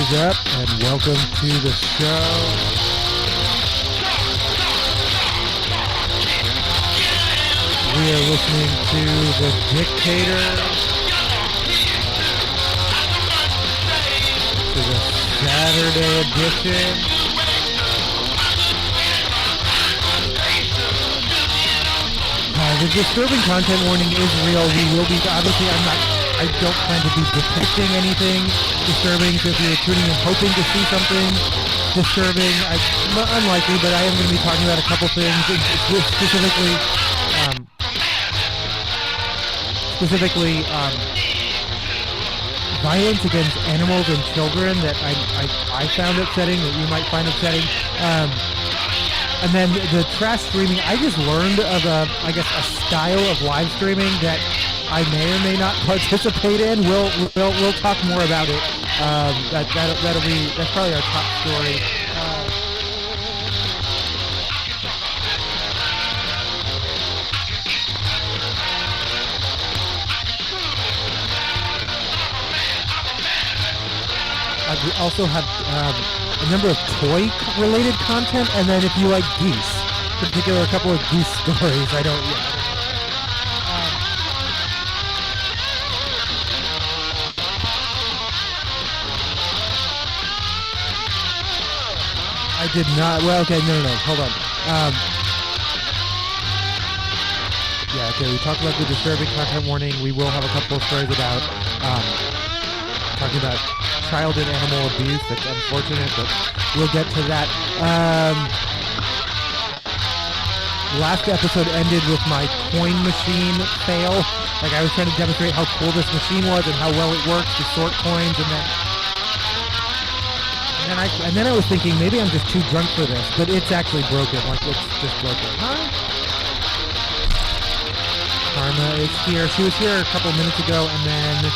is up, and welcome to the show. We are listening to The Dictator, to the Saturday edition. The disturbing content warning is real. We will be, obviously, I don't plan to be depicting anything disturbing, so if you're tuning in hoping to see something disturbing, unlikely, but I am going to be talking about a couple things, specifically violence against animals and children that I found upsetting, that you might find upsetting. And then the trash streaming, I just learned of a style of live streaming that I may or may not participate in. We'll talk more about it. That's probably our top story. We also have a number of toy-related content, and then if you like geese, in particular, a couple of geese stories. I did not. Well, okay, no, hold on. Yeah, okay, we talked about the disturbing content warning. We will have a couple of stories about talking about child and animal abuse. That's unfortunate, but we'll get to that. Last episode ended with my coin machine fail. Like, I was trying to demonstrate how cool this machine was and how well it works to sort coins, and then I was thinking maybe I'm just too drunk for this, but it's actually broken. Like, it's just broken. Karma is here. She was here a couple minutes ago, and then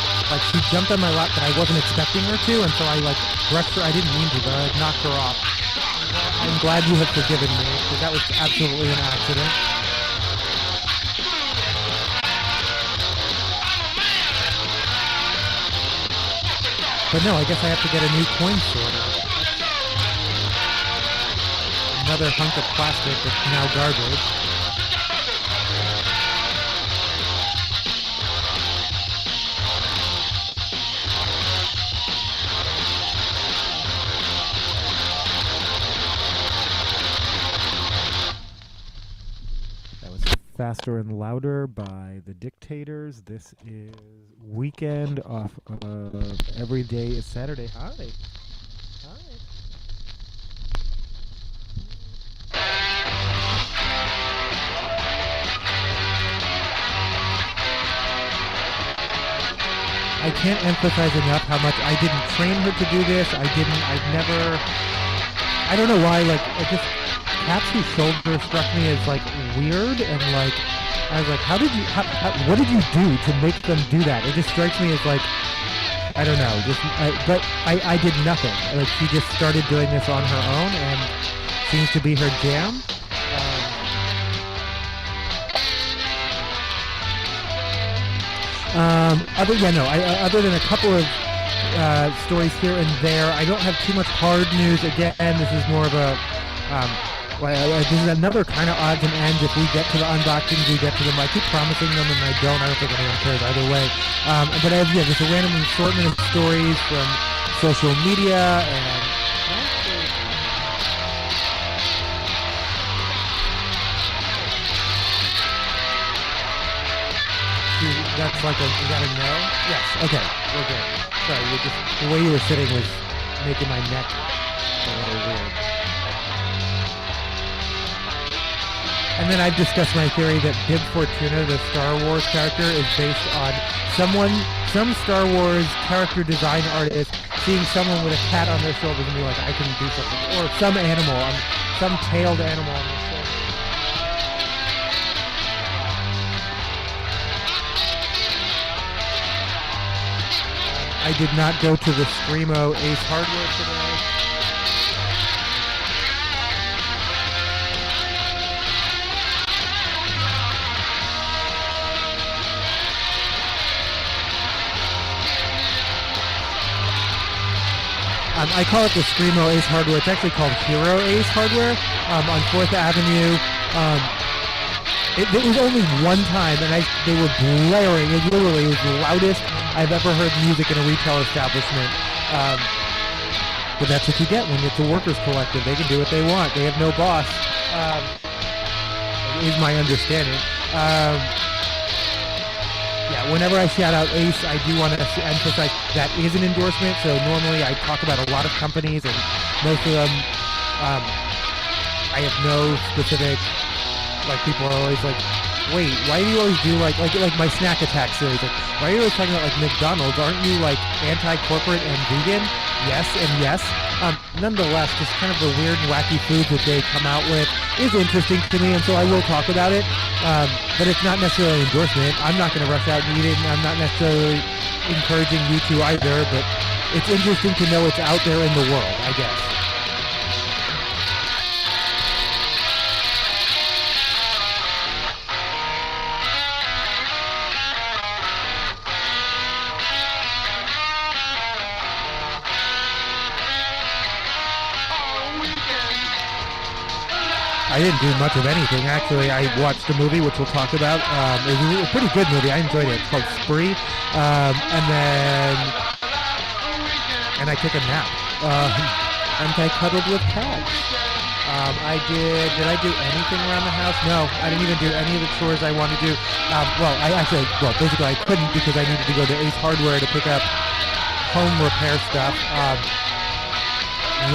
she jumped on my lap, but I wasn't expecting her to, and so I brushed her. I didn't mean to, but I knocked her off. I'm glad you have forgiven me, because that was absolutely an accident. But no, I guess I have to get a new coin sorter. Another hunk of plastic that's now garbage. Faster and Louder by The Dictators. This is Weekend off of Every Day is Saturday. Hi. I can't emphasize enough how much I didn't train her to do this. I don't know why, Caps's shoulder struck me as weird, and I was like, what did you do to make them do that? It just strikes me as I don't know, but I did nothing. She just started doing this on her own, and seems to be her jam. Other than a couple of stories here and there, I don't have too much hard news. Again, this is more of a this is another kind of odds and ends. If we get to the unboxings, we get to them. I keep promising them, and I don't. I don't think anyone cares either way. But I have just a random assortment of stories from social media, and that's is that a no? Yes. Okay. We're good. Sorry, the way you were sitting was making my neck a little weird. And then I've discussed my theory that Bib Fortuna, the Star Wars character, is based on some Star Wars character design artist seeing someone with a cat on their shoulders and be like, I can do something. Or some animal, some tailed animal on their shoulders. I did not go to the Screamo Ace Hardware today. I call it the Screamo Ace Hardware. It's actually called Hero Ace Hardware on 4th Avenue. It was only one time, and they were blaring. It literally was the loudest I've ever heard music in a retail establishment. But that's what you get when it's a workers' collective. They can do what they want. They have no boss. Is my understanding. Yeah, whenever I shout out Ace, I do want to emphasize that is an endorsement. So normally I talk about a lot of companies, and most of them, I have no specific. Like, people are always like, wait, why do you always do like my Snack Attack series? Like, why are you always talking about like McDonald's? Aren't you like anti-corporate and vegan? Yes and yes. Nonetheless, just kind of the weird and wacky foods that they come out with is interesting to me, and so I will talk about it. But it's not necessarily an endorsement. I'm not going to rush out and eat it, and I'm not necessarily encouraging you to either, but it's interesting to know it's out there in the world, I guess. I didn't do much of anything, actually. I watched a movie, which we'll talk about. It was a pretty good movie. I enjoyed it. It's called Spree. And I took a nap. And I cuddled with cats. Did I do anything around the house? No, I didn't even do any of the chores I wanted to do. Basically I couldn't because I needed to go to Ace Hardware to pick up home repair stuff.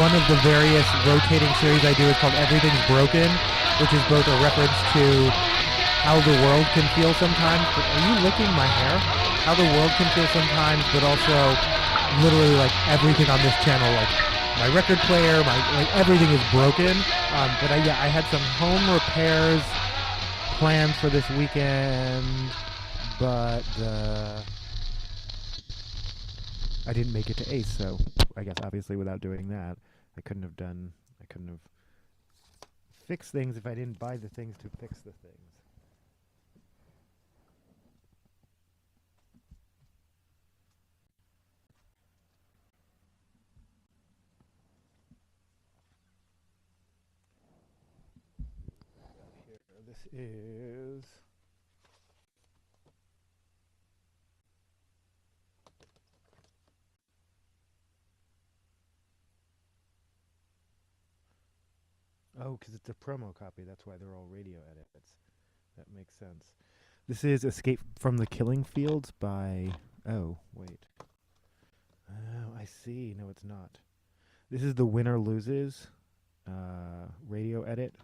One of the various rotating series I do is called Everything's Broken, which is both a reference to how the world can feel sometimes. Are you licking my hair? How the world can feel sometimes, but also literally like everything on this channel, like my record player, everything is broken. I had some home repairs planned for this weekend, but I didn't make it to Ace, so I guess obviously without doing that, I couldn't have fixed things if I didn't buy the things to fix the things. Here, this is... Oh, because it's a promo copy. That's why they're all radio edits. That makes sense. This is Escape from the Killing Fields by... Oh, wait. Oh, I see. No, it's not. This is the Winner Loses radio edit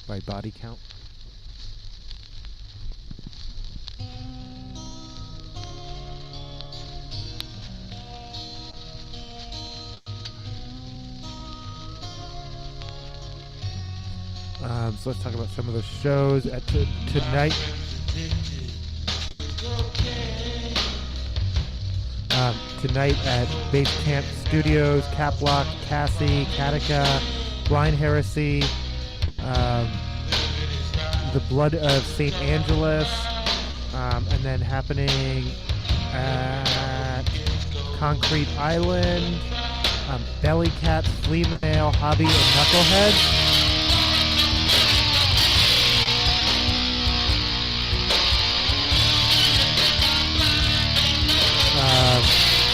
by Body Count. So let's talk about some of the shows at tonight. Tonight at Base Camp Studios, Caplock, Cassie, Katika, Blind Heresy, The Blood of St. Angelus, and then happening at Concrete Island, Belly Cats, Flea Mail, Hobby, and Knucklehead.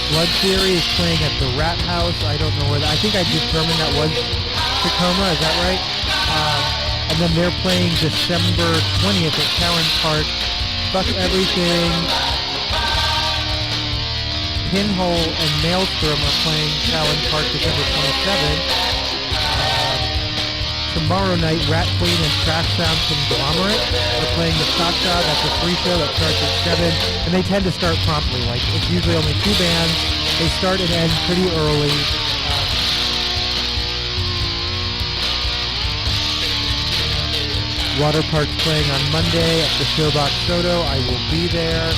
Blood Theory is playing at the Rat House. I don't know where I think I determined that was Tacoma, is that right? And then they're playing December 20th at Cowan Park. Fuck Everything. Pinhole and Maelstrom are playing Cowan Park December 27th. Tomorrow night, Rat Queen and Trash Sound Conglomerate are playing the Stock Shot. That's a free show that starts at 7, and they tend to start promptly. Like, it's usually only 2 bands. They start and end pretty early. Water Park's playing on Monday at the Showbox Soto. I will be there.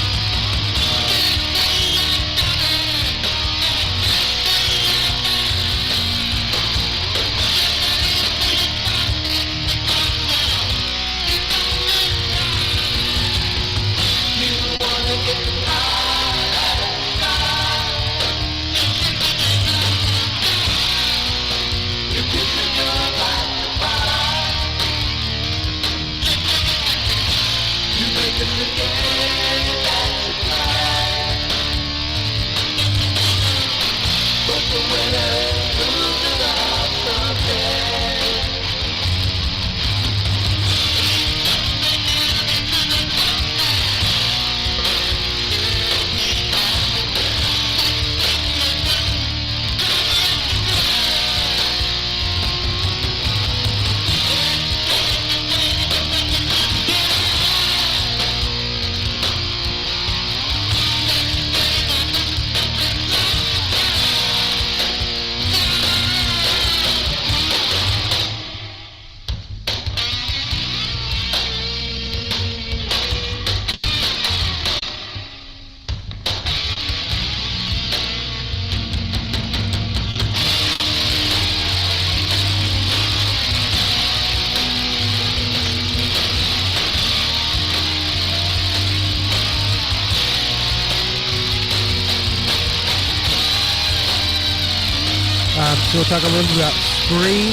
So we'll talk a little bit about Spree.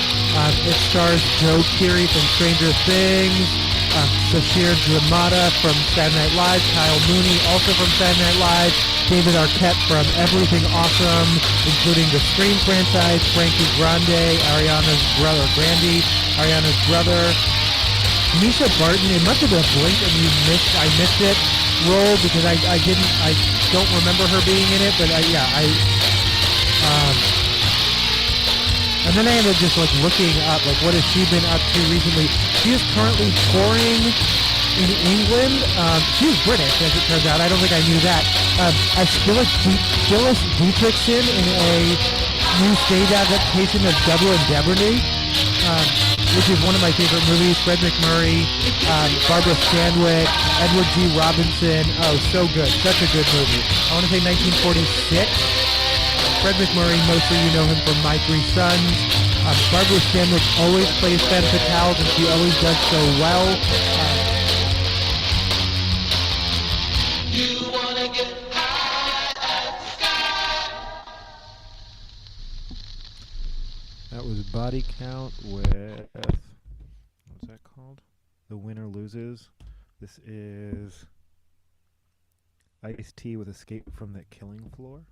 It stars Joe Keery from Stranger Things, Sashir Zamata from Saturday Night Live, Kyle Mooney also from Saturday Night Live, David Arquette from Everything Awesome, including the Scream franchise, Frankie Grande, Ariana's brother, Misha Barton. It must have been a blink and I missed it role because I don't remember her being in it, but and then I ended up just like looking up, like what has she been up to recently. She is currently touring in England. She is British, as it turns out. I don't think I knew that. As Phyllis Dietrichson in a new stage adaptation of Double Indemnity, which is one of my favorite movies. Fred McMurray, Barbara Stanwyck, Edward G. Robinson. Oh, so good. Such a good movie. I want to say 1946. Fred McMurray, mostly you know him from My Three Sons. Barbara Stanwyck always plays Femme Fatale, and she always does so well. You wanna get high at the sky. That was Body Count with, what's that called? The Winner Loses. This is Ice-T with Escape from the Killing Floor.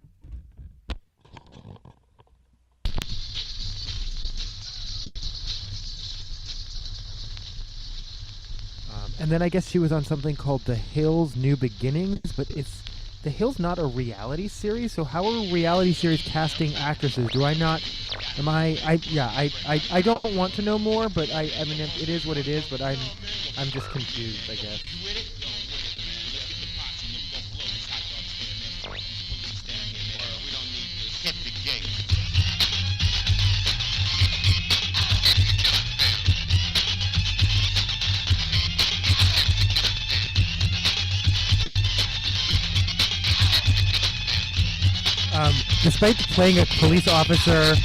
And then I guess she was on something called The Hills New Beginnings, but The Hills not a reality series, so how are reality series casting actresses? Do I not, am I don't want to know more, but I mean, it is what it is, but I'm just confused, I guess. Despite playing a police officer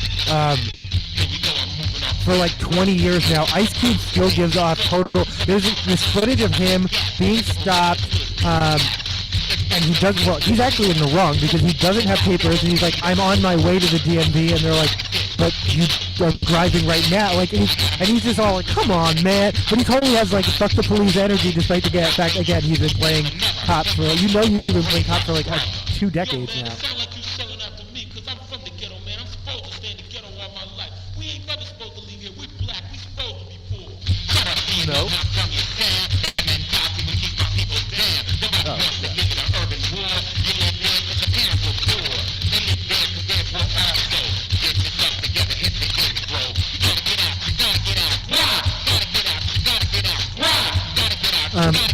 for like 20 years now, Ice Cube still gives off total. There's this footage of him being stopped, and he does well. He's actually in the wrong because he doesn't have papers, and he's like, "I'm on my way to the DMV," and they're like, "But you are driving right now." Like, and he's just all like, "Come on, man!" But he totally has like fuck the police energy, despite the fact again he's been playing cops for he's been playing cops for like 2 decades now. No.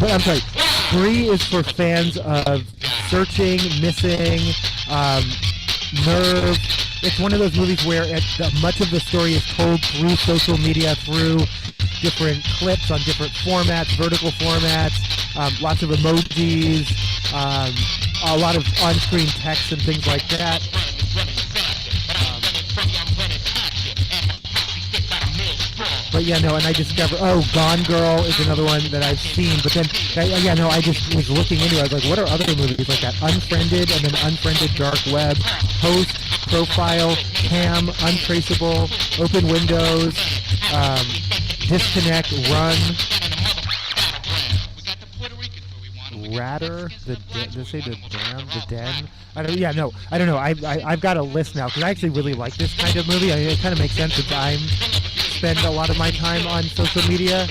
But I'm sorry. Spree is for fans of Searching, Missing, Nerve. It's one of those movies where much of the story is told through social media, through different clips on different formats, vertical formats, lots of emojis, a lot of on-screen text and things like that. But yeah, no, and I discovered, Gone Girl is another one that I've seen, but then, I just was looking into it. I was like, what are other movies like that? Unfriended, and then Unfriended, Dark Web, Host, Profile, Cam, Untraceable, Open Windows, Disconnect, Run, Ratter, did they say the Den? I don't know. I've got a list now because I actually really like this kind of movie. I mean, it kind of makes sense since I spend a lot of my time on social media.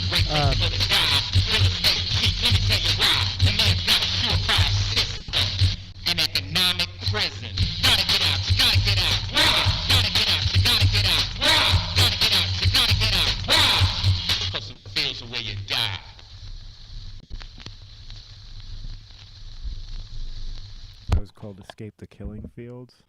That was called Escape the Killing Fields.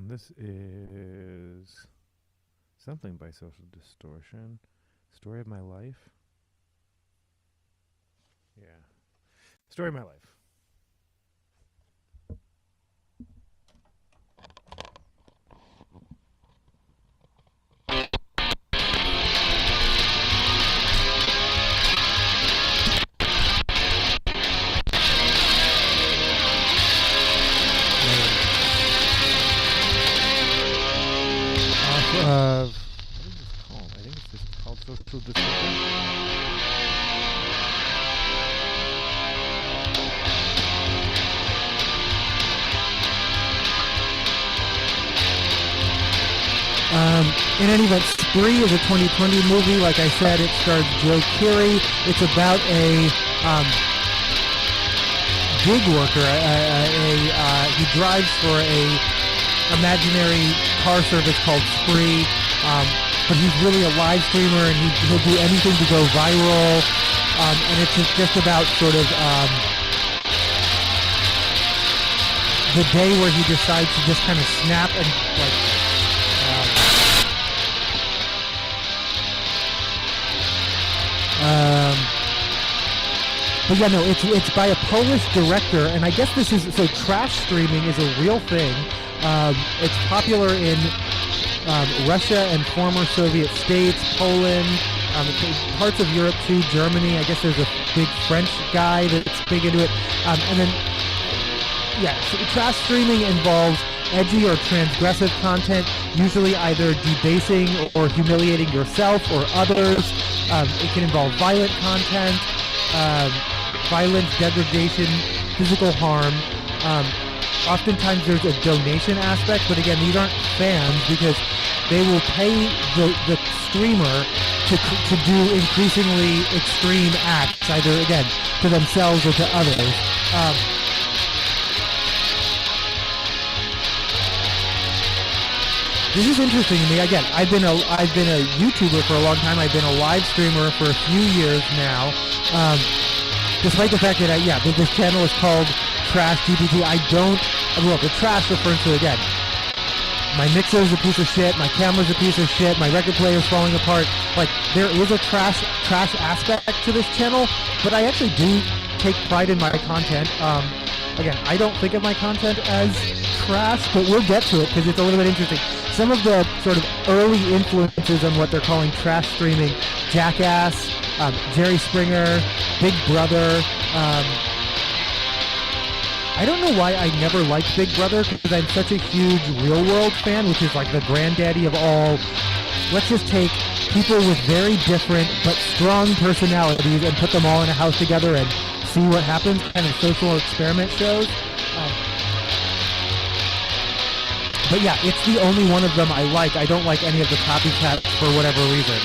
This is something by Social Distortion. Story of My Life. Yeah. Story of My Life. What is this called? I think it's just called Social Distortion. In any event, Spree is a 2020 movie. Like I said, it stars Joe Keery. It's about a gig worker. He drives for a imaginary car service called Spree, but he's really a live streamer, and he'll do anything to go viral. And it's just about sort of the day where he decides to just kind of snap and like. But yeah, no, it's by a Polish director, and I guess this is, so trash streaming is a real thing. It's popular in Russia and former Soviet states, Poland, parts of Europe too, Germany. I guess there's a big French guy that's big into it. And then, yeah, so trash streaming involves edgy or transgressive content, usually either debasing or humiliating yourself or others. It can involve violent content, violence, degradation, physical harm. Oftentimes there's a donation aspect, but again, these aren't fans because they will pay the streamer to do increasingly extreme acts, either, again, to themselves or to others. This is interesting to me. Again, I've been a YouTuber for a long time. I've been a live streamer for a few years now. Despite the fact that this channel is called Trash GPT, the trash refers to, again, my mixer is a piece of shit, my camera's a piece of shit, my record player is falling apart. Like, there is a trash aspect to this channel, but I actually do take pride in my content. Again, I don't think of my content as trash, but we'll get to it because it's a little bit interesting. Some of the sort of early influences on what they're calling trash streaming: Jackass, Jerry Springer, Big Brother. I don't know why I never liked Big Brother, because I'm such a huge Real World fan, which is like the granddaddy of all. Let's just take people with very different but strong personalities and put them all in a house together and see what happens, kind of social experiment shows. But yeah, it's the only one of them I like. I don't like any of the copycats for whatever reason.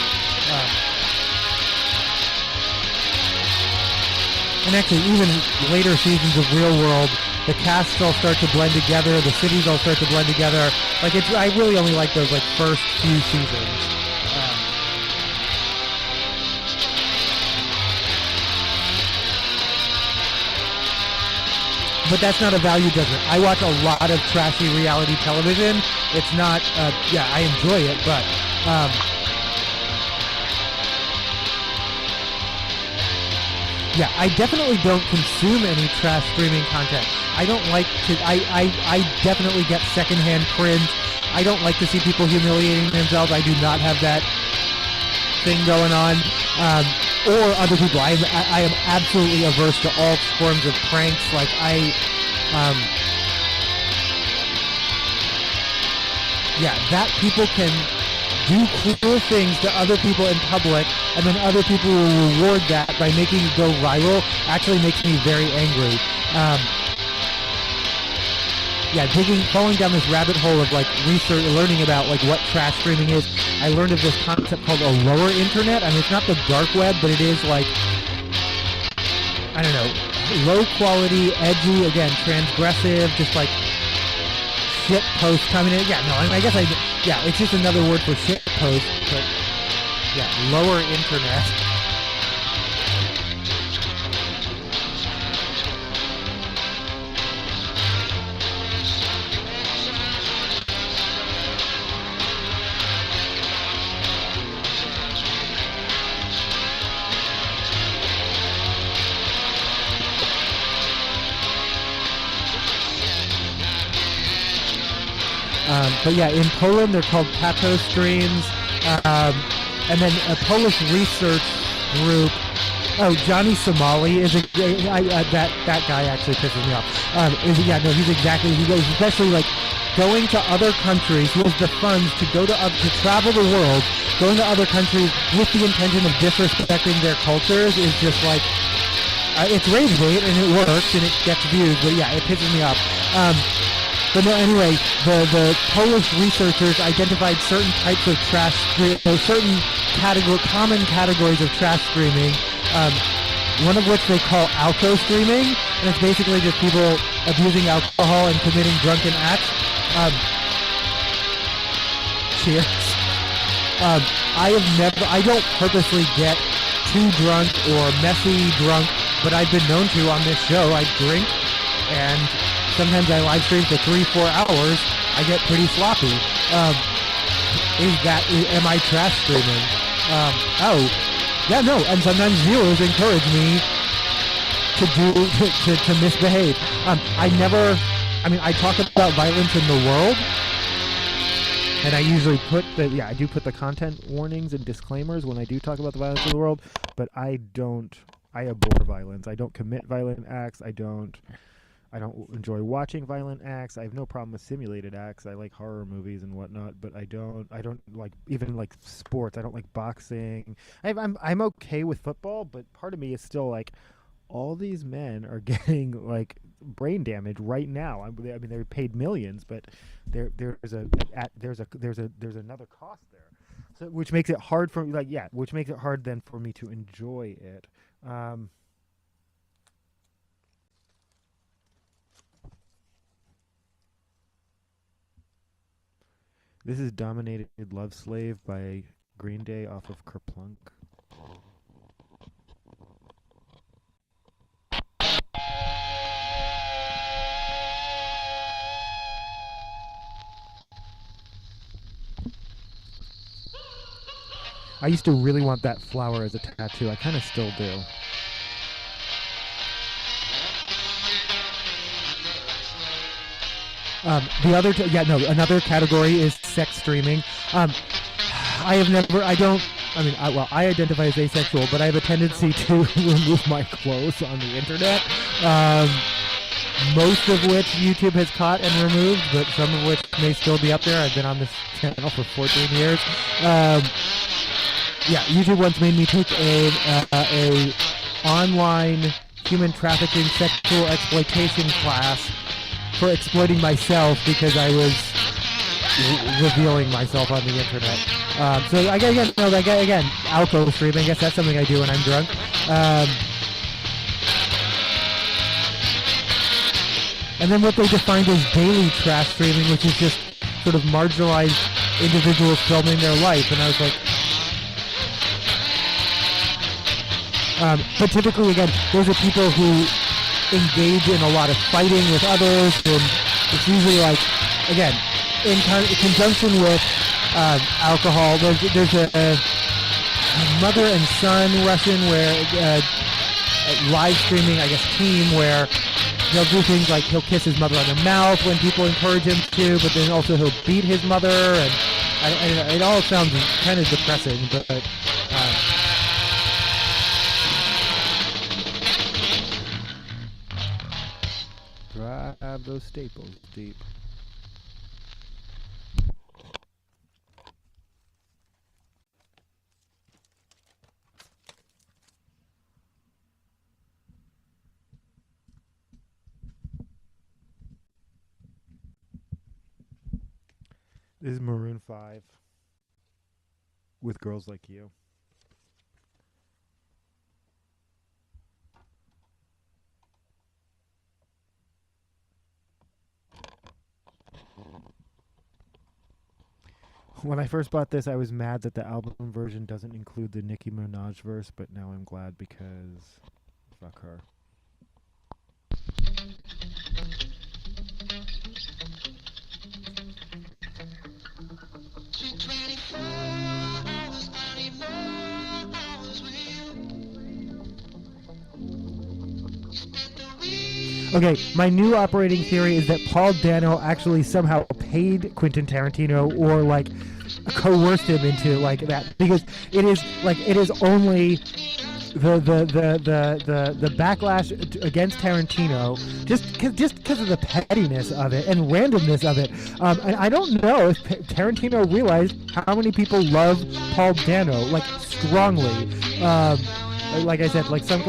And actually, even later seasons of Real World, the casts all start to blend together, the cities all start to blend together. Like, I really only like those like first few seasons. But that's not a value judgment. I watch a lot of trashy reality television. It's not, I enjoy it, but I definitely don't consume any trash streaming content. I don't like to, I definitely get secondhand cringe. I don't like to see people humiliating themselves. I do not have that thing going on. Or other people. I am absolutely averse to all forms of pranks. Like, that people can do cool things to other people in public, and then other people will reward that by making it go viral, actually makes me very angry. Falling down this rabbit hole of like research, learning about like what trash streaming is. I learned of this concept called a lower internet. I mean, it's not the dark web, but it is like, I don't know, low quality, edgy, again, transgressive, just like shit posts coming in. It's just another word for shit post, but lower internet. But yeah, in Poland they're called pato streams. Um, and then a Polish research group. Oh, Johnny Somali is that guy actually pisses me off. He's exactly he goes especially like going to other countries. He has the funds to go to travel the world, going to other countries with the intention of disrespecting their cultures is just like it's rage bait and it works and it gets views. But yeah, it pisses me off. But no, anyway, the Polish researchers identified certain types of certain common categories of trash streaming. One of which they call alco streaming, and it's basically just people abusing alcohol and committing drunken acts. Cheers. I don't purposely get too drunk or messy drunk, but I've been known to on this show. I drink, and sometimes I live stream for 3-4 hours. I get pretty sloppy. Am I trash streaming? Yeah, no, and sometimes viewers encourage me to misbehave. I talk about violence in the world, and I usually I do put the content warnings and disclaimers when I do talk about the violence in the world, but I abhor violence. I don't commit violent acts. I don't enjoy watching violent acts. I have no problem with simulated acts. I like horror movies and whatnot, but I don't like even like sports. I don't like boxing. I'm okay with football, but part of me is still like, all these men are getting like brain damage right now. I mean, they're paid millions, but there's another cost there, so which makes it hard for which makes it hard then for me to enjoy it. This is Dominated Love Slave by Green Day off of Kerplunk. I used to really want that flower as a tattoo. I kind of still do. Another category is sex streaming. I identify as asexual, but I have a tendency to remove my clothes on the internet. Most of which YouTube has caught and removed, but some of which may still be up there. I've been on this channel for 14 years. YouTube once made me take a online human trafficking sexual exploitation class for exploiting myself because I was revealing myself on the internet. Alcohol streaming. I guess that's something I do when I'm drunk. And then what they defined as daily trash streaming, which is just sort of marginalized individuals filming their life. And I was like, but typically, again, those are people who engage in a lot of fighting with others, and it's usually like, again, in conjunction with alcohol. There's a mother and son Russian where live streaming, I guess, team where he'll do things like he'll kiss his mother on the mouth when people encourage him to, but then also he'll beat his mother, and it all sounds kind of depressing, but. Drive those staples deep. This is Maroon 5 with Girls Like You. When I first bought this, I was mad that the album version doesn't include the Nicki Minaj verse, but now I'm glad because fuck her. Okay, my new operating theory is that Paul Dano actually somehow paid Quentin Tarantino or like coerced him into like that, because it is only the backlash against Tarantino just because of the pettiness of it and randomness of it. And I don't know if Tarantino realized how many people love Paul Dano like strongly. Like I said, like some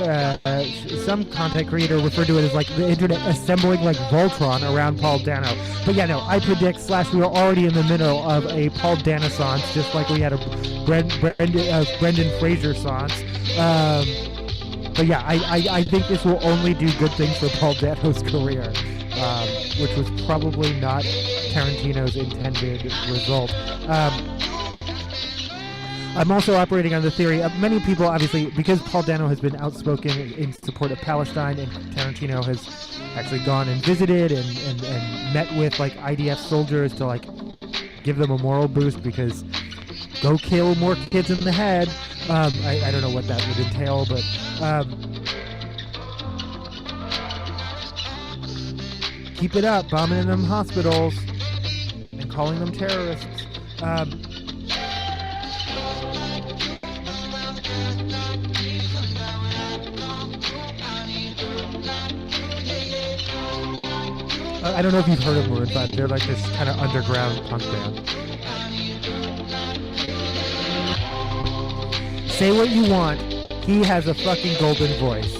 content creator referred to it as like the internet assembling like Voltron around Paul Dano. But yeah, no, I predict / we are already in the middle of a Paul Dano-sance, just like we had a Brendan Fraser-sance. But yeah, I think this will only do good things for Paul Dano's career, which was probably not Tarantino's intended result. I'm also operating on the theory of many people, obviously, because Paul Dano has been outspoken in support of Palestine, and Tarantino has actually gone and visited and met with like IDF soldiers to like give them a moral boost, because go kill more kids in the head. I don't know what that would entail, but keep it up, bombing in them hospitals and calling them terrorists. I don't know if you've heard of Maroon 5. They're like this kind of underground punk band. Say what you want. He has a fucking golden voice.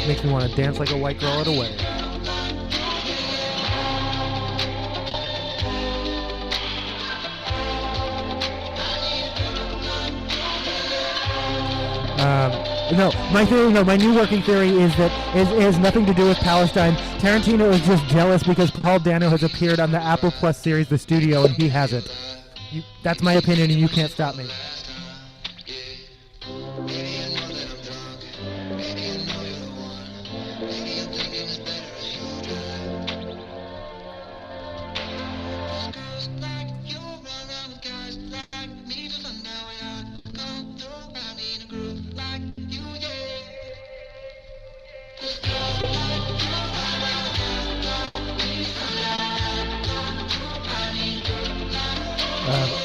Makes me want to dance like a white girl at a wedding. My new working theory is that it has nothing to do with Palestine. Tarantino is just jealous because Paul Dano has appeared on the Apple Plus series The Studio and he hasn't. That's my opinion and you can't stop me.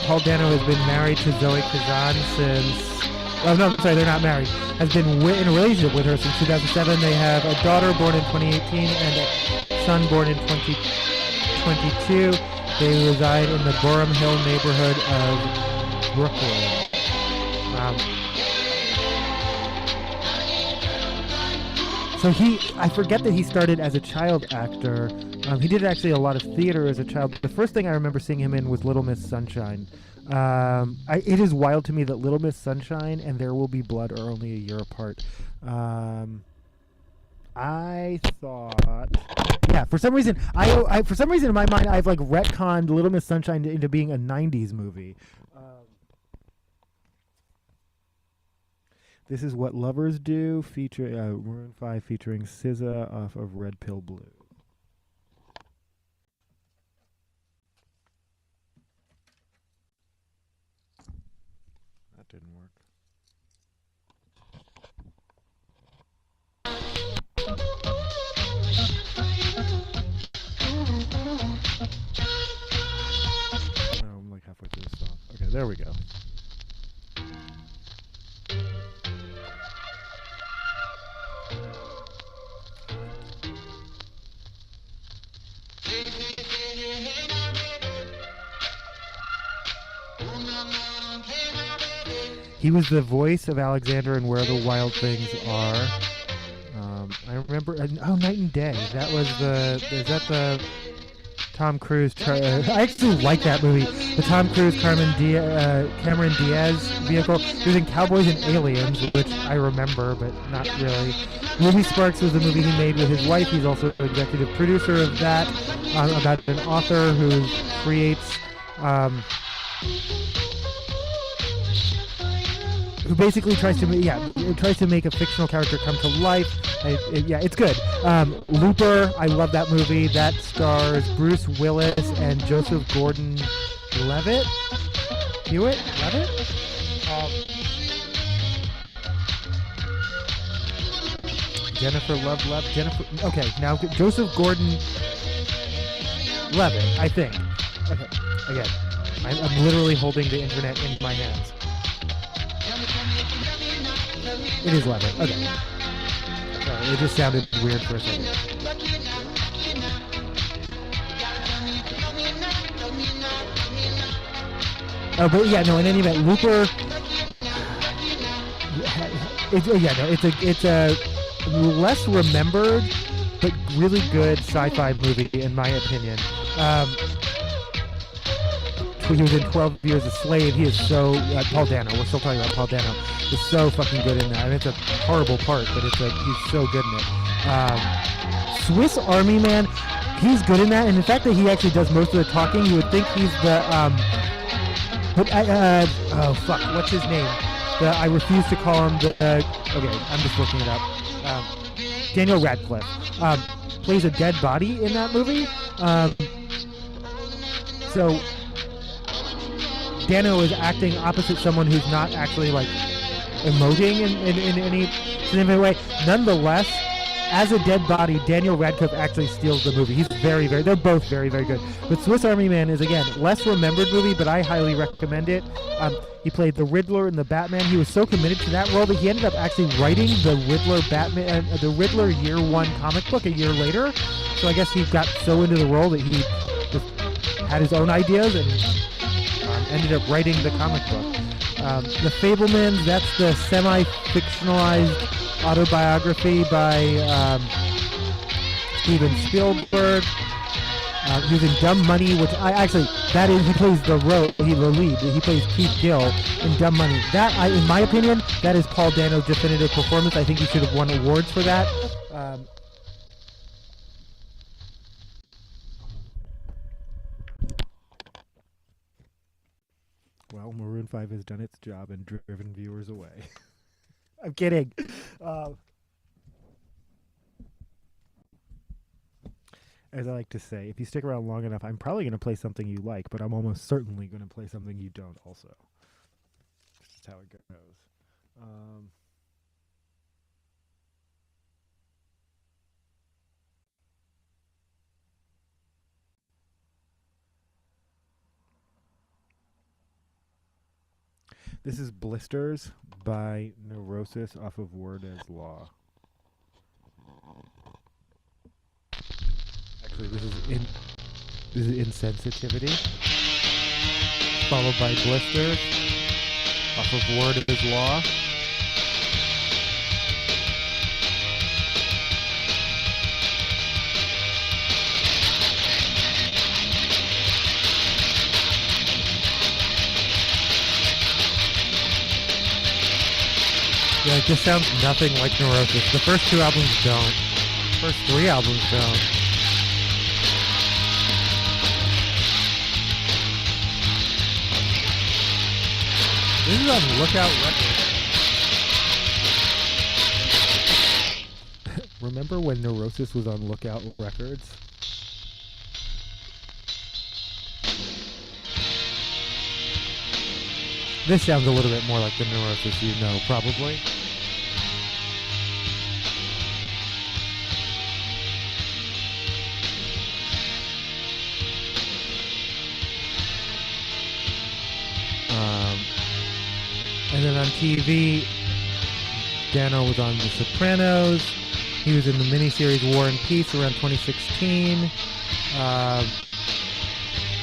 Paul Dano has been married to Zoe Kazan since... Oh, no, sorry, they're not married. Has been in a relationship with her since 2007. They have a daughter born in 2018 and a son born in 2022. They reside in the Borum Hill neighborhood of Brooklyn. So I forget that he started as a child actor. He did actually a lot of theater as a child. The first thing I remember seeing him in was Little Miss Sunshine. It is wild to me that Little Miss Sunshine and There Will Be Blood are only a year apart. I thought, yeah, for some reason in my mind I've like retconned Little Miss Sunshine into being a 90s movie. This Is What Lovers Do, Maroon 5 featuring SZA off of Red Pill Blue. That didn't work. Oh, I'm like halfway through the song. Okay, there we go. He was the voice of Alexander in Where the Wild Things Are. I remember. Night and Day. Is that the Tom Cruise? I actually like that movie. The Tom Cruise Cameron Diaz vehicle. He was in Cowboys and Aliens, which I remember, but not really. Ruby Sparks was the movie he made with his wife. He's also executive producer of that, about an author who creates. Who basically tries to make a fictional character come to life. It's good. Looper, I love that movie. That stars Bruce Willis and Joseph Gordon-Levitt. Jennifer Love. Jennifer. Okay, now Joseph Gordon-Levitt, I think. Okay, again, I'm literally holding the internet in my hands. It is Levitt. Okay. Sorry, it just sounded weird for a second. Oh, but yeah, no. In any event, Looper. It's a less remembered but really good sci-fi movie in my opinion. He was in 12 Years a Slave. He is so Paul Dano. We're still talking about Paul Dano. Is so fucking good in that. I mean, it's a horrible part, but he's so good in it. Swiss Army Man. He's good in that, and the fact that he actually does most of the talking, you would think he's the oh fuck, what's his name? I refuse to call him the. Okay, I'm just looking it up. Daniel Radcliffe plays a dead body in that movie. So Dano is acting opposite someone who's not actually like emoting in any significant way. Nonetheless, as a dead body, Daniel Radcliffe actually steals the movie. He's they're both very, very good. But Swiss Army Man is, again, less remembered movie, but I highly recommend it. He played the Riddler in the Batman. He was so committed to that role that he ended up actually writing the Riddler Batman, the Riddler Year One comic book a year later. So I guess he got so into the role that he just had his own ideas and ended up writing the comic book. The Fabelmans, that's the semi-fictionalized autobiography by Steven Spielberg. Using Dumb Money, which he plays the lead. He plays Keith Gill in Dumb Money. That, in my opinion, that is Paul Dano's definitive performance. I think he should have won awards for that. Well, Maroon 5 has done its job and driven viewers away. I'm kidding. As I like to say, if you stick around long enough, I'm probably going to play something you like, but I'm almost certainly going to play something you don't also. That's just how it goes. This is Blisters by Neurosis off of Word as Law. Actually, this is Insensitivity, followed by Blisters off of Word is Law. Yeah, it just sounds nothing like Neurosis. The first two albums don't. The first three albums don't. This is on Lookout Records. Remember when Neurosis was on Lookout Records? This sounds a little bit more like the Neurosis you know, probably. And then on TV, Dano was on The Sopranos. He was in the miniseries War and Peace around 2016.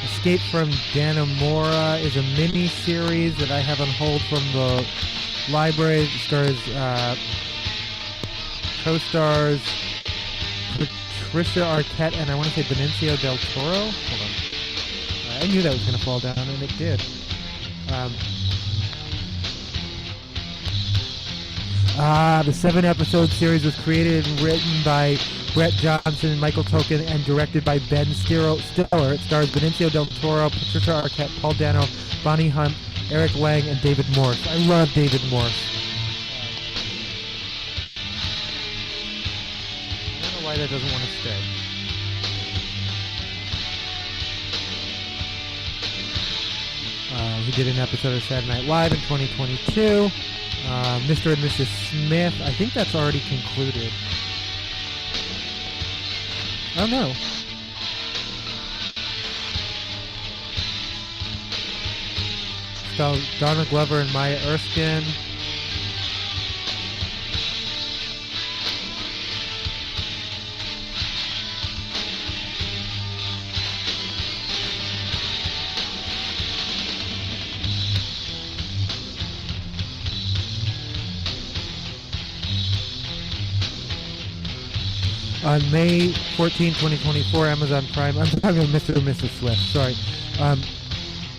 Escape from Dannemora is a mini-series that I have on hold from the library. It stars, co-stars Patricia Arquette and I want to say Benicio del Toro. Hold on. I knew that was going to fall down, and it did. The 7-episode series was created and written by Brett Johnson and Michael Token and directed by Ben Stiller. It stars Benicio del Toro, Patricia Arquette, Paul Dano, Bonnie Hunt, Eric Lang, and David Morse. I love David Morse. I don't know why that doesn't want to stay. He did an episode of Saturday Night Live in 2022. Mr. and Mrs. Smith, I think that's already concluded. Oh no. So Donna Glover and Maya Erskine. On May 14, 2024, Amazon Prime, I'm talking about Mr. and Mrs. Swift, sorry,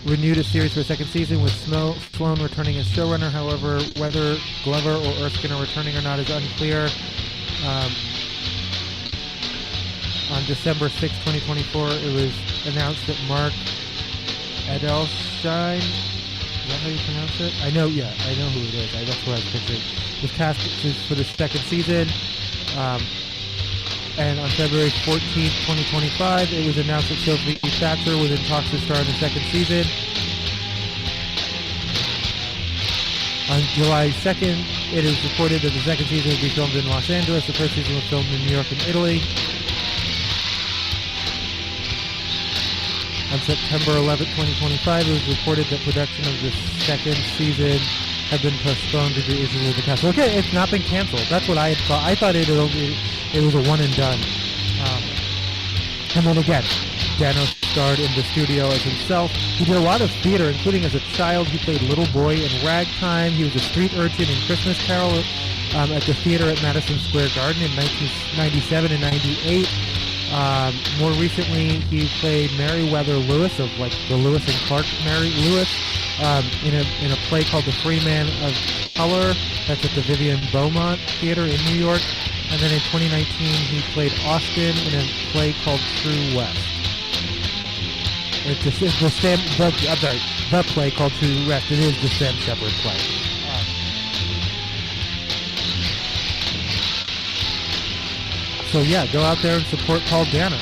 renewed a series for a second season with Sloan returning as showrunner. However, whether Glover or Erskine are returning or not is unclear. On December 6, 2024, it was announced that Mark Edelstein, is that how you pronounce it? I know who it is. That's what I was picturing. Was cast for the second season. And on February 14, 2025, it was announced that Sophie Thatcher was in talks to star in the second season. On July 2nd, it is reported that the second season would be filmed in Los Angeles. The first season was filmed in New York and Italy. On September 11, 2025, it was reported that production of the second season had been postponed due to issues with the cast. Okay, it's not been canceled. That's what I had thought. I thought it was a one and done. And then again, Dano starred in the studio as himself. He did a lot of theater, including as a child. He played Little Boy in Ragtime. He was a street urchin in Christmas Carol at the theater at Madison Square Garden in 1997 and 98. More recently, he played Meriwether Lewis of like the Lewis and Clark Mary Lewis in a play called The Free Man of Color. That's at the Vivian Beaumont Theater in New York. And then in 2019, he played Austin in a play called True West. The play called True West. It is the Sam Shepard play. So yeah, go out there and support Paul Dano.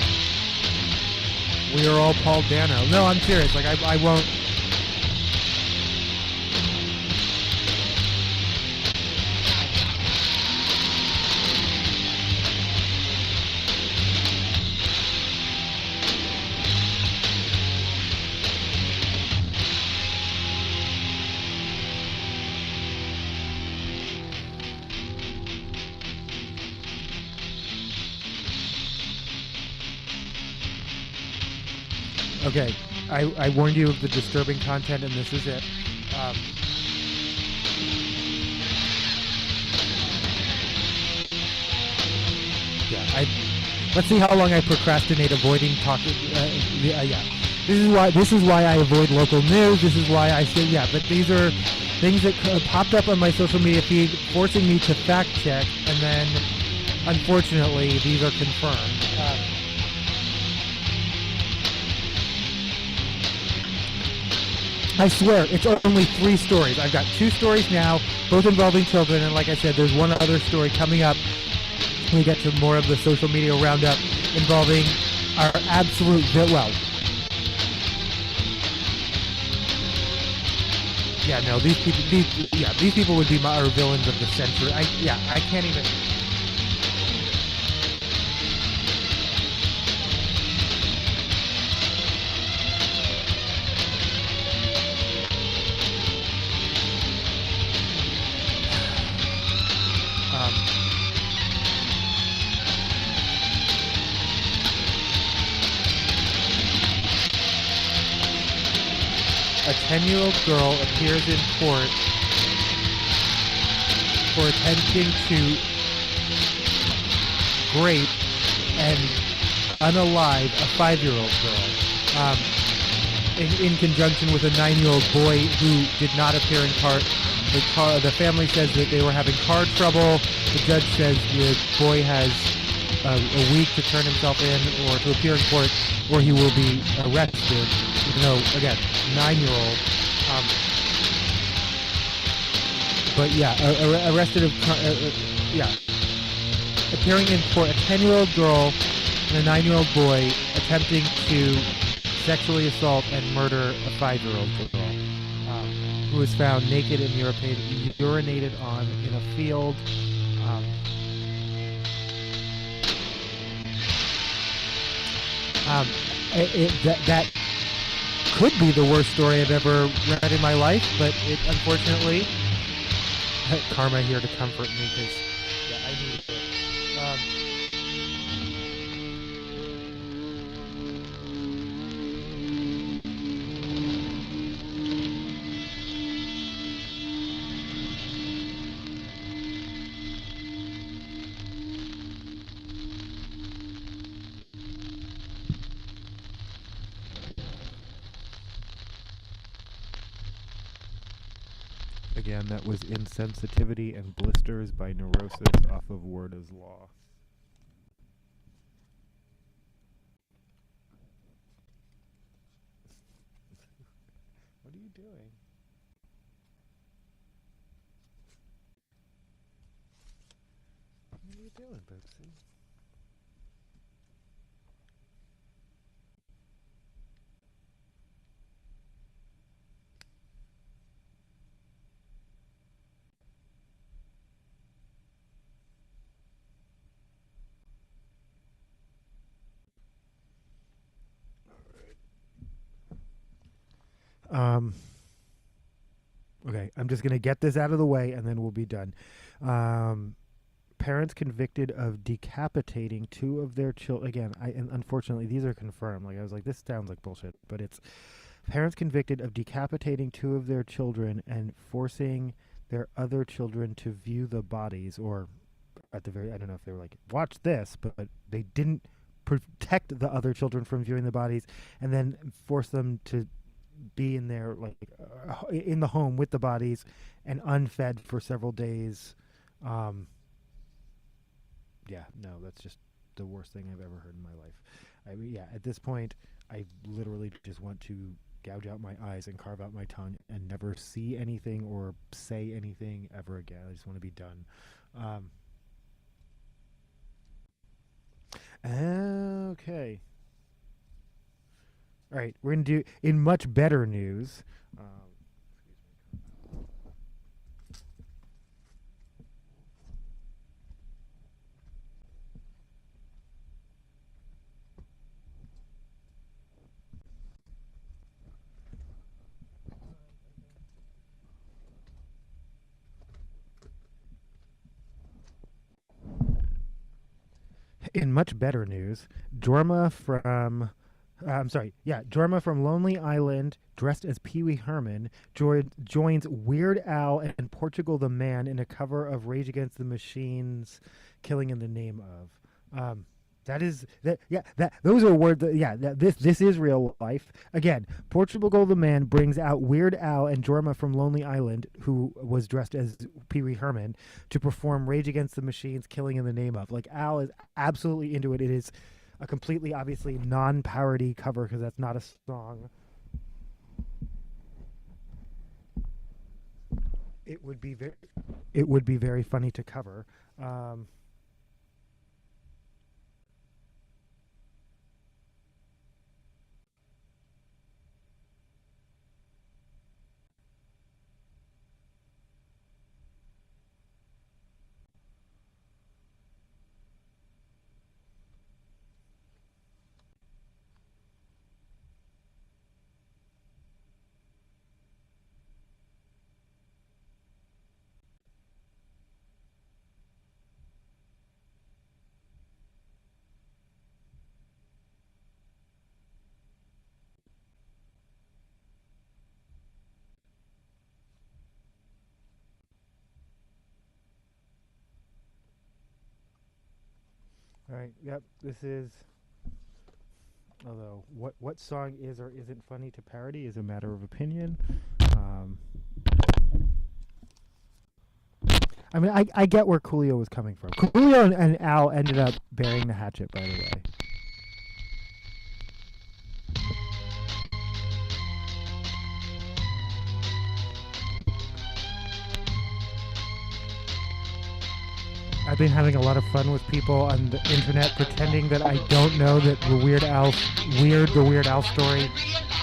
We are all Paul Dano. No, I'm serious. Like I won't. Okay, I warned you of the disturbing content, and this is it. Let's see how long I procrastinate avoiding talking. This is why I avoid local news. This is why I say but these are things that popped up on my social media feed, forcing me to fact check, and then unfortunately these are confirmed. I swear, it's only 3 stories. I've got 2 stories now, both involving children, and like I said, there's one other story coming up. We get to more of the social media roundup involving our absolute these people would be our villains of the century. I can't even. A 10-year-old girl appears in court for attempting to rape and unalive a 5-year-old girl, in conjunction with a 9-year-old boy who did not appear in court. The family says that they were having car trouble. The judge says the boy has a week to turn himself in or to appear in court, or he will be arrested. Even though, again, 9-year-old. Arrested appearing in court, a 10-year-old girl and a 9-year-old boy attempting to sexually assault and murder a 5-year-old girl, who was found naked and urinated on in a field. Um, that could be the worst story I've ever read in my life, but it unfortunately, karma here to comfort me because I need it. Again, that was Insensitivity and Blisters by Neurosis off of Werda's Law. What are you doing? What are you doing, Bubsy? Okay, I'm just going to get this out of the way and then we'll be done. Parents convicted of decapitating two of their children. Again, and unfortunately, these are confirmed. Like, I was like, this sounds like bullshit, but it's parents convicted of decapitating two of their children and forcing their other children to view the bodies, or at the very, I don't know if they were like, watch this, but they didn't protect the other children from viewing the bodies and then force them to be in there, like in the home with the bodies and unfed for several days. Yeah, no, that's just the worst thing I've ever heard in my life. I mean, yeah, at this point, I literally just want to gouge out my eyes and carve out my tongue and never see anything or say anything ever again. I just want to be done. Okay. All right, we're going to do, in much better news, Jorma from Jorma from Lonely Island, dressed as Pee Wee Herman, joins Weird Al and Portugal the Man in a cover of Rage Against the Machine's "Killing in the Name of." Those are words. This is real life. Again, Portugal the Man brings out Weird Al and Jorma from Lonely Island, who was dressed as Pee Wee Herman, to perform Rage Against the Machine's "Killing in the Name of." Like, Al is absolutely into it. It is a completely, obviously, non-parody cover because that's not a song. It would be very funny to cover. All right. Yep. This is. Although what song is or isn't funny to parody is a matter of opinion. I mean, I get where Coolio was coming from. Coolio and Al ended up burying the hatchet, by the way. I've been having a lot of fun with people on the internet pretending that I don't know that the Weird Al story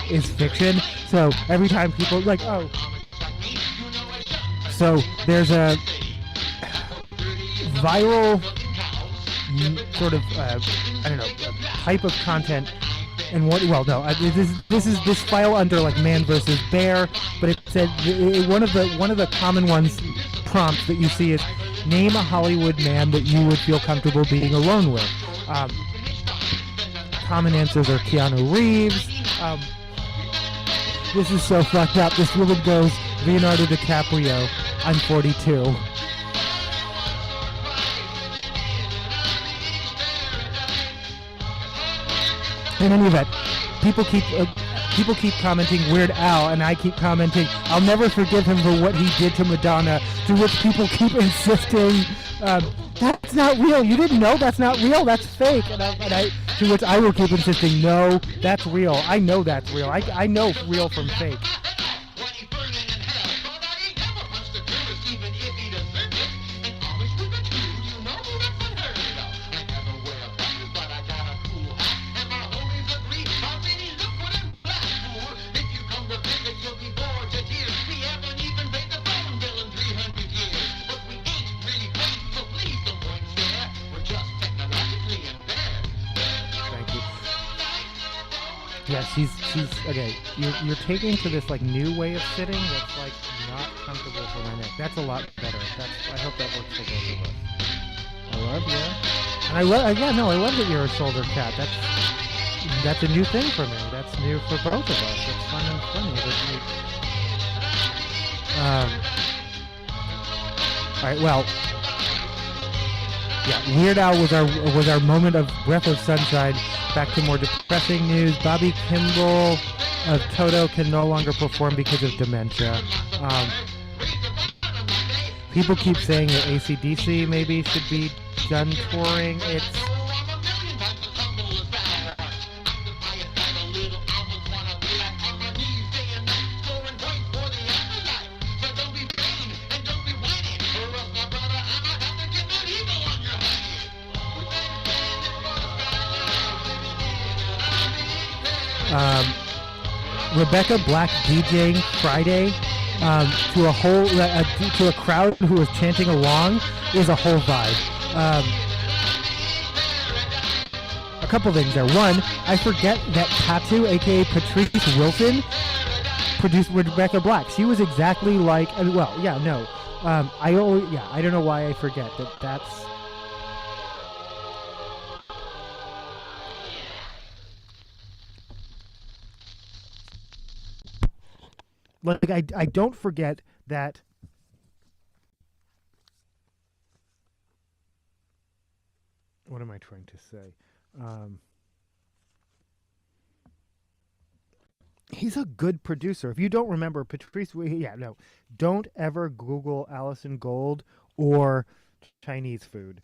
is fiction. So every time people like, oh, so there's a viral sort of I don't know type of content. And what? Well, no. This file under like man versus bear, but it said one of the common ones prompts that you see is name a Hollywood man that you would feel comfortable being alone with. Common answers are Keanu Reeves. This is so fucked up. This woman goes Leonardo DiCaprio. I'm 42. In any event, people keep commenting Weird Al, and I keep commenting I'll never forgive him for what he did to Madonna. To which people keep insisting that's not real. You didn't know that's not real. That's fake. To which I will keep insisting no, that's real. I know that's real. I know real from fake. Yeah, she's okay. You're taking to this like new way of sitting that's like not comfortable for my neck. That's a lot better. I hope that works for both of us. I love you, and I love that you're a shoulder cat. That's a new thing for me. That's new for both of us. It's fun and funny. All right. Well, yeah. Weird Al was our moment of breath of sunshine. Back to more depressing news. Bobby Kimball of Toto can no longer perform because of dementia. People keep saying that AC/DC maybe should be done touring. Rebecca Black DJing Friday to a crowd who was chanting along is a whole vibe. A couple things there. One, I forget that Patu, aka Patrice Wilson, produced Rebecca Black. She was exactly like. I don't know why I forget that. That's. Like I don't forget that. What am I trying to say? He's a good producer. If you don't remember Patrice, don't ever Google Allison Gold or Chinese food.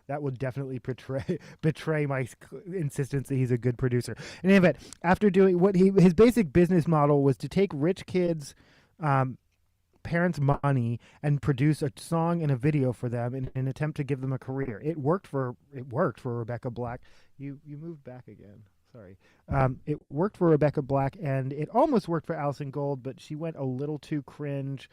That would definitely betray my insistence that he's a good producer. In any event, after doing his basic business model was to take rich kids' parents' money and produce a song and a video for them in an attempt to give them a career. It worked for Rebecca Black. You moved back again. Sorry. It worked for Rebecca Black, and it almost worked for Allison Gold, but she went a little too cringe.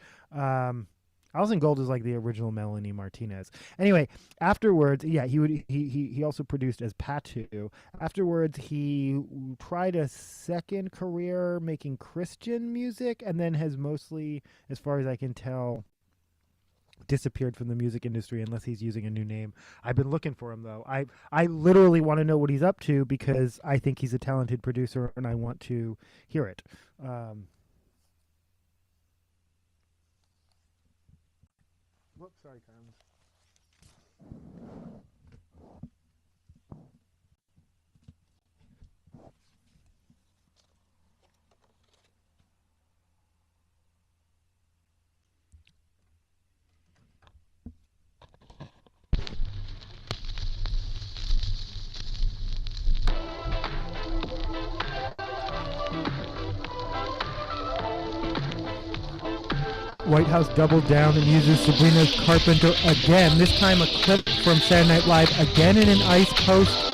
Allison Gold is like the original Melanie Martinez. Anyway, afterwards, he also produced as Patu. Afterwards, he tried a second career making Christian music, and then has mostly, as far as I can tell, disappeared from the music industry unless he's using a new name. I've been looking for him though. I literally want to know what he's up to because I think he's a talented producer and I want to hear it. Whoops, sorry, Carmen. White House doubled down and uses Sabrina Carpenter again. This time a clip from Saturday Night Live, again in an Ice Coast.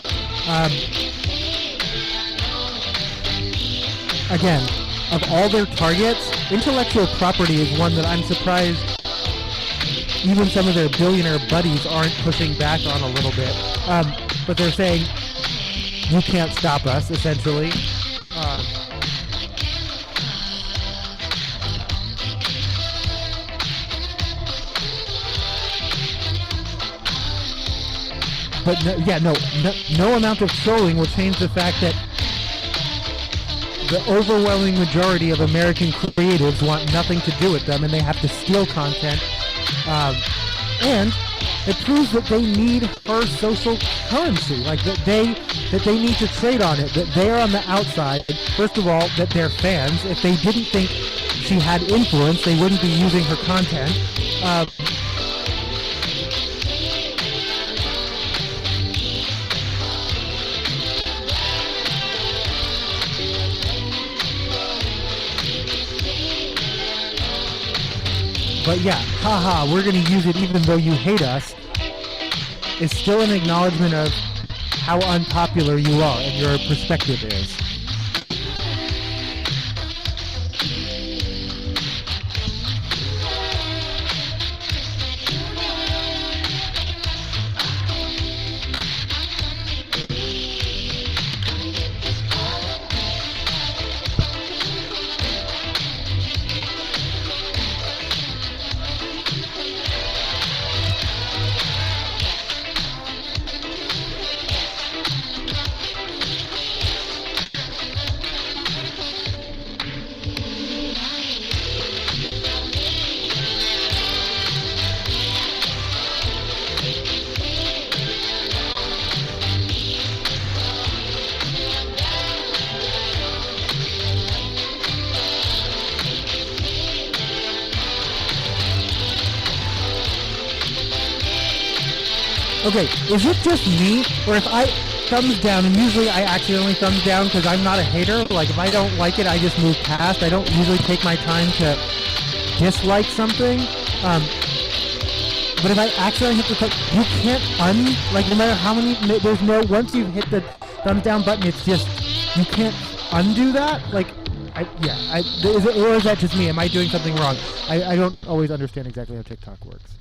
Again, of all their targets, intellectual property is one that I'm surprised even some of their billionaire buddies aren't pushing back on a little bit. But they're saying, you can't stop us, essentially. But no amount of trolling will change the fact that the overwhelming majority of American creatives want nothing to do with them, and they have to steal content. And it proves that they need her social currency, like that they need to trade on it, that they're on the outside. First of all, that they're fans. If they didn't think she had influence, they wouldn't be using her content. But yeah, haha, we're going to use it even though you hate us. It's still an acknowledgement of how unpopular you are and your perspective is. Okay, is it just me, or if I thumbs down, and usually I accidentally thumbs down because I'm not a hater, like if I don't like it, I just move past. I don't usually take my time to dislike something. But if I accidentally hit the thumbs, you can't like no matter how many, there's no, once you've hit the thumbs down button, it's just, you can't undo that? Like, or is that just me? Am I doing something wrong? I don't always understand exactly how TikTok works.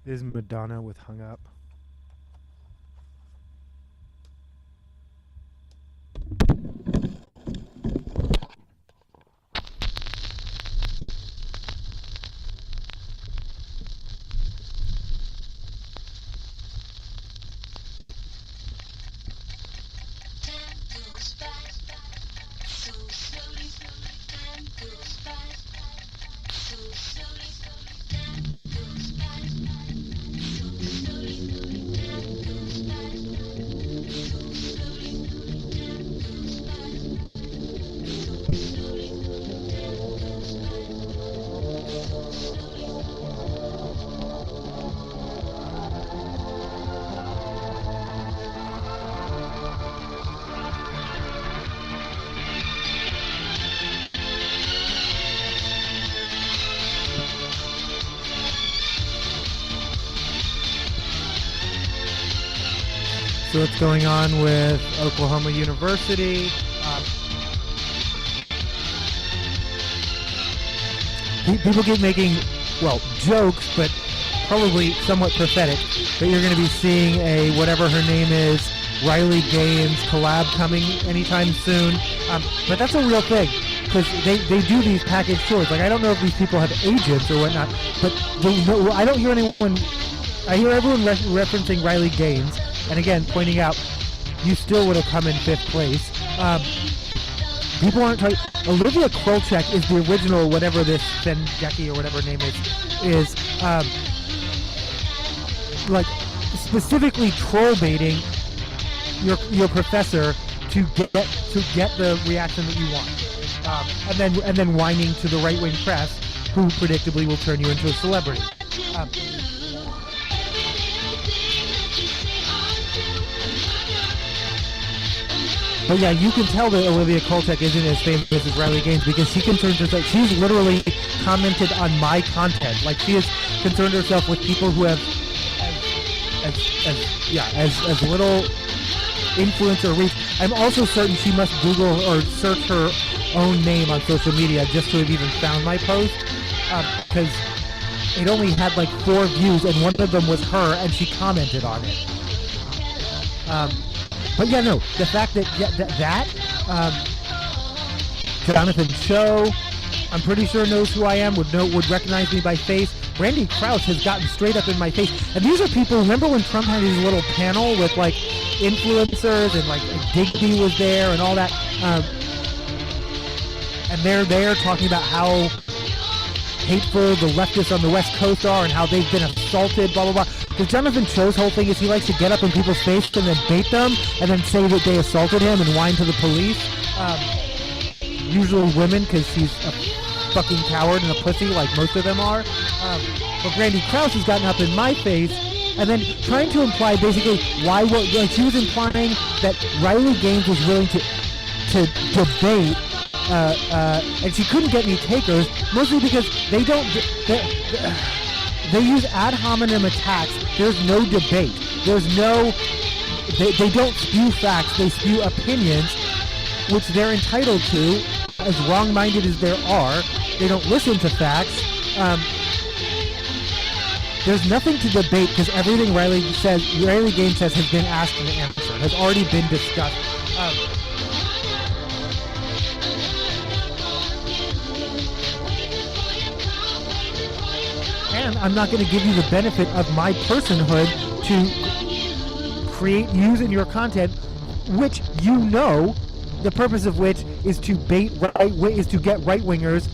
Is Madonna with Hung Up? So what's going on with Oklahoma University? People keep making, well, jokes, but probably somewhat prophetic, that you're going to be seeing a, whatever her name is, Riley Gaines collab coming anytime soon. But that's a real thing, because they do these package tours. Like, I don't know if these people have agents or whatnot, but I don't hear anyone, I hear everyone referencing Riley Gaines, and again, pointing out, you still would have come in 5th place. People aren't talking. Olivia Kolchak is the original, whatever this Fendeki or whatever her name is like specifically troll baiting your professor to get the reaction that you want, and then whining to the right-wing press, who predictably will turn you into a celebrity. But yeah, you can tell that Olivia Kolchak isn't as famous as Riley Gaines because she concerns herself. She's literally commented on my content. Like she has concerned herself with people who have as little influence or reach. I'm also certain she must Google or search her own name on social media just to have even found my post, because it only had like 4 views and one of them was her and she commented on it. But yeah, no, the fact that Jonathan Cho, I'm pretty sure knows who I am, would recognize me by face. Randy Krauss has gotten straight up in my face. And these are people, remember when Trump had his little panel with like influencers and like Digby was there and all that, and they're there talking about how hateful the leftists on the West Coast are and how they've been assaulted, blah, blah, blah. Because Jonathan Cho's whole thing is he likes to get up in people's face and then bait them and then say that they assaulted him and whine to the police. Usually women, because he's a fucking coward and a pussy like most of them are. But Randy Krauss has gotten up in my face and then trying to imply basically like she was implying that Riley Gaines was willing to debate, and she couldn't get any takers, mostly because they use ad hominem attacks. There's no debate. They don't spew facts. They spew opinions, which they're entitled to, as wrong-minded as there are. They don't listen to facts. There's nothing to debate because everything Riley Gaines says has been asked and answered, has already been discussed. And I'm not going to give you the benefit of my personhood to use in your content, which you know, the purpose of which is to get right-wingers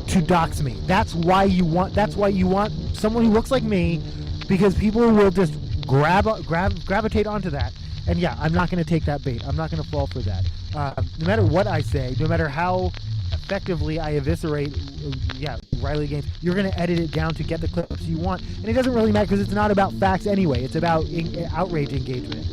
to dox me. That's why you want someone who looks like me, because people will just gravitate onto that. And yeah, I'm not going to take that bait. I'm not going to fall for that. No matter what I say, no matter how effectively I eviscerate, Riley Gaines, you're going to edit it down to get the clips you want. And it doesn't really matter because it's not about facts anyway. It's about outrage engagement.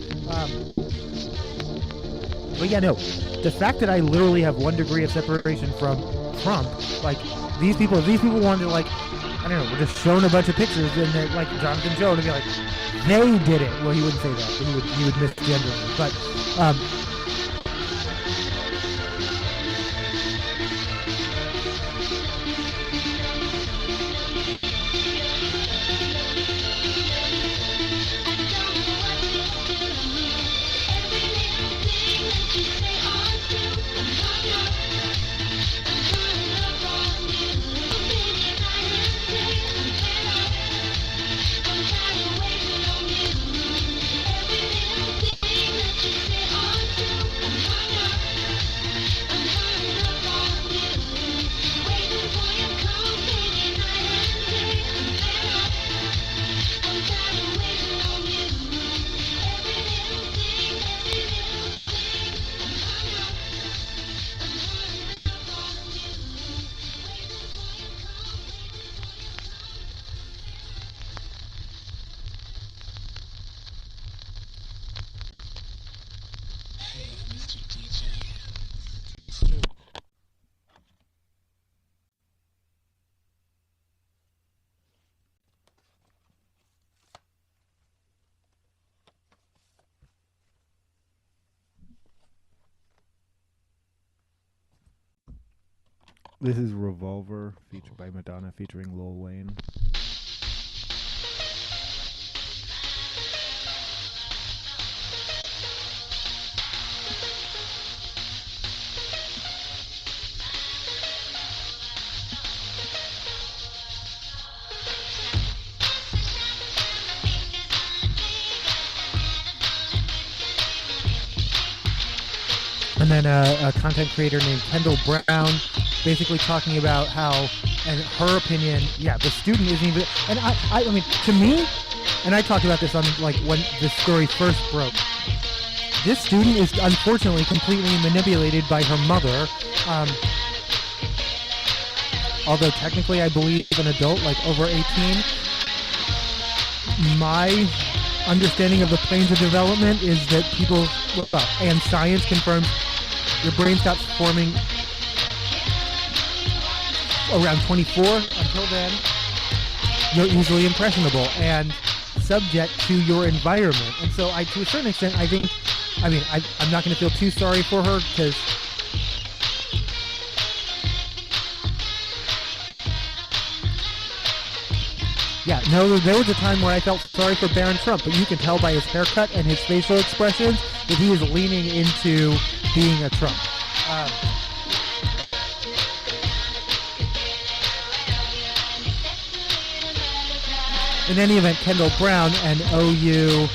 But yeah, no. The fact that I literally have 1 degree of separation from Trump, like, these people wanted to, like, I don't know, we're just showing a bunch of pictures and they're like Jonathan Joe and be like, they did it. Well, he wouldn't say that. He would misgender it. But, this is Revolver, featured by Madonna, featuring Lil Wayne. And then a content creator named Kendall Brown, basically talking about how, in her opinion, the student isn't even, and I mean, to me, and I talked about this on, like, when this story first broke, this student is unfortunately completely manipulated by her mother, although technically I believe an adult, like over 18. understanding of the planes of development is that people, and science confirms, your brain stops forming around 24. Until then, you're easily impressionable and subject to your environment. And so, to a certain extent, I'm not going to feel too sorry for her because there was a time where I felt sorry for Barron Trump, but you can tell by his haircut and his facial expressions that he is leaning into being a Trump. In any event, Kendall Brown, an OU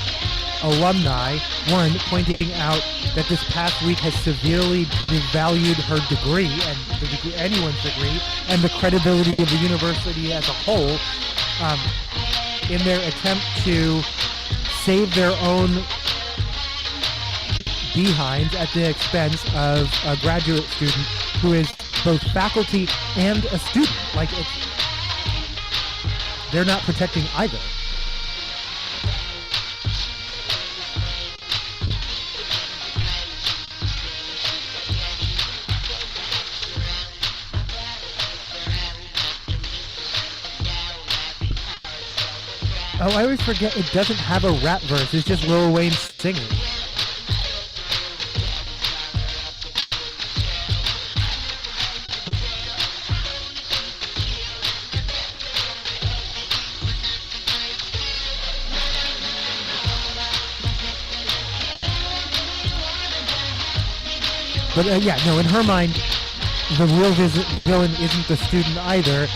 alumni, one pointing out that this past week has severely devalued her degree and anyone's degree and the credibility of the university as a whole, in their attempt to save their own behinds at the expense of a graduate student who is both faculty and a student. They're not protecting either. Oh, I always forget it doesn't have a rap verse. It's just Lil Wayne singing. But in her mind, the real villain isn't the student either.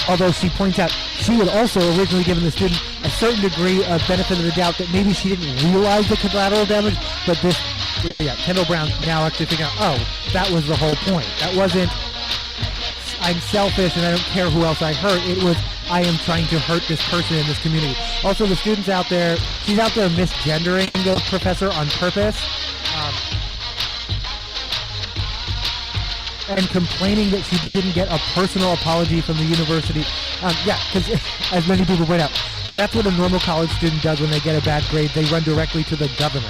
Although she points out she had also originally given the student a certain degree of benefit of the doubt that maybe she didn't realize the collateral damage, but Kendall Brown now actually figuring out, that was the whole point. That wasn't, I'm selfish and I don't care who else I hurt. It was, I am trying to hurt this person in this community. Also, the students out there, she's out there misgendering the professor on purpose. And complaining that she didn't get a personal apology from the university. Because as many people point out, that's what a normal college student does when they get a bad grade. They run directly to the governor.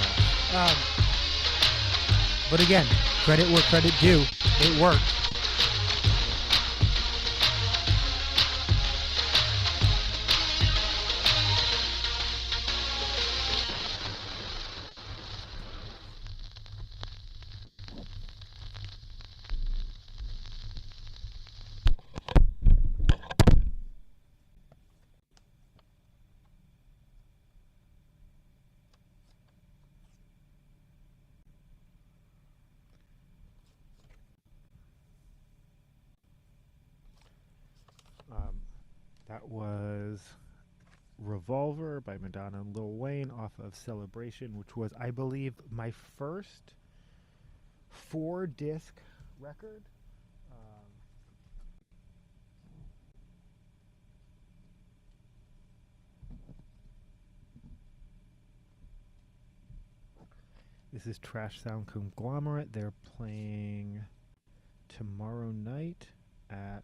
But again, credit where credit due. It worked. That was Revolver by Madonna and Lil Wayne off of Celebration, which was, I believe, my first 4-disc record. This is Trash Sound Conglomerate. They're playing tomorrow night at...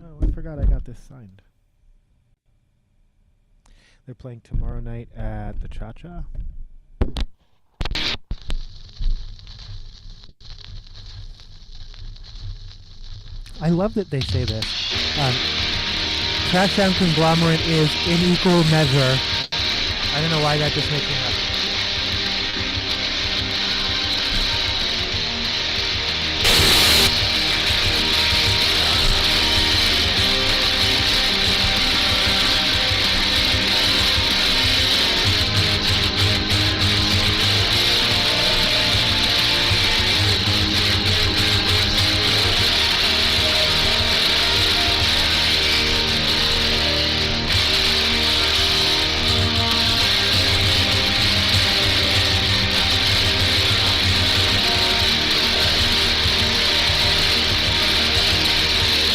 Oh, I forgot I got this signed. They're playing tomorrow night at the Cha-Cha. I love that they say this. Trash Sound Conglomerate is in equal measure. I don't know why that just makes me laugh.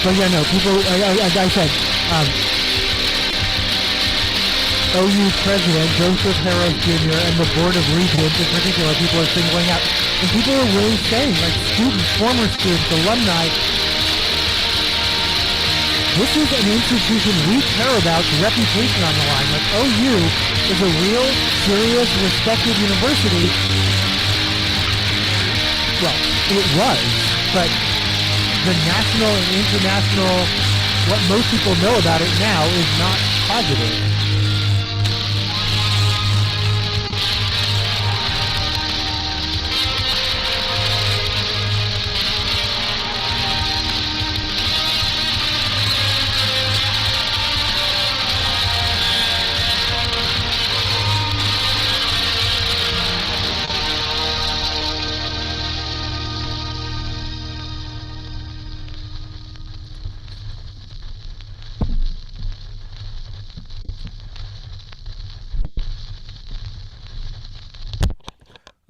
But people, as I said, OU President Joseph Harris Jr. and the Board of Regents in particular, people are singling out. And people are really saying, like students, former students, alumni, This is an institution we care about, reputation on the line. Like OU is a real, serious, respected university. Well, it was, but the national and international, what most people know about it now is not positive.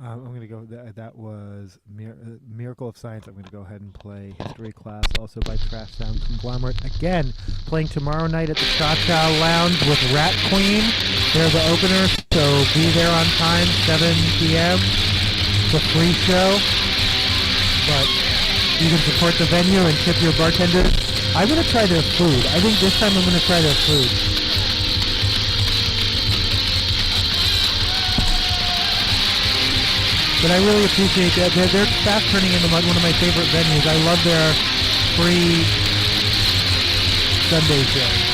I'm going to go, that was Miracle of Science. I'm going to go ahead and play History Class, also by Trash Sound Conglomerate. Again, playing tomorrow night at the Cha-Cha Lounge with Rat Queen. They're the opener, so be there on time, 7 p.m. It's a free show, but you can support the venue and tip your bartenders. I'm going to try their food. I think this time I'm going to try their food. But I really appreciate that. They're fast turning into one of my favorite venues. I love their free Sunday show.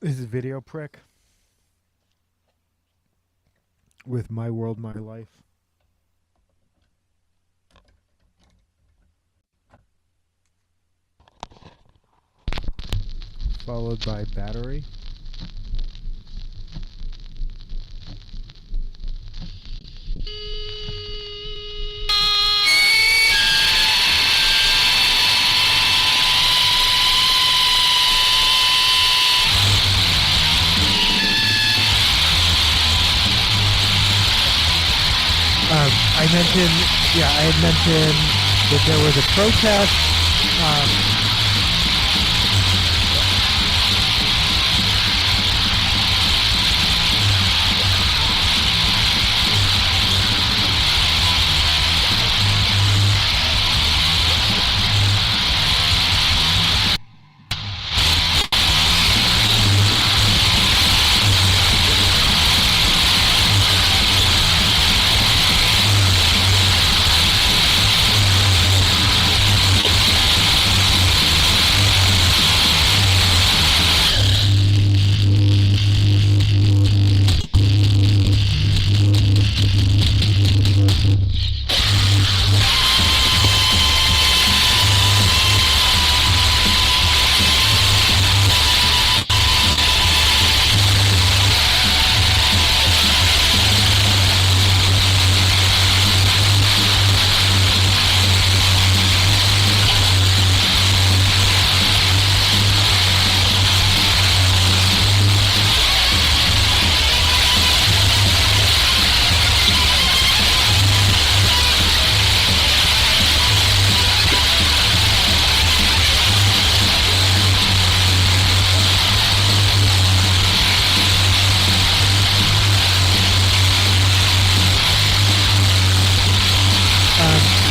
This is Video Prick with My World, My Life. Followed by Battery. I had mentioned that there was a protest.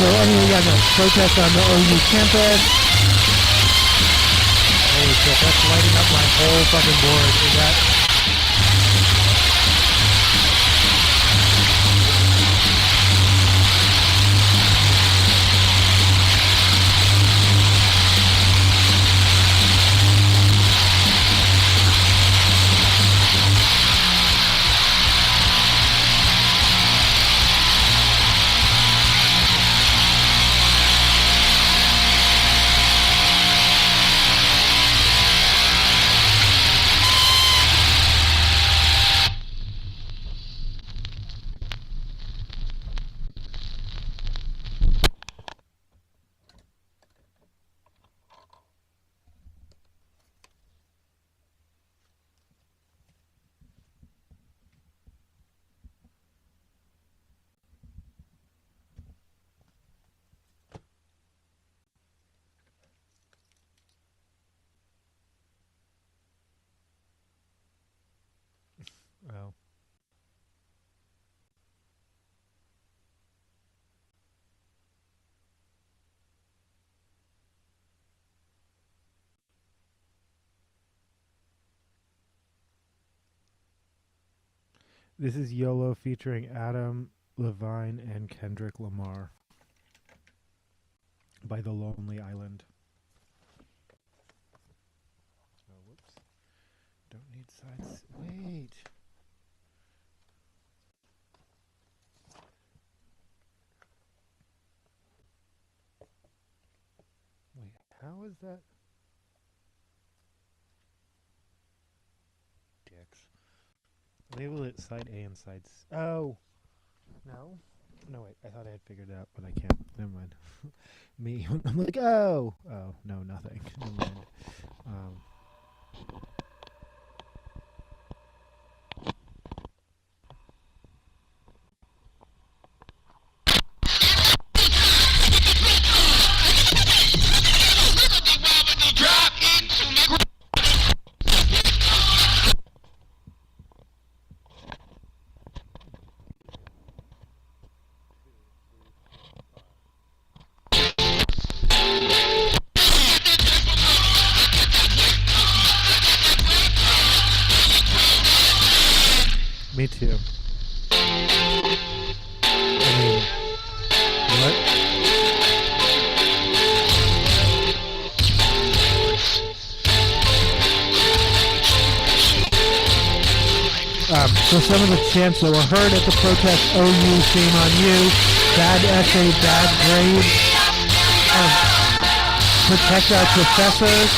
So anyway, yeah, no, protest on the OU campus. Holy shit, that's lighting up my whole fucking board. Is that... Oh. This is YOLO featuring Adam Levine and Kendrick Lamar by The Lonely Island. Oh, whoops. Don't need sides. Wait. Wait, how is that? Dicks. Label it side A and side C. Oh! No? No, wait. I thought I had figured it out, but I can't. Never mind. Me. I'm like, oh! Oh, no, nothing. Never mind. Me too. I mean, what? So some of the chants that were heard at the protest, OU, shame on you, bad essay, bad grade, protect our professors,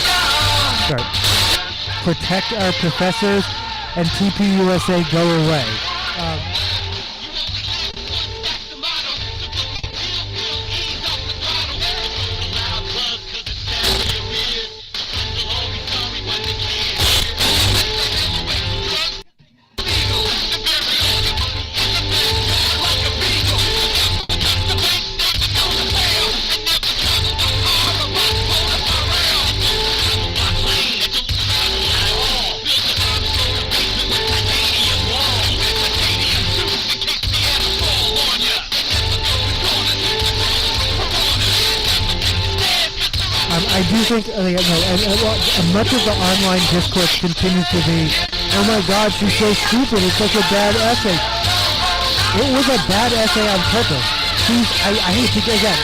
protect our professors, and TPUSA go away. I do think, much of the online discourse continues to be, oh my God, she's so stupid, it's such a bad essay. It was a bad essay on purpose. I hate to, again,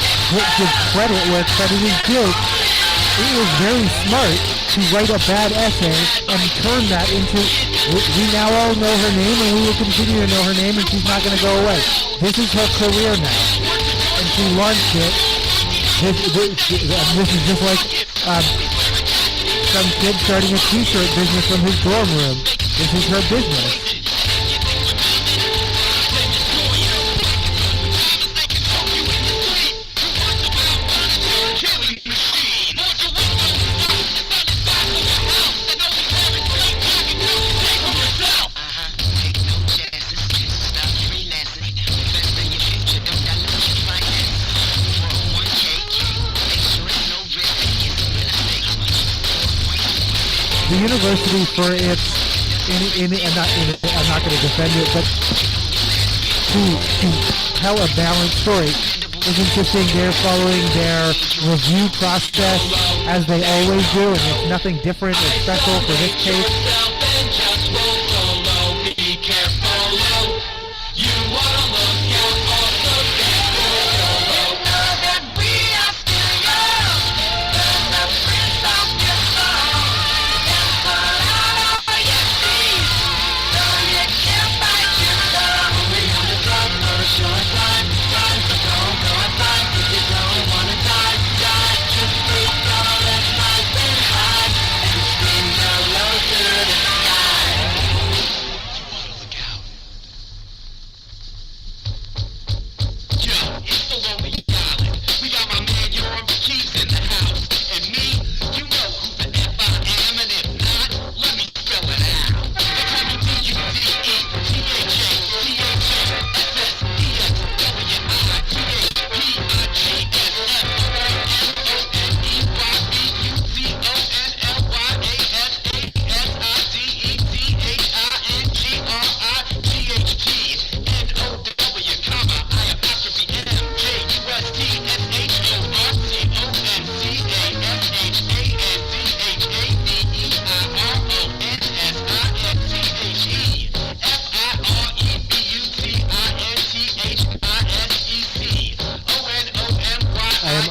give credit where credit is due. It was very smart to write a bad essay and turn that into, we now all know her name and we will continue to know her name and she's not going to go away. This is her career now. And she launched it. This is just like some kid starting a t-shirt business from his dorm room. This is her business. The university, for its, I'm not going to defend it, but to tell a balanced story, is interesting. They're following their review process as they always do, and it's nothing different or special for this case.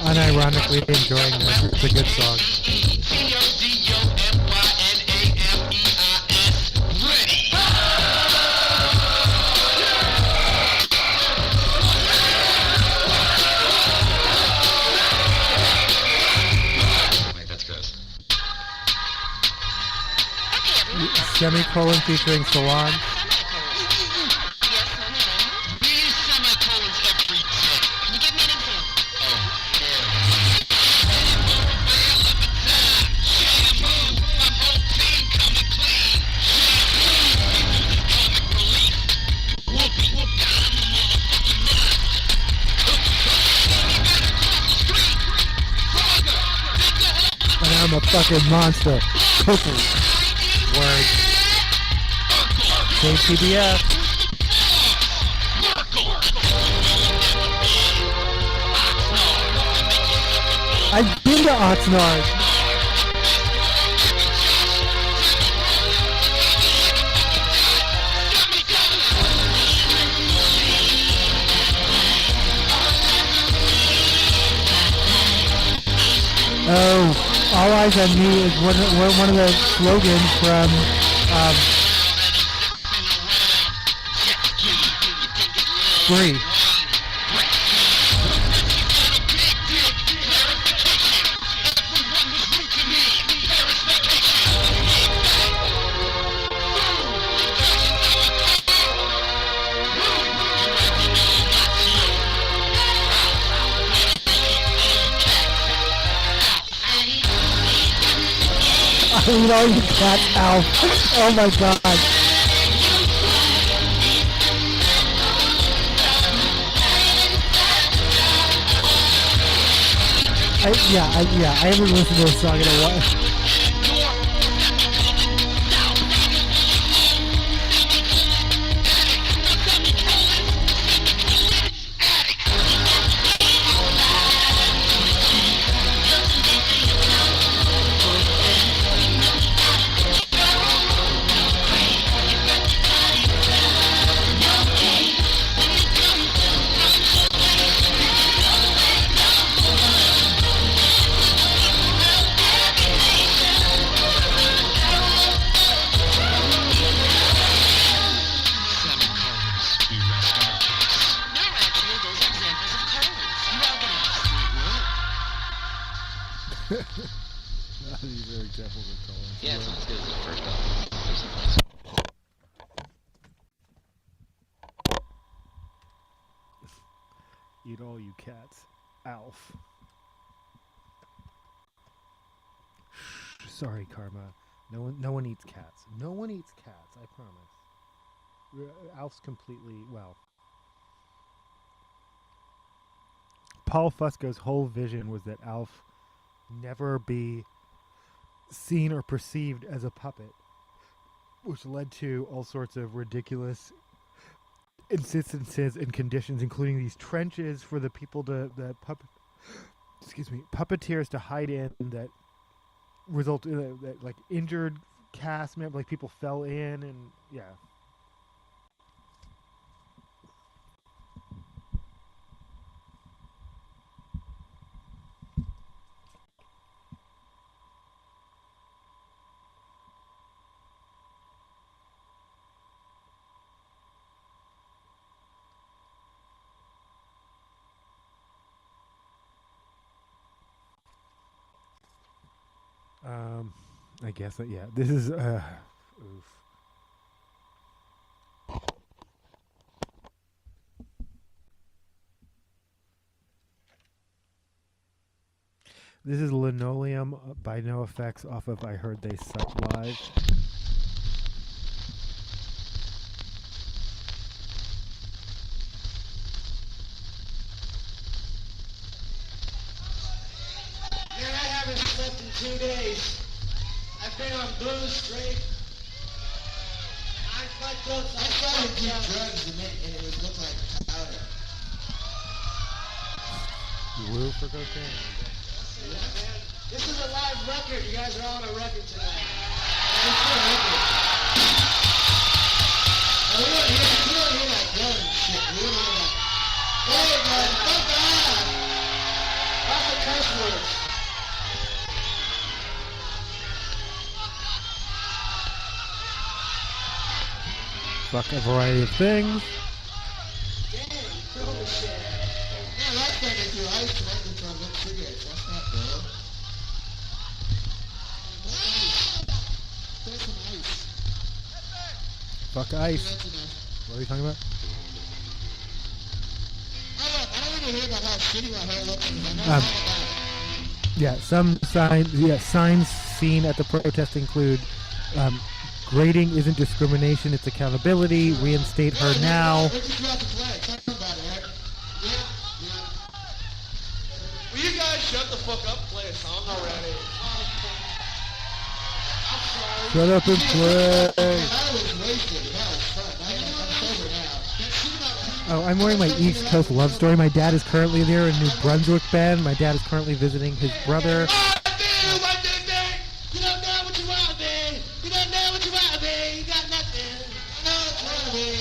Unironically enjoying this. It's a good song. Wait, that's gross. Semicolon featuring Salon. I'm a fucking monster. Cookie. Word. KPBF. I've been to Oxnard. Oh. All Eyes on Me is one of the slogans from Free. You know, you cat Alf. Oh my god. I haven't listened to this song in a while. These are examples of colors. Yeah, it's not as good as the first album. Eat all you cats. Alf. Sorry, Karma. No one eats cats. No one eats cats, I promise. Alf's completely, well. Paul Fusco's whole vision was that Alf never be seen or perceived as a puppet, which led to all sorts of ridiculous instances and conditions, including these trenches for the people puppeteers to hide in, that result in that like injured cast members, like people fell in, and yeah. I guess that, yeah. This is oof. This is Linoleum by No Effects off of I Heard They Suck Live. Man, I haven't slept in 2 days. I've been on booze straight. I started to do drugs and it would look like powder. Woo for cocaine. Yeah, man. This is a live record. You guys are all on a record tonight. It's a record. We don't hear that yelling shit. We don't hear that. Hey, man, fuck off. Lots of curse words. Fuck a variety of things. Damn, you killed the shit. Yeah, last time they threw ice tonight, they threw lit cigarettes. That's not bad. There's some ice. Fuck ice. That's enough. What are you talking about? Oh, look, I don't want to hear about how shitty my hair looks because I know all about it. Yeah, some signs. Yeah, signs seen at the protest include grading isn't discrimination, it's accountability. Reinstate her now. We're just about to play. Tell them about it, Eric. Yeah. Will you guys shut the fuck up and play a song already? Shut up and play. I was wasted. That was fun. I'm sober now. Oh, I'm wearing my East Coast love story. My dad is currently there in New Brunswick, Ben. My dad is currently visiting his brother. You don't know what you want, man. You don't know what you want, man. You got nothing. I know what you want, man.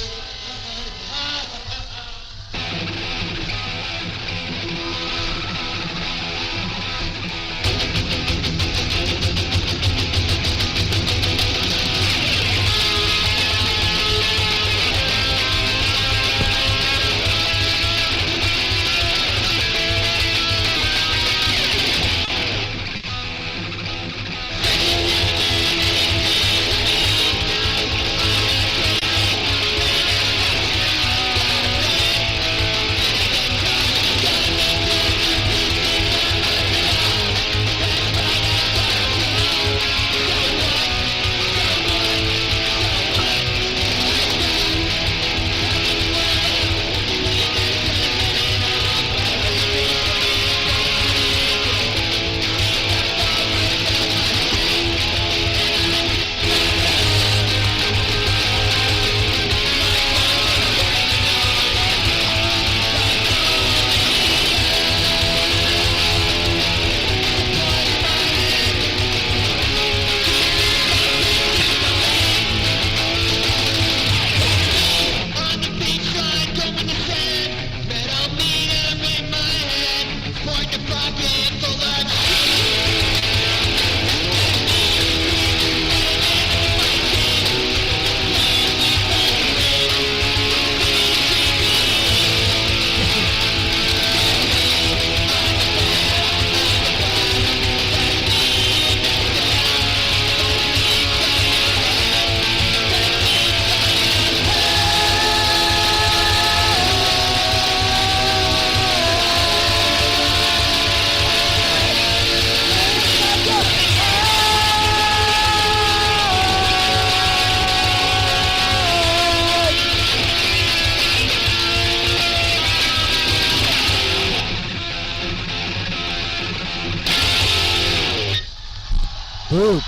Boop.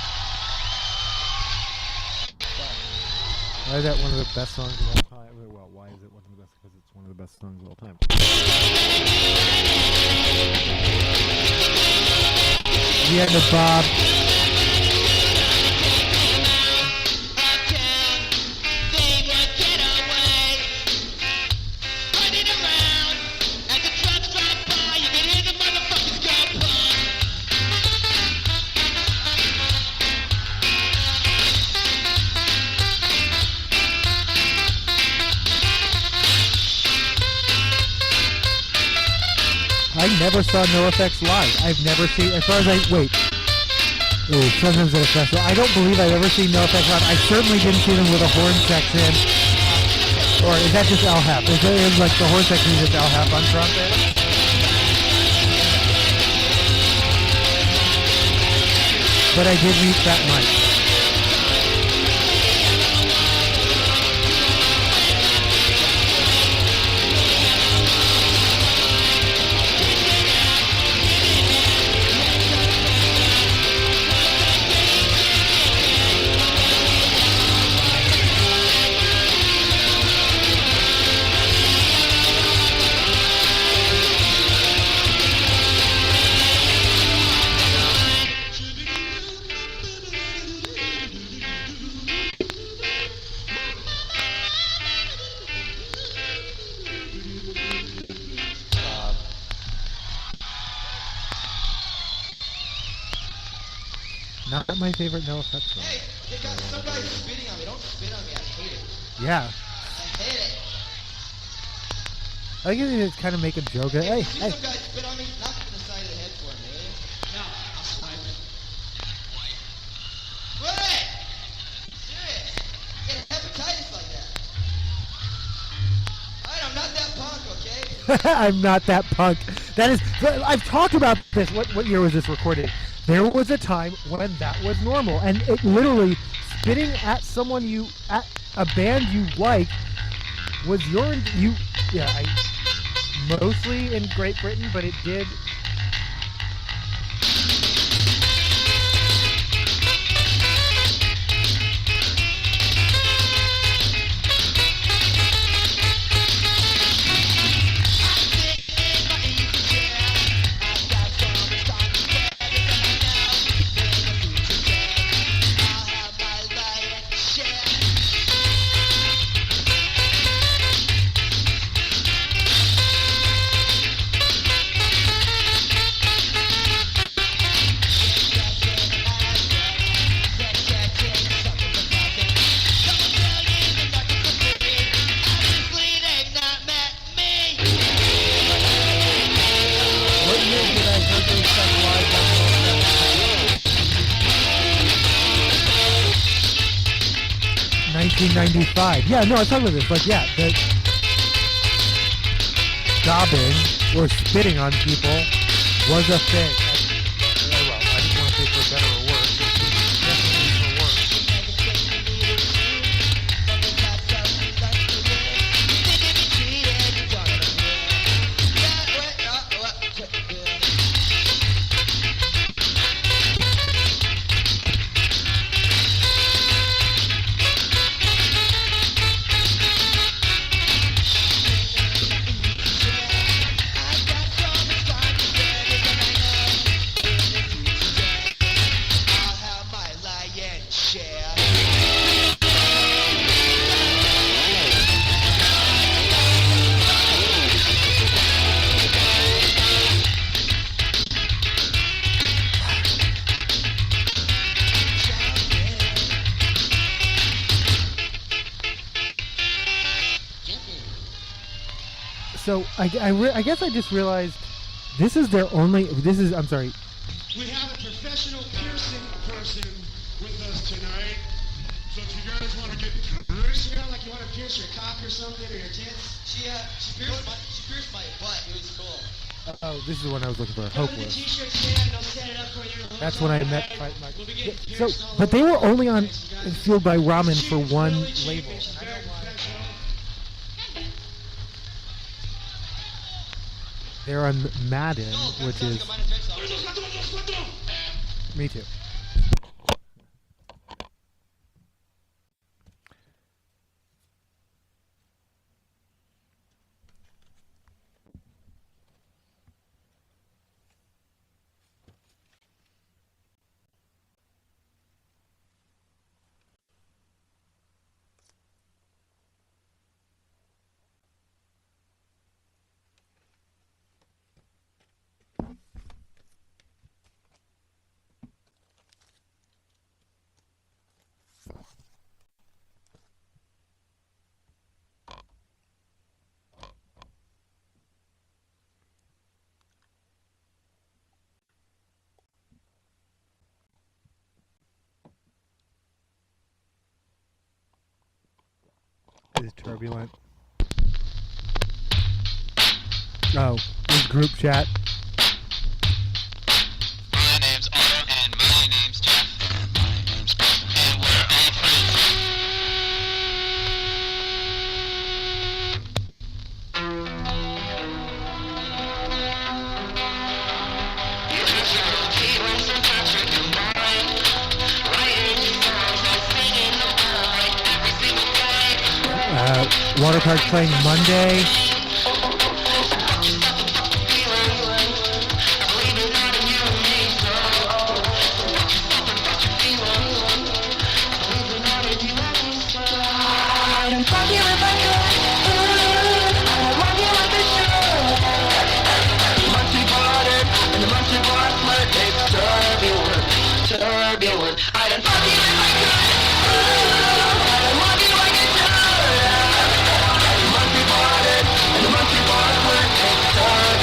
Why is that one of the best songs of all time? Well, well, why is it one of the best? Because it's one of the best songs of all time. The end of Bob. I never saw NoFX live. I've never seen, as far as sometimes at a festival. I don't believe I've ever seen NoFX live. I certainly didn't see them with a horn section. Or is that just Al Hap? Is it like the horn section is just Al Hap on trumpet? But I did reach that mic. Not my favorite NoFX song. Hey, they got some guy spitting on me. Don't spit on me. I hate it. Yeah. I hate it. I think it's kind of make a joke. Hey, If you see some guy spit on me, knock him in the side of the head for me, eh? No, I'll swipe it. What? Serious. You get hepatitis like that. Alright, I'm not that punk, okay? I'm not that punk. That is, I've talked about this. What year was this recorded? There was a time when that was normal, and it literally spitting at someone at a band you like was mostly in Great Britain, but it did. What year did I hear those stuff live on NoFX? 1995. Yeah, no, I was talking about this. Like, yeah, the gobbing or spitting on people was a thing. Well, I didn't want to say for better or worse. Definitely for worse. So I guess I just realized this is their only. I'm sorry. We have a professional piercing person with us tonight. So if you guys want to get pierced, You know, like you want to pierce your cock or something, or your tits? She pierced my butt. It was cool. Oh, this is the one I was looking for. Come to the Hopeless. t-shirt stand, they'll set it up for you. That's when I met Fight Mike. we'll be getting So, pierced all but they over were only on Thanks, you guys. Fueled by Ramen for She's one really cheap label. and she's very professional. They're on Madden, which is me too. is turbulent. Oh, this group chat. My name's Otto, and my name's Jeff, and my name's Chris, and we're all friends. Water park playing Monday. Turbulent. I don't fuck you if I could. I don't love you like I should. Monkey botted and the monkey bought flirt. It's turbulent.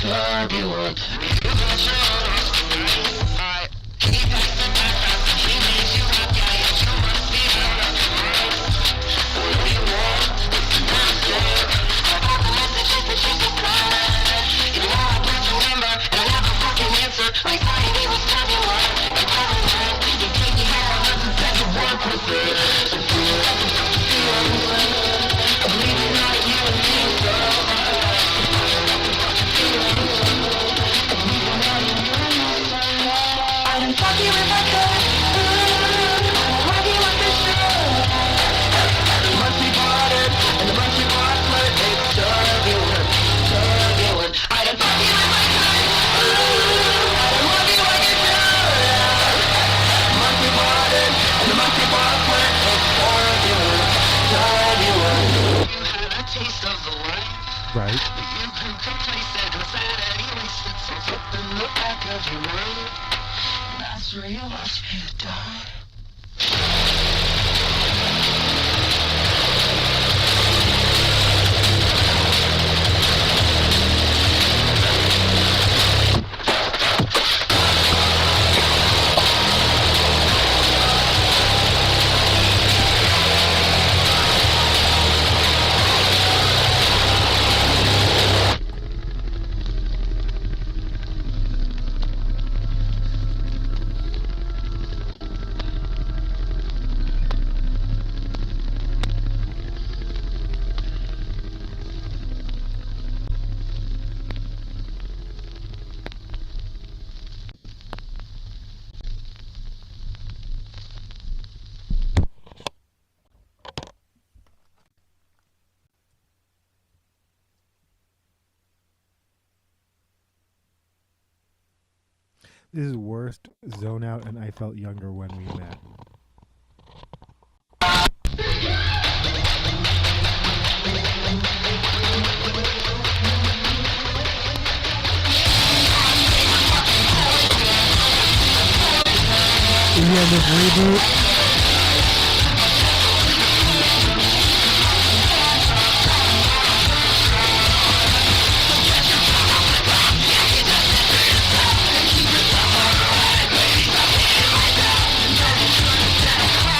Turbulent. You got your I keep passing back fast. She makes you happy. You must be out of your mind. What do you want? It's the master. I got the messages that you supplied. You know I got your number and I have a fucking answer. Anxiety was turbulent. Right. You can complacent insanity wasted souls up in the back of your mind. That's where you watch me die. This is worst zone out, and I felt younger when we met. The end of reboot.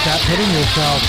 Stop hitting yourself.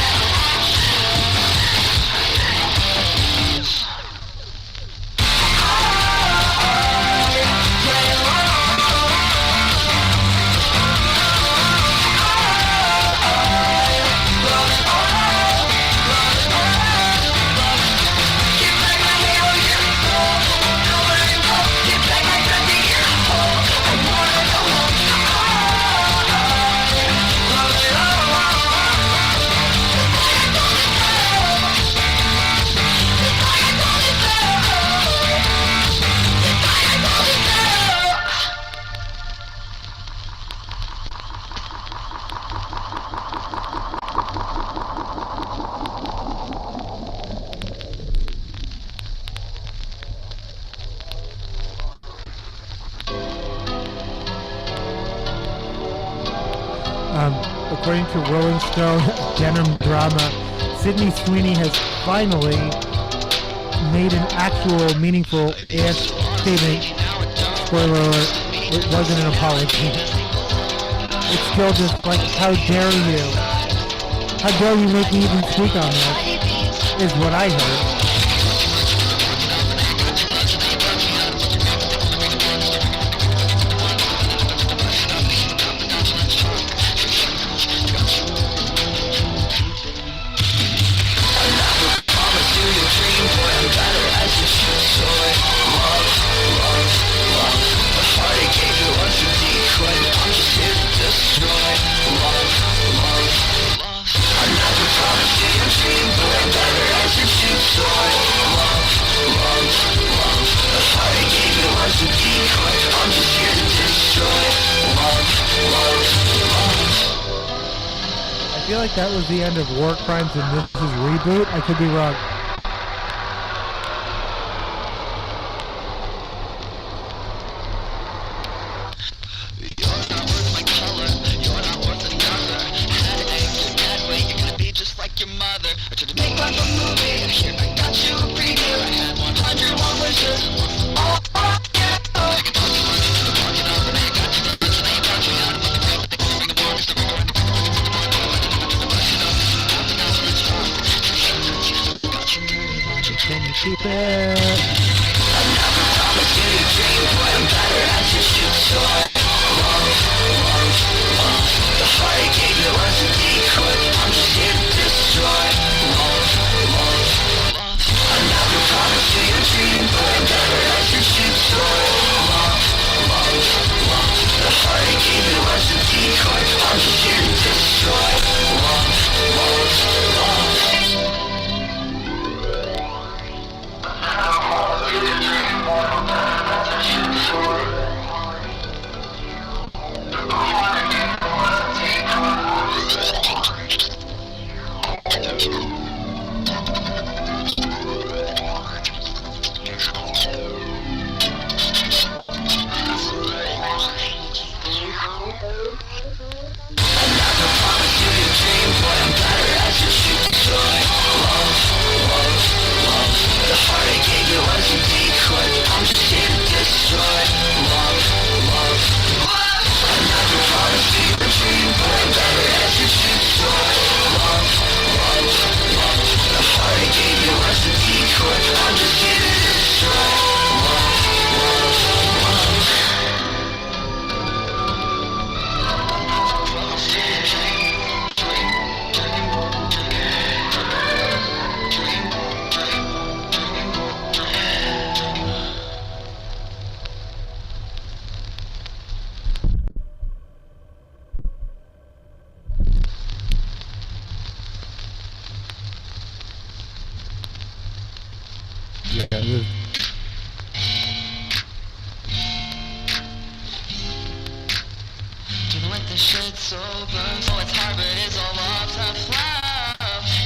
According to Rolling Stone Denim Drama, Sydney Sweeney has finally made an actual meaningful ass statement. Spoiler alert, it wasn't an apology. It's still just like, how dare you? How dare you make me even speak on this? is what I heard. I feel like that was the end of War Crimes and this is Reboot. I could be wrong. Can you keep it? Yeah, this, Dealing with the shit so burns, so it's hard, but it's all off the flow.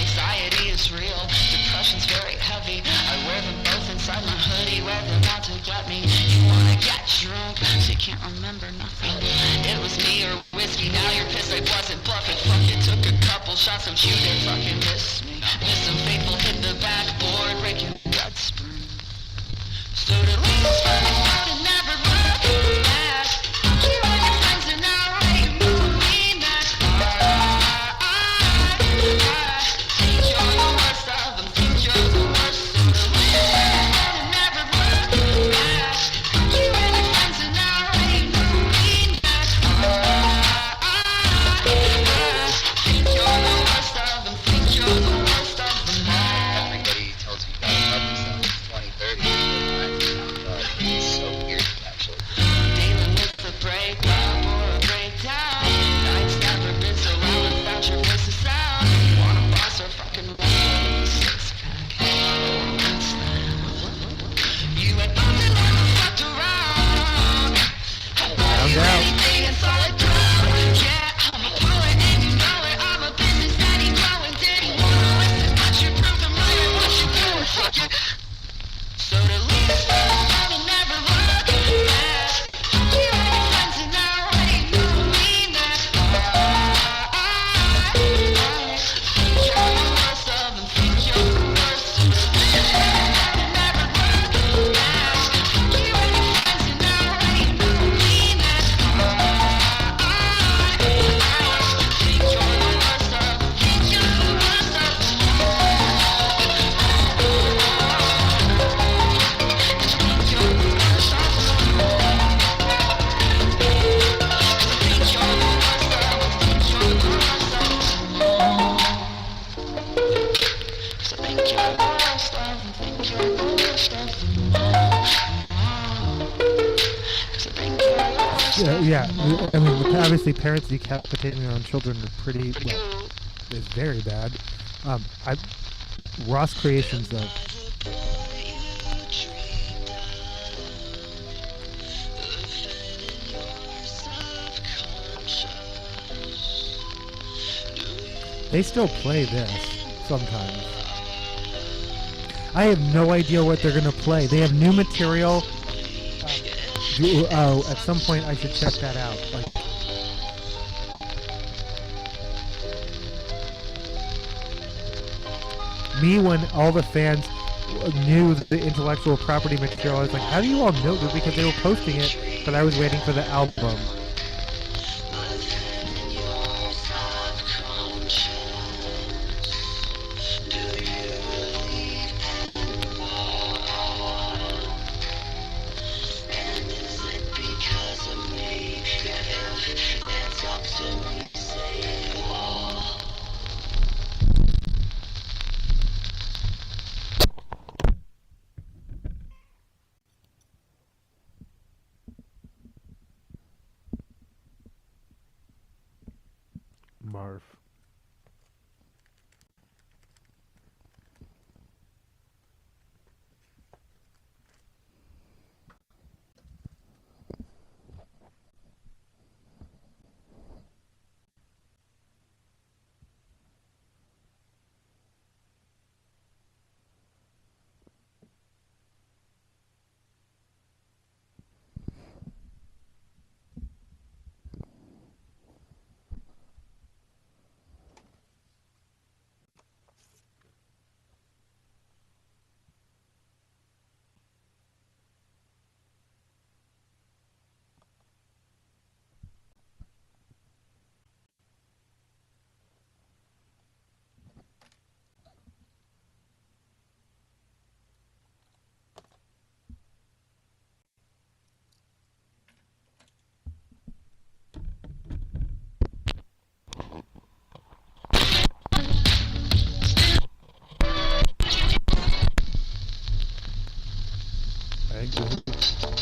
Anxiety is real, depression's very heavy. I wear them both inside my hoodie, wear them out to get me. You wanna get drunk, so you can't remember nothing. It was me or whiskey, now you're pissed I wasn't bluffing. Fuck it, took a couple shots, I'm you did fucking miss me. Miss some faithful, hit the backboard, breaking blood spring. So to leave out and never look back. You and your friends are now right, moving back. I think you're the worst of them, think you're the worst. So to leave out and never look back. You and your friends are now right, moving back. I think you're the worst of them, think you're the worst of them all. Everybody tells you that Yeah, I mean, obviously parents decapitating their own children are pretty, well, is very bad. I Ross Creations though. They still play this sometimes. I have no idea what they're gonna play. They have new material. At some point I should check that out. Like, me, when all the fans knew the intellectual property material, I was like, how do you all know this? Because they were posting it, but I was waiting for the album. Marv.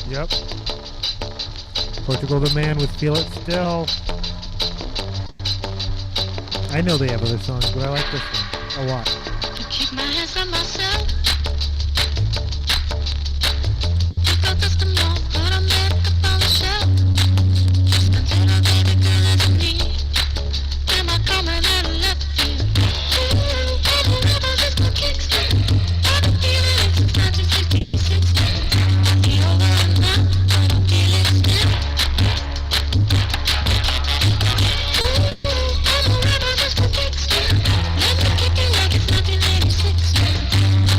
Yep. Portugal the Man with Feel It Still. I know they have other songs, but I like this one a lot. To keep my hands on myself. Focus the more, put them back up on the shelf. Just consider baby girl as a need. Am I coming out of left field? I'm a rebel, just my kickstand. I've been feeling it since 1966. The over and now, I don't feel it still. I'm a rebel, just my kickstand. Let me kick it like it's 1986.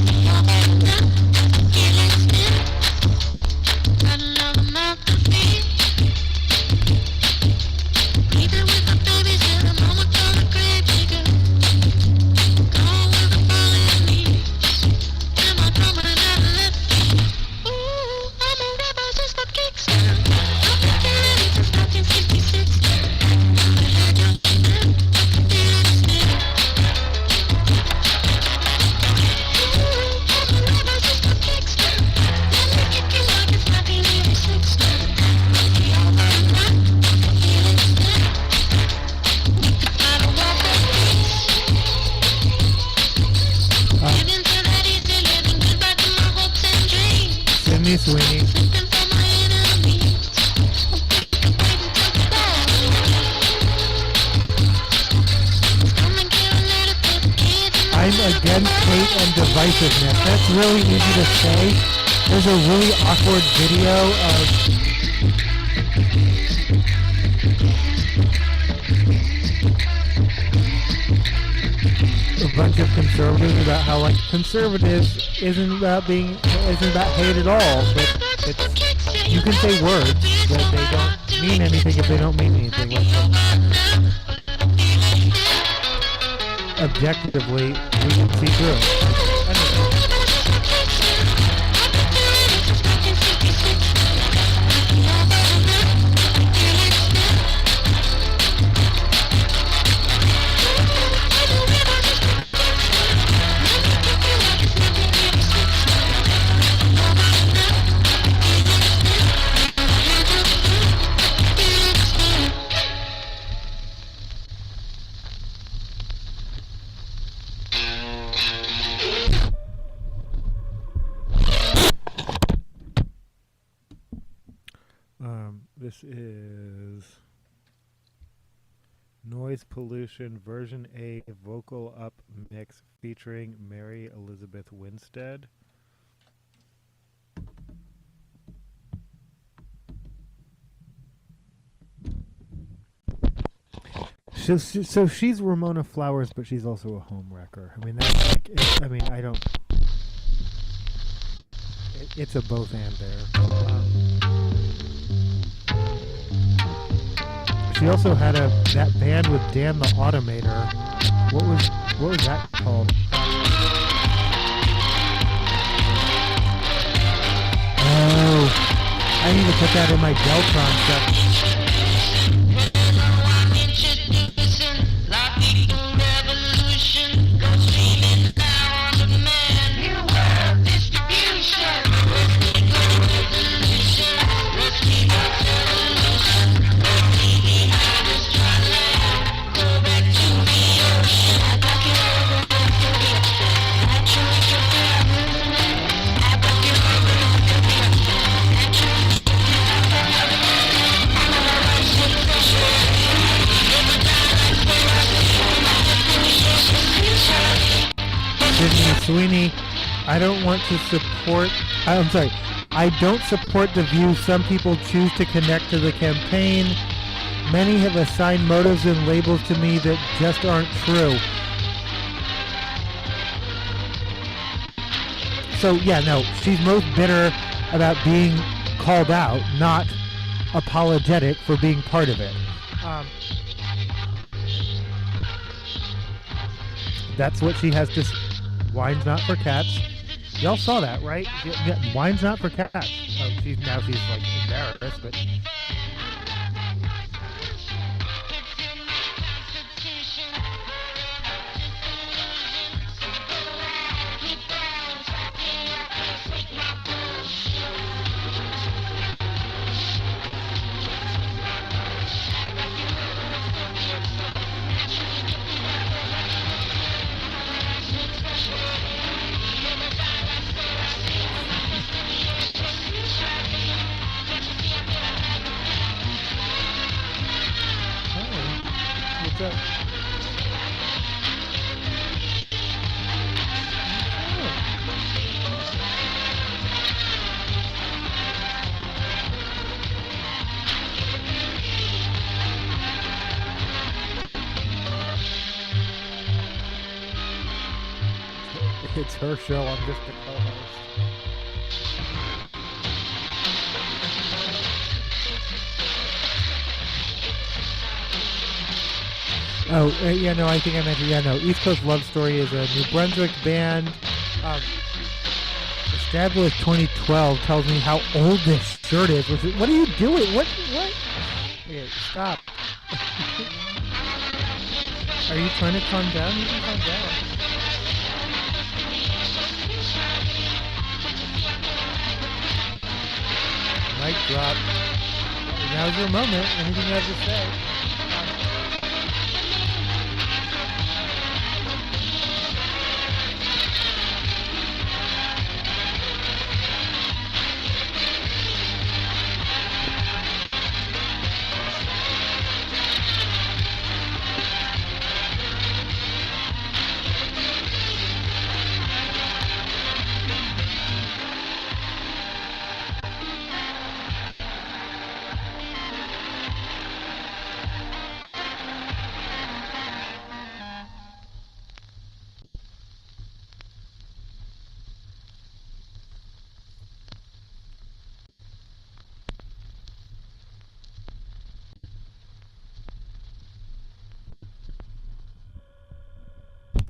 The over and now, I don't feel it still. Got another mouth to feed. Even with my babies, yeah, the mama gonna grab bigger. Gone with the ball in me. Am I coming out of left field? Ooh, I'm a rebel, just for kicks. I've been feeling it since 1966. I had your still, I can feel it still. Ooh, I'm a rebel, just for kicks. Let me kick it like it's 1986. The over and now, I can feel it still. I don't want that peace. Living so that easy, living goodbye to my hopes and dreams. Sydney Sweeney. Sleeping for my enemies. I'm waiting till the dawn. Come and get a letter for the kids in the I'm against hate and divisiveness. That's really easy to say. There's a really awkward video of a bunch of conservatives about how, like, conservatives isn't about hate at all, but it's, you can say words, but they don't mean anything if they don't mean anything. Like, objectively, we can see through it. Anyway. This is Noise Pollution version A vocal up mix featuring Mary Elizabeth Winstead. So she's Ramona Flowers, but she's also a home wrecker. I mean, that's like, I mean, I don't. It's a both and there. She also had that band with Dan the Automator. What was that called? Oh, I need to put that in my Deltron section. Sweeney, I don't want to support, I'm sorry, I don't support the view some people choose to connect to the campaign. Many have assigned motives and labels to me that just aren't true. So yeah, no, she's most bitter about being called out, not apologetic for being part of it. That's what she has to Wine's not for cats. Y'all saw that, right? Yeah, wine's not for cats. Oh, she's like embarrassed, but it's her show. I'm just the co-host. Oh, yeah, no, I think I mentioned, yeah, no, East Coast Love Story is a New Brunswick band. Established 2012 tells me how old this shirt is. What are you doing? What? Okay, stop. Are you trying to calm down? You can calm down. Mic drop. Now's your moment. Anything you have to say?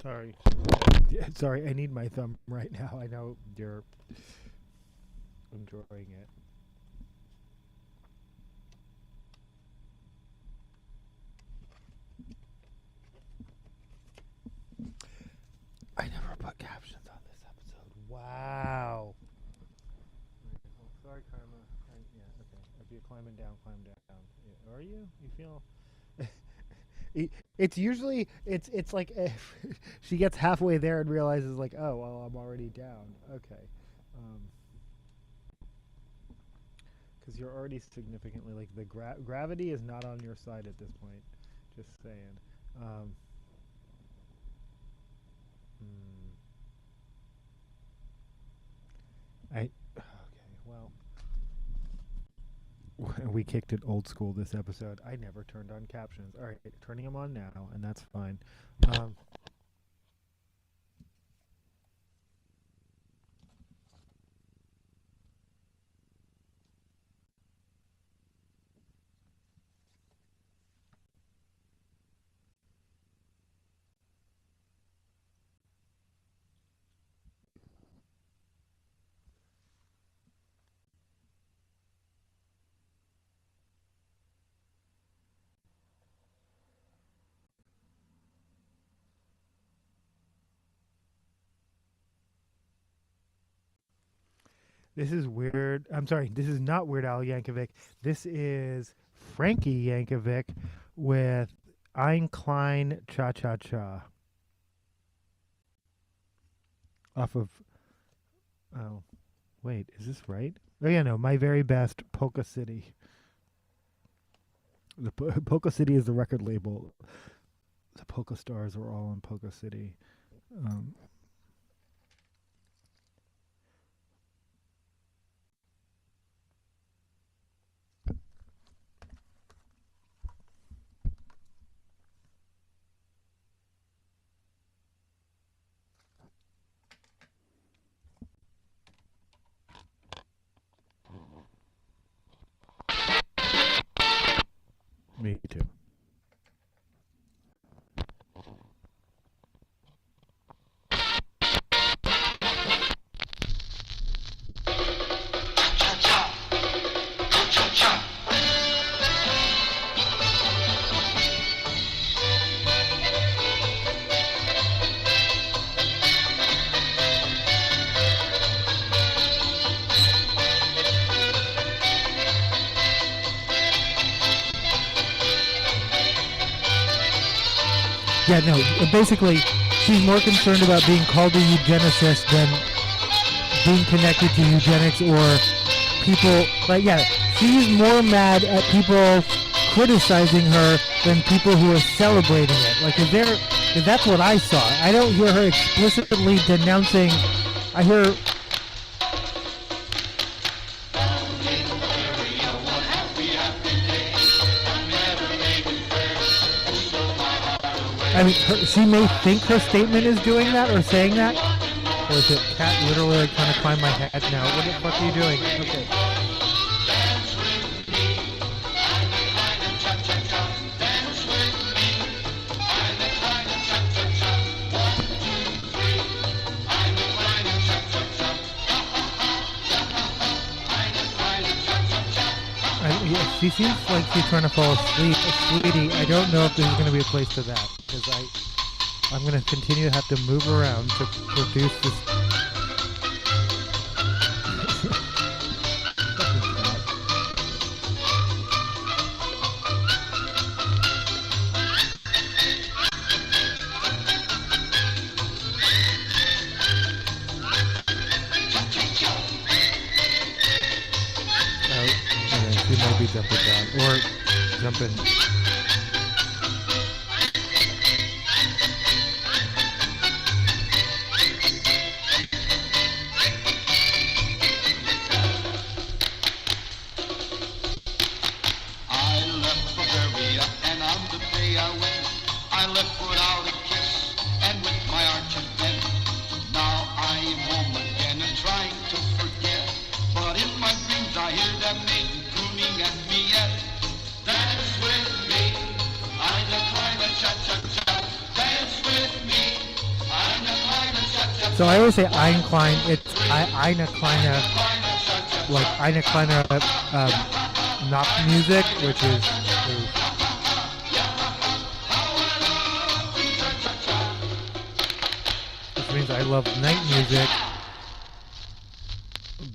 Sorry. Sorry, I need my thumb right now. I know you're enjoying it. I never put captions on this episode. Wow. Oh, sorry, Karma. Yeah, okay. If you're climbing down, climb down. Yeah, are you? You feel... It's usually it's like she gets halfway there and realizes like, oh well, I'm already down. Okay, Because you're already significantly like the gravity is not on your side at this point. Just saying. Okay. Well, we kicked it old school this episode. I never turned on captions. All right, turning them on now, and that's fine. This is weird. I'm sorry. This is not Weird Al Yankovic. This is Frankie Yankovic with Ein Klein Cha Cha Cha. Off of. Oh, wait. Is this right? Oh, yeah, no. My Very Best Polka City. The Polka City is the record label. The Polka Stars were all in Polka City. Me too. Yeah, no, basically, she's more concerned about being called a eugenicist than being connected to eugenics or people. Like, yeah, she's more mad at people criticizing her than people who are celebrating it. Like, if that's what I saw. I don't hear her explicitly denouncing. I hear. I mean, she may think her statement is doing that or saying that. Or is it cat literally like, trying to climb my head now? What the fuck are you doing? Okay. She seems like she's trying to fall asleep. Sweetie, I don't know if there's going to be a place to that. Because I'm going to continue to have to move around to produce this. She might be jumping down. Or jumping. So I always say Ein Klein. It's eine kleine, like eine kleine knock music, which is. Which means I love night music,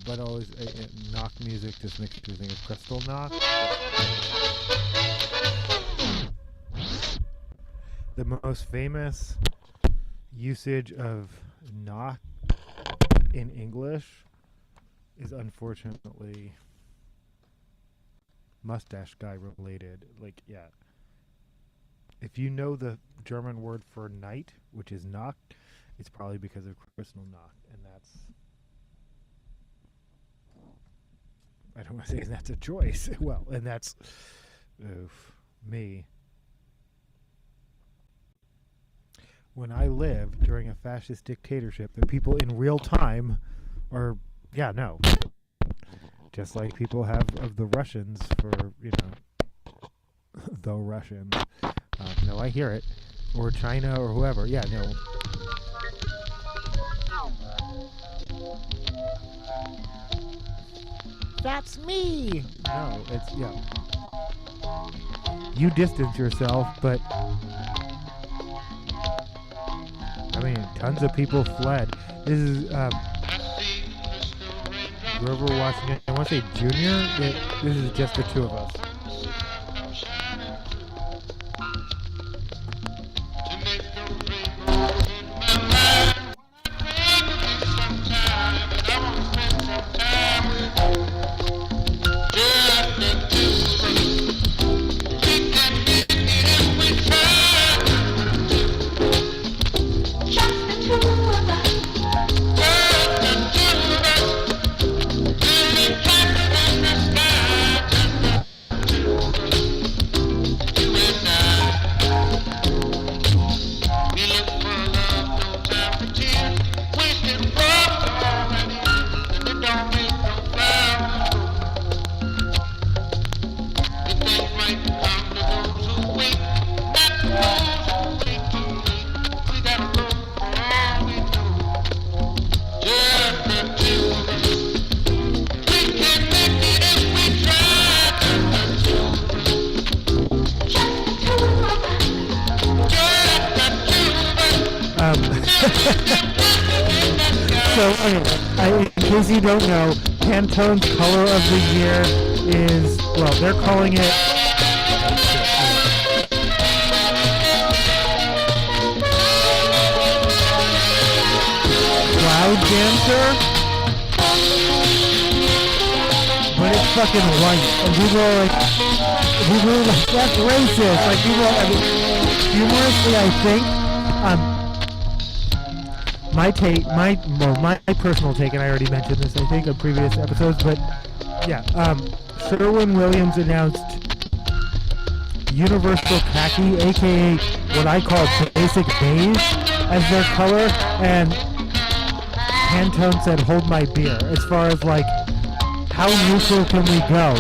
but always knock music just makes me think of Crystal Knock. The most famous usage of knock in English is unfortunately mustache guy related. Like, yeah. If you know the German word for night, which is Nacht, it's probably because of Kristallnacht, and that's. I don't want to say that's a choice. Well, and that's me. When I lived during a fascist dictatorship, the people in real time are, just like people have of the Russians for, the Russians. No, I hear it. Or China or whoever. Yeah, no. That's me! No, it's, yeah. You distance yourself, but I mean, tons of people fled. This is Grover Washington. I want to say Junior. This is just the two of us. In case you don't know, Pantone's color of the year is, well, they're calling it Cloud Dancer, but it's fucking white, and people are like, that's racist. Like, people are, humorously, I think, my personal take, and I already mentioned this, I think, on previous episodes, but yeah, Sherwin-Williams announced Universal Khaki, aka what I call basic beige, as their color, and Pantone said, hold my beer, as far as, like, how neutral can we go?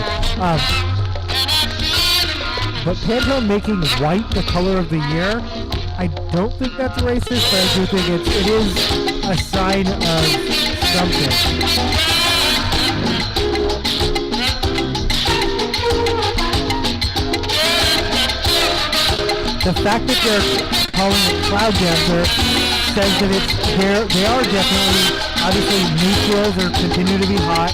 But Pantone making white the color of the year, I don't think that's racist, but I do think it is a sign of something. The fact that they're calling it Cloud Dancer says that they are definitely, obviously, neutrals or continue to be hot.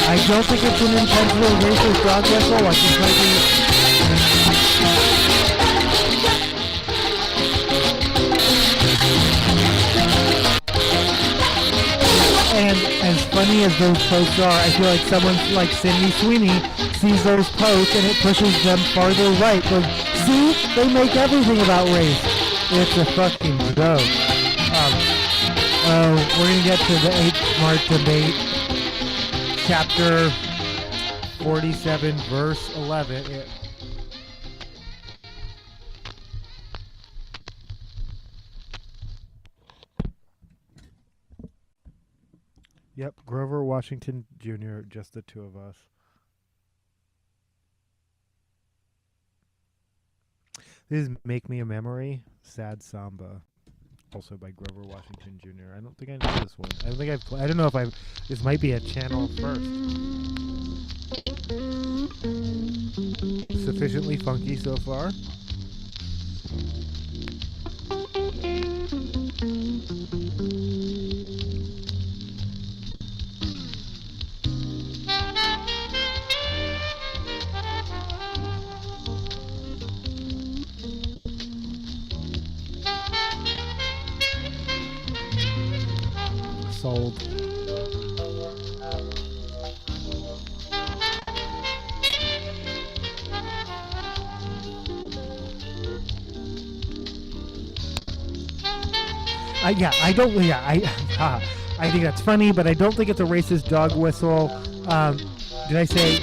I don't think it's an intentional racist dog whistle. Like, it might be. And as funny as those posts are, I feel like someone like Sydney Sweeney sees those posts and it pushes them farther right. Like, see, they make everything about race. It's a fucking joke. We're gonna get to the 8th March debate. Chapter 47, verse 11. Yep, Grover Washington Jr., just the two of us. This is Make Me a Memory, Sad Samba. Also by Grover Washington Jr. I don't think I know this one. I don't know if this might be a channel first. Sufficiently funky so far. Sold. I don't. Yeah, I think that's funny, but I don't think it's a racist dog whistle. Did I say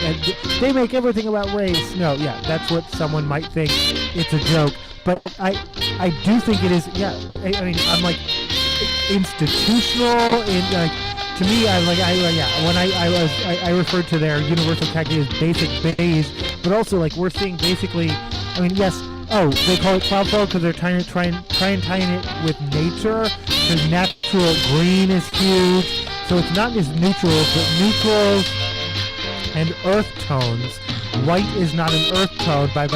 they make everything about race? No, yeah, that's what someone might think. It's a joke, but I do think it is. Yeah, I mean, I'm like institutional in like. To me, when I referred to their universal khaki as basic beige, but also like we're seeing basically, I mean, yes, oh, they call it cloudfall because they're trying and tying it with nature, because natural green is huge, so it's not just neutrals, but neutrals and earth tones. White is not an earth tone, but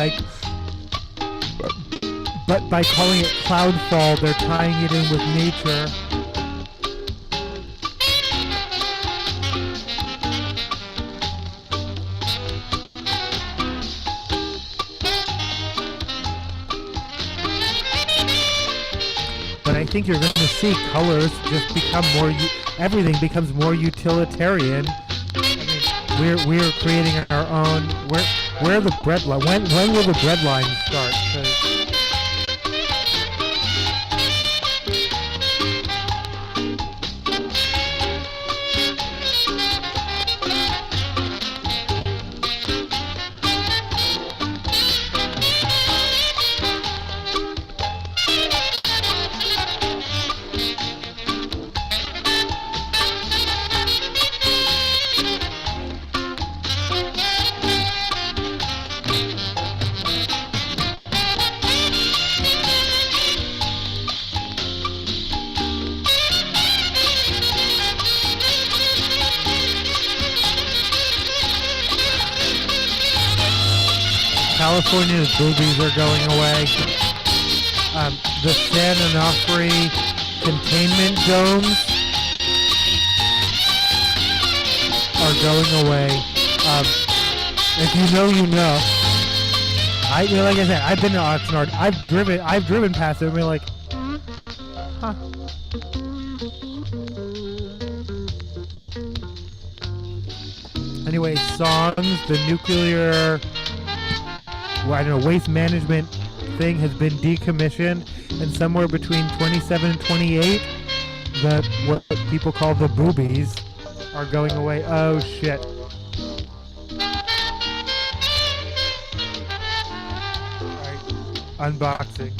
by calling it cloudfall, they're tying it in with nature. But I think you're going to see colors just become more. Everything becomes more utilitarian. I mean, we're creating our own. Where the bread line? When will the bread line start? 'Cause California's boobies are going away. The San Onofre containment domes are going away. If you know, you know. Like I said, I've been to Oxnard. I've driven past it and be like, huh. Anyway, songs, the nuclear, I don't know, waste management thing has been decommissioned, and somewhere between 27 and 28, what people call the boobies are going away. Oh shit. Alright, unboxing.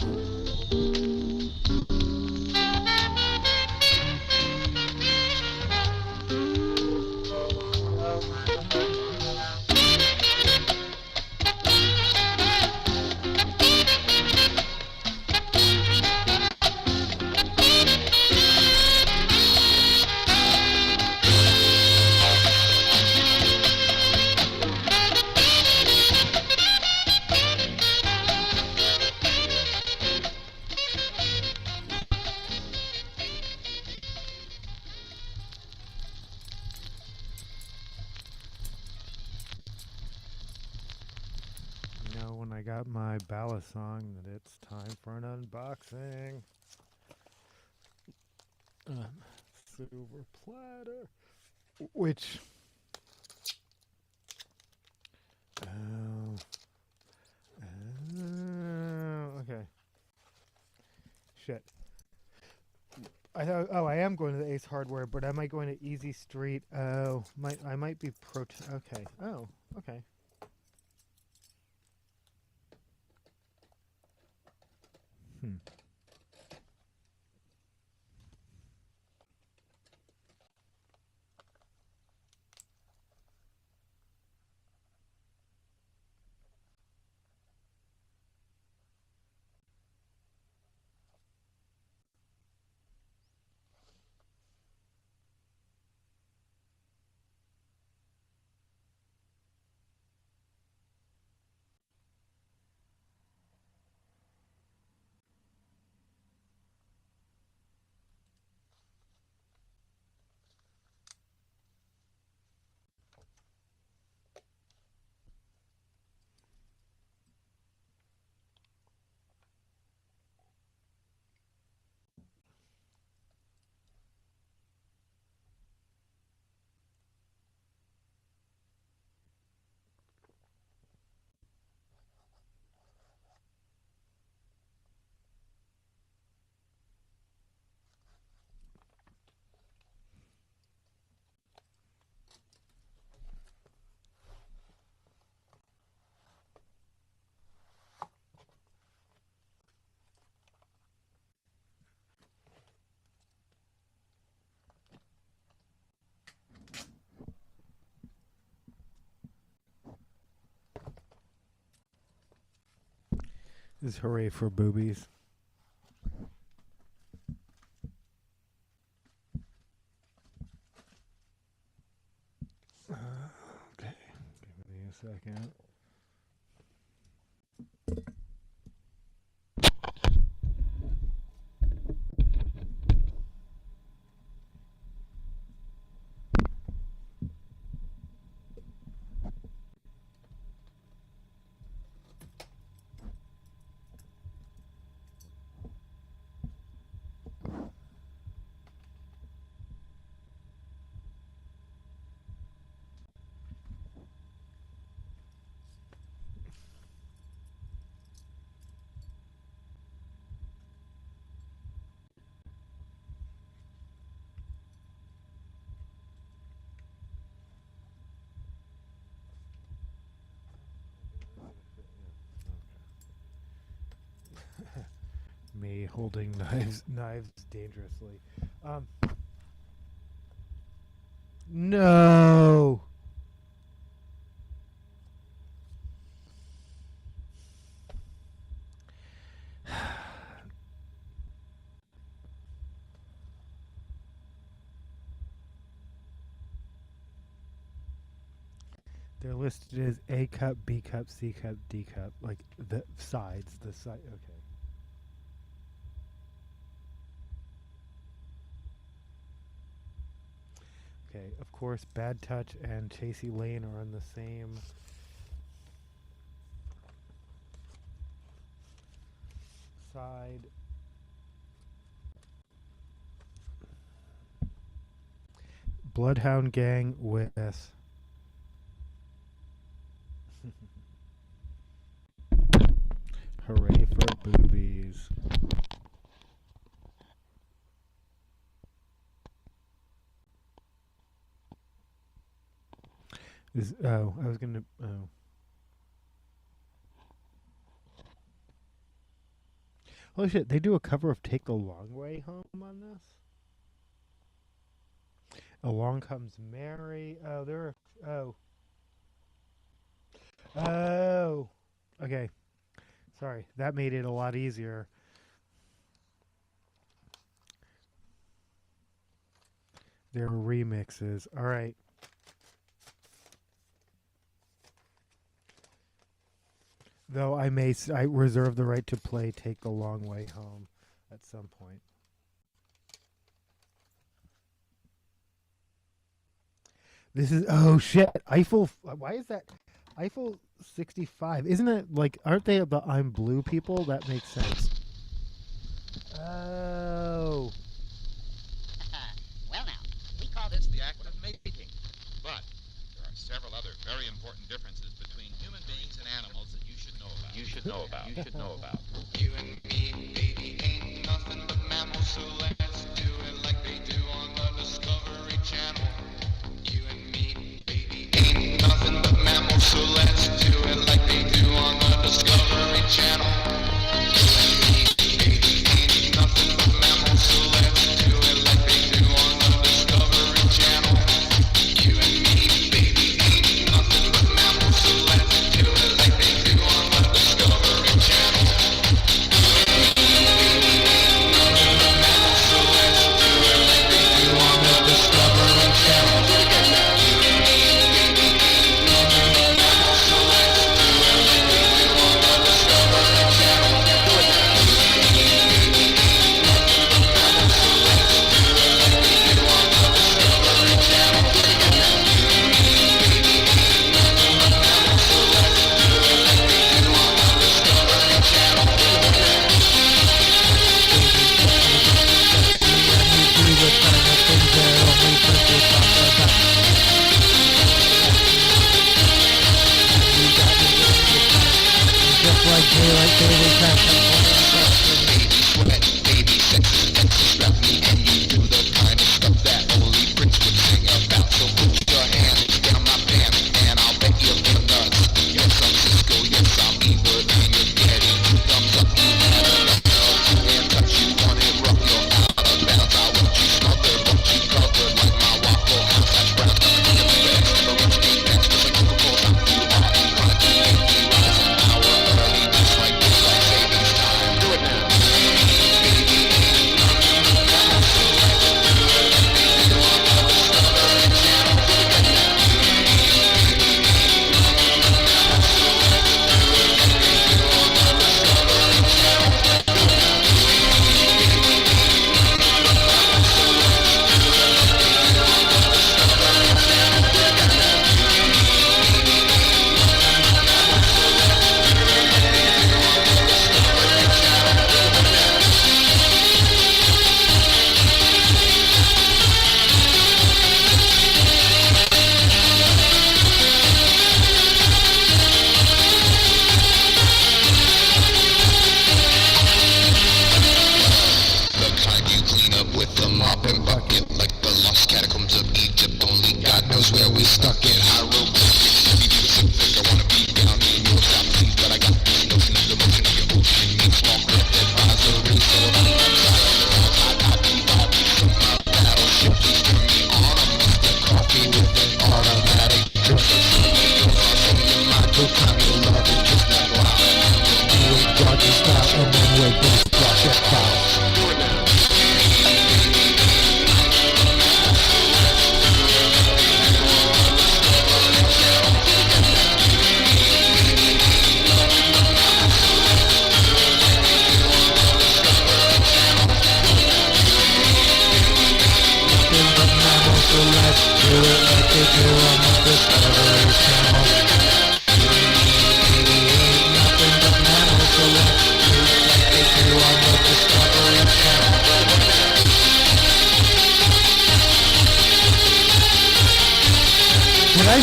When I got my ballad song that it's time for an unboxing. Silver platter. Which okay. Shit. I thought. Oh, I am going to the Ace Hardware, but am I going to Easy Street? Oh, I might be okay. Oh, okay. Is hooray for boobies. Okay, give me a second. Me holding knives dangerously. No. They're listed as A cup, B cup, C cup, D cup, like the sides, okay. Okay, of course, Bad Touch and Chasey Lane are on the same side. Bloodhound Gang with Hooray for boobies. I was gonna. Oh. Holy shit! They do a cover of "Take the Long Way Home" on this. Along Comes Mary. Oh, there. Oh. Okay. Sorry, that made it a lot easier. They're remixes. All right. Though I reserve the right to play "Take the Long Way Home" at some point. This is shit. Eiffel. Why is that? Eiffel 65. Isn't it like? Aren't they the I'm Blue people? That makes sense. Oh. Well, now we call this the act of mating, but there are several other very important differences between human beings and animals that you should know about. You should know about. You should know about. You and me, baby, ain't nothing but mammals, so let's do it like they do on the Discovery Channel. You and me, baby, ain't nothing but mammals, so let's do it like they do on the Discovery Channel. You and me, baby, ain't nothing but mammals, so let's do it like they do on the Discovery Channel. You and me, baby, ain't nothing but mammals, so let's do it like they do on the Discovery Channel. Just like daylight saving Sweat, baby, sexy, strap me, and you do the kind of stuff that only Prince would sing about. So put your hands down my pants, and I'll bet you'll get nuts. Yes, I'm Cisco, yes, I'm evil, and you're getting two thumbs up. You had enough girl, two-hand touch, you want it rough, you're out of bounds. I want you smothered, want you covered like my Waffle House hash browns. You're the best, the rich ain't next, just like Coca-Cola, I'm too hot, inclined to make me rise an hour early, just like daylight saving.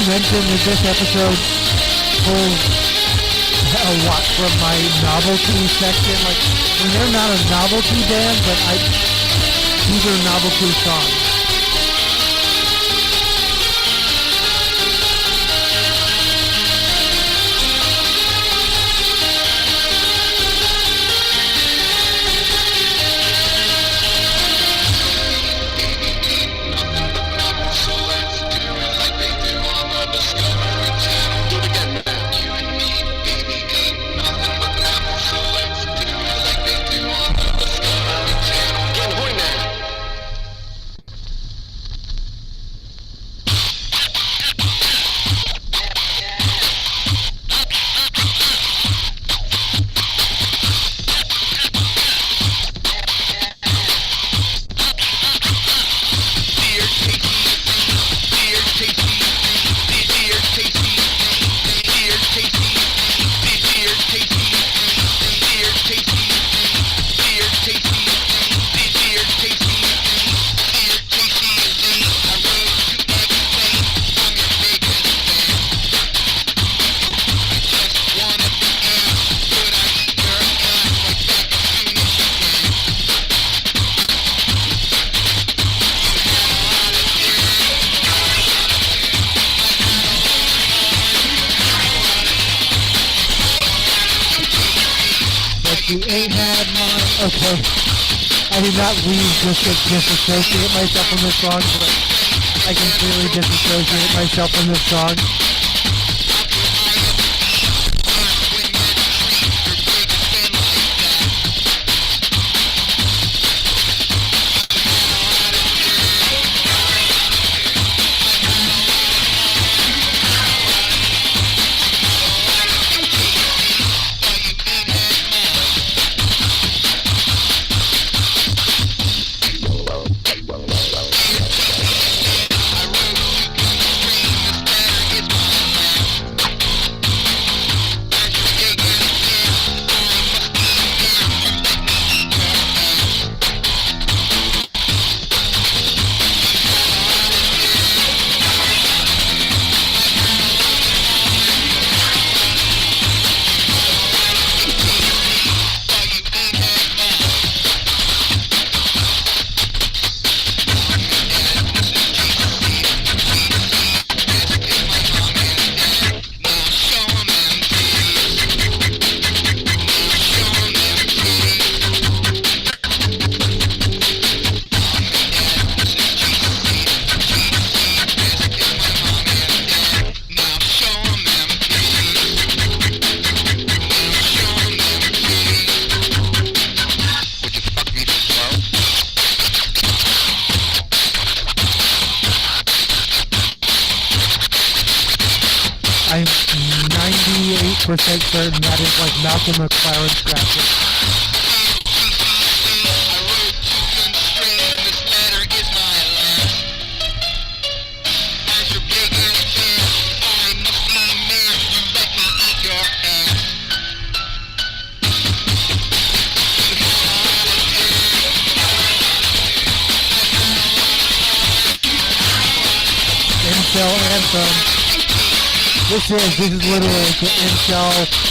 mention that this episode pulls a lot from my novelty section? Like, when they're not a novelty band, but these are novelty songs. You ain't had mine. Okay. I did not leave just to disassociate myself from this song, but I can clearly disassociate myself from this song. I'm 98% certain that is like Malcolm McLaren scratching. Incel anthem. This is literally the incel.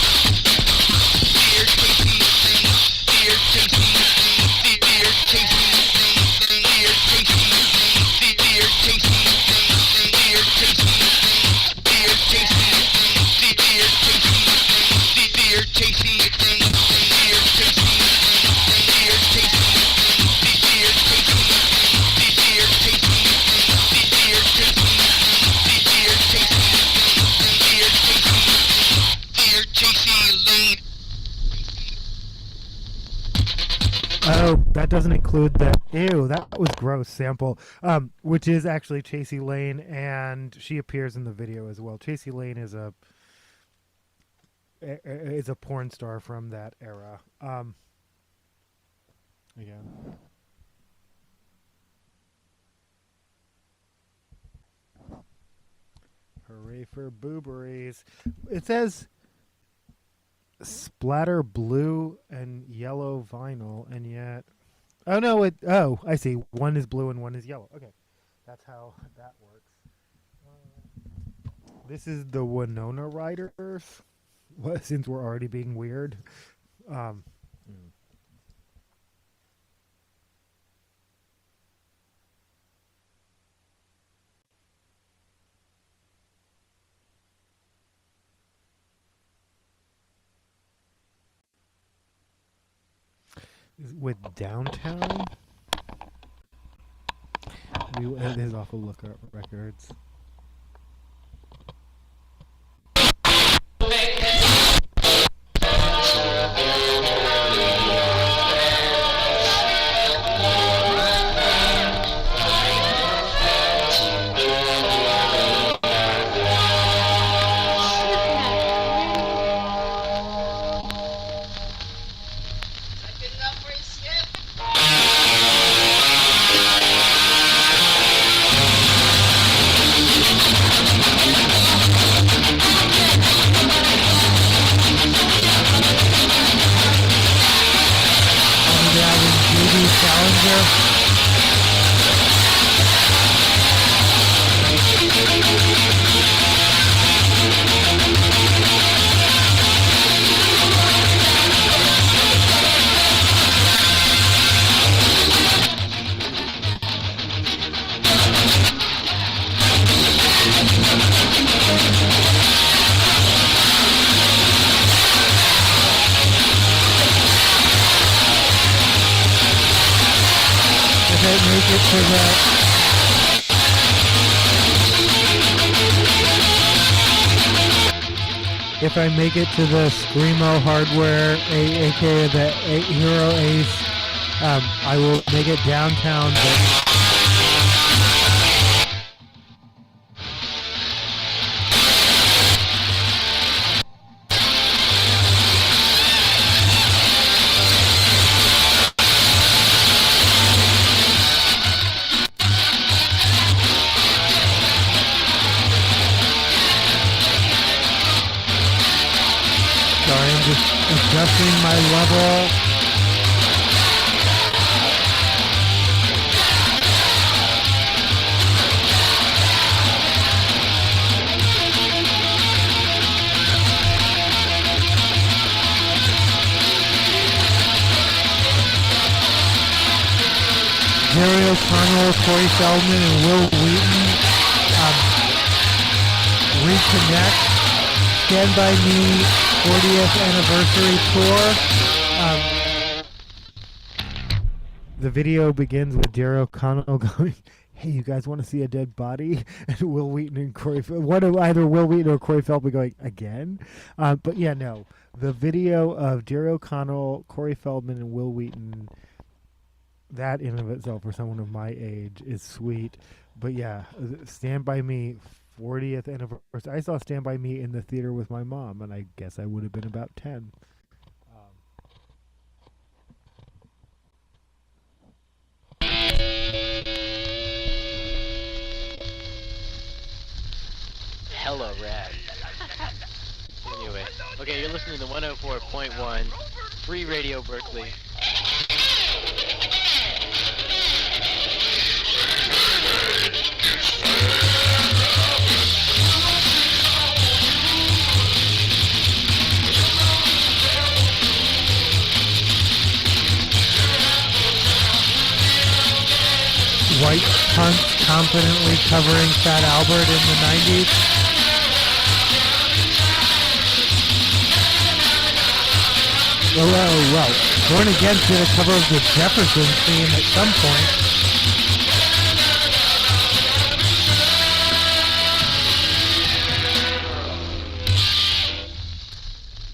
Oh, that doesn't include the ew, that was gross sample. Which is actually Chasey Lane, and she appears in the video as well. Chasey Lane is a porn star from that era. Again. Hooray for booberies. It says splatter blue and yellow vinyl, and yet I see, one is blue and one is yellow. Okay, that's how that works. This is the Winona Riders. What, since we're already being weird. Um, with Downtown. This is off of Lookup Records. If I make it to the Screamo Hardware, aka the Hero Ace, I will make it downtown. But sorry, I'm just adjusting my level. Jerry O'Connell, Corey Feldman, and Will Wheaton reconnect. Stand By Me 40th anniversary tour. The video begins with Jerry O'Connell going, "Hey, you guys want to see a dead body?" And Will Wheaton and Corey, either Will Wheaton or Corey Feldman going again. But yeah, no, the video of Jerry O'Connell, Corey Feldman, and Will Wheaton. That in and of itself, for someone of my age, is sweet. But yeah, Stand By Me 40th anniversary. I saw Stand By Me in the theater with my mom, and I guess I would have been about 10. Hella rad. Anyway, okay, you're listening to 104.1 Free Radio Berkeley. White punks confidently covering Fat Albert in the 90s. Well, Born Against did a cover of the Jeffersons theme at some point.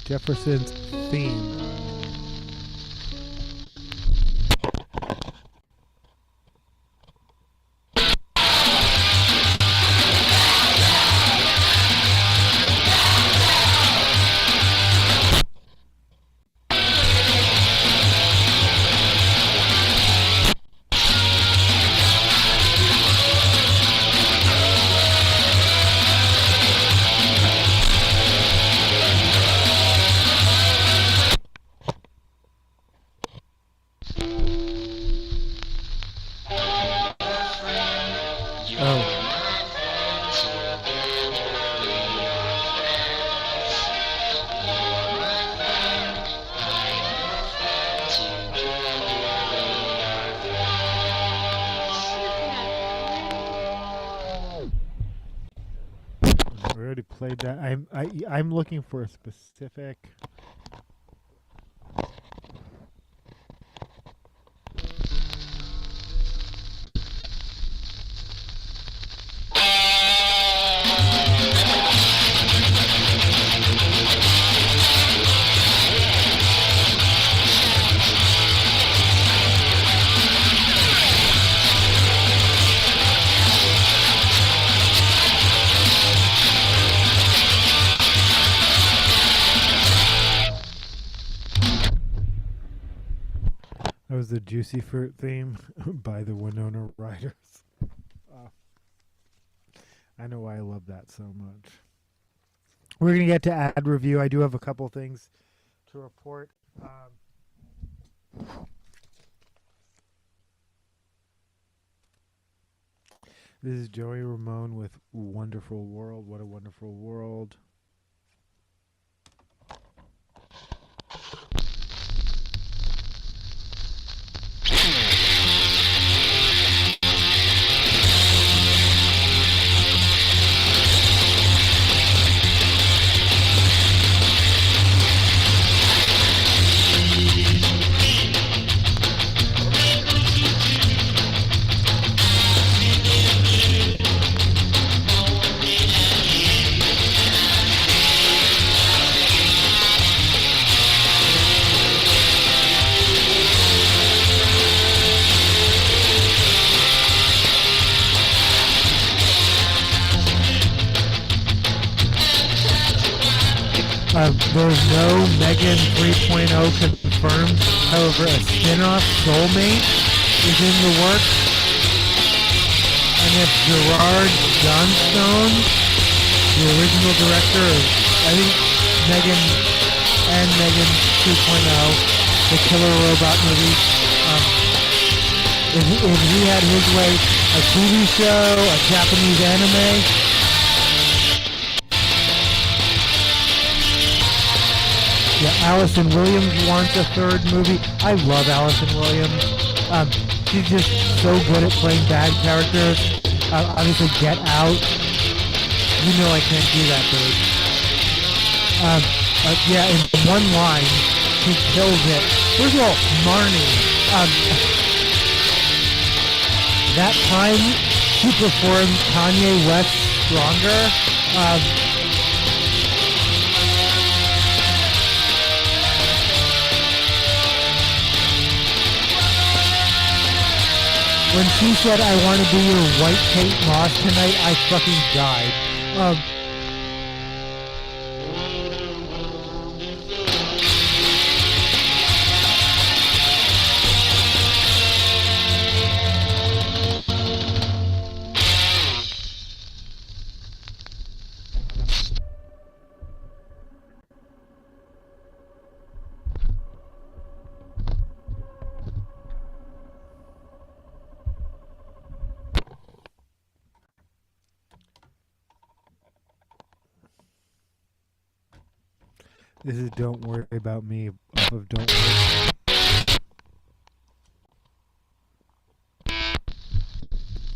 Jefferson's theme. played that. I'm looking for a specific. That was the Juicy Fruit theme by the Winona Riders. I know why I love that so much. We're going to get to ad review. I do have a couple things to report. This is Joey Ramone with Wonderful World. What a Wonderful World. There's no Megan 3.0 confirmed. However, a spin-off, Soulmate, is in the works. And if Gerard Johnstone, the original director of, I think, Megan and Megan 2.0, the killer robot movie, if he had his way, a TV show, a Japanese anime, yeah, Allison Williams wants a third movie. I love Allison Williams. She's just so good at playing bad characters. Obviously, Get Out. You know I can't do that, babe. Yeah, in one line, she kills it. First of all, Marnie. That time she performed Kanye West Stronger. When she said, I want to be your white Kate Moss tonight, I fucking died. This is Don't Worry About Me off of Don't Worry.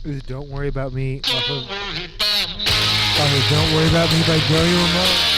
This is Don't Worry About Me off of Don't Worry About Me by Joey Ramone.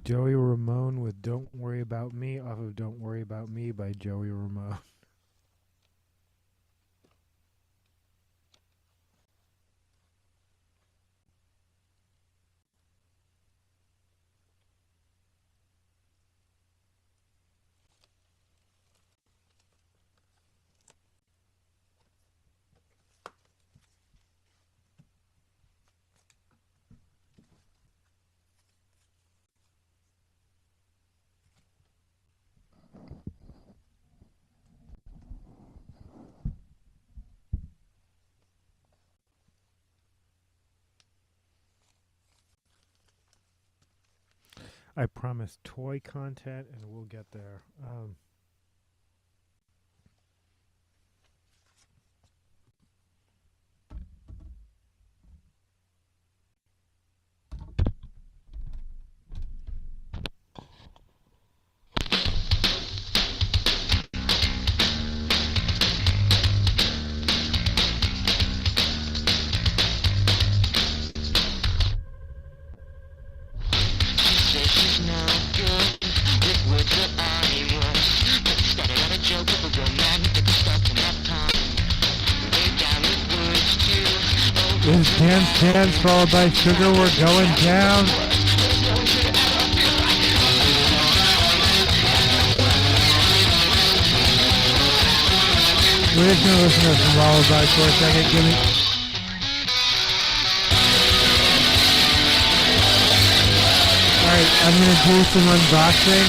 Joey Ramone with Don't Worry About Me off of Don't Worry About Me by Joey Ramone. I promise toy content, and we'll get there. Is Dance Dance followed by Sugar We're Going Down? We're just gonna listen to some lullaby for a second. Give me. Alright, I'm gonna do some unboxing.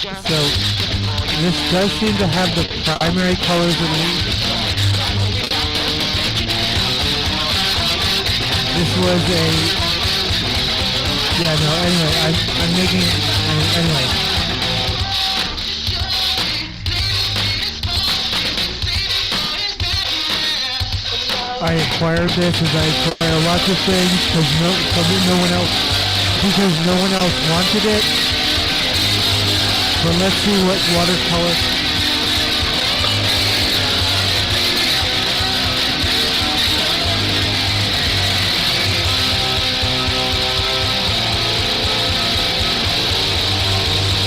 So this does seem to have the primary colors at least. This was a anyway, I'm making anyway. I acquired this as I acquire lots of things because no one else wanted it. But let's see what watercolor.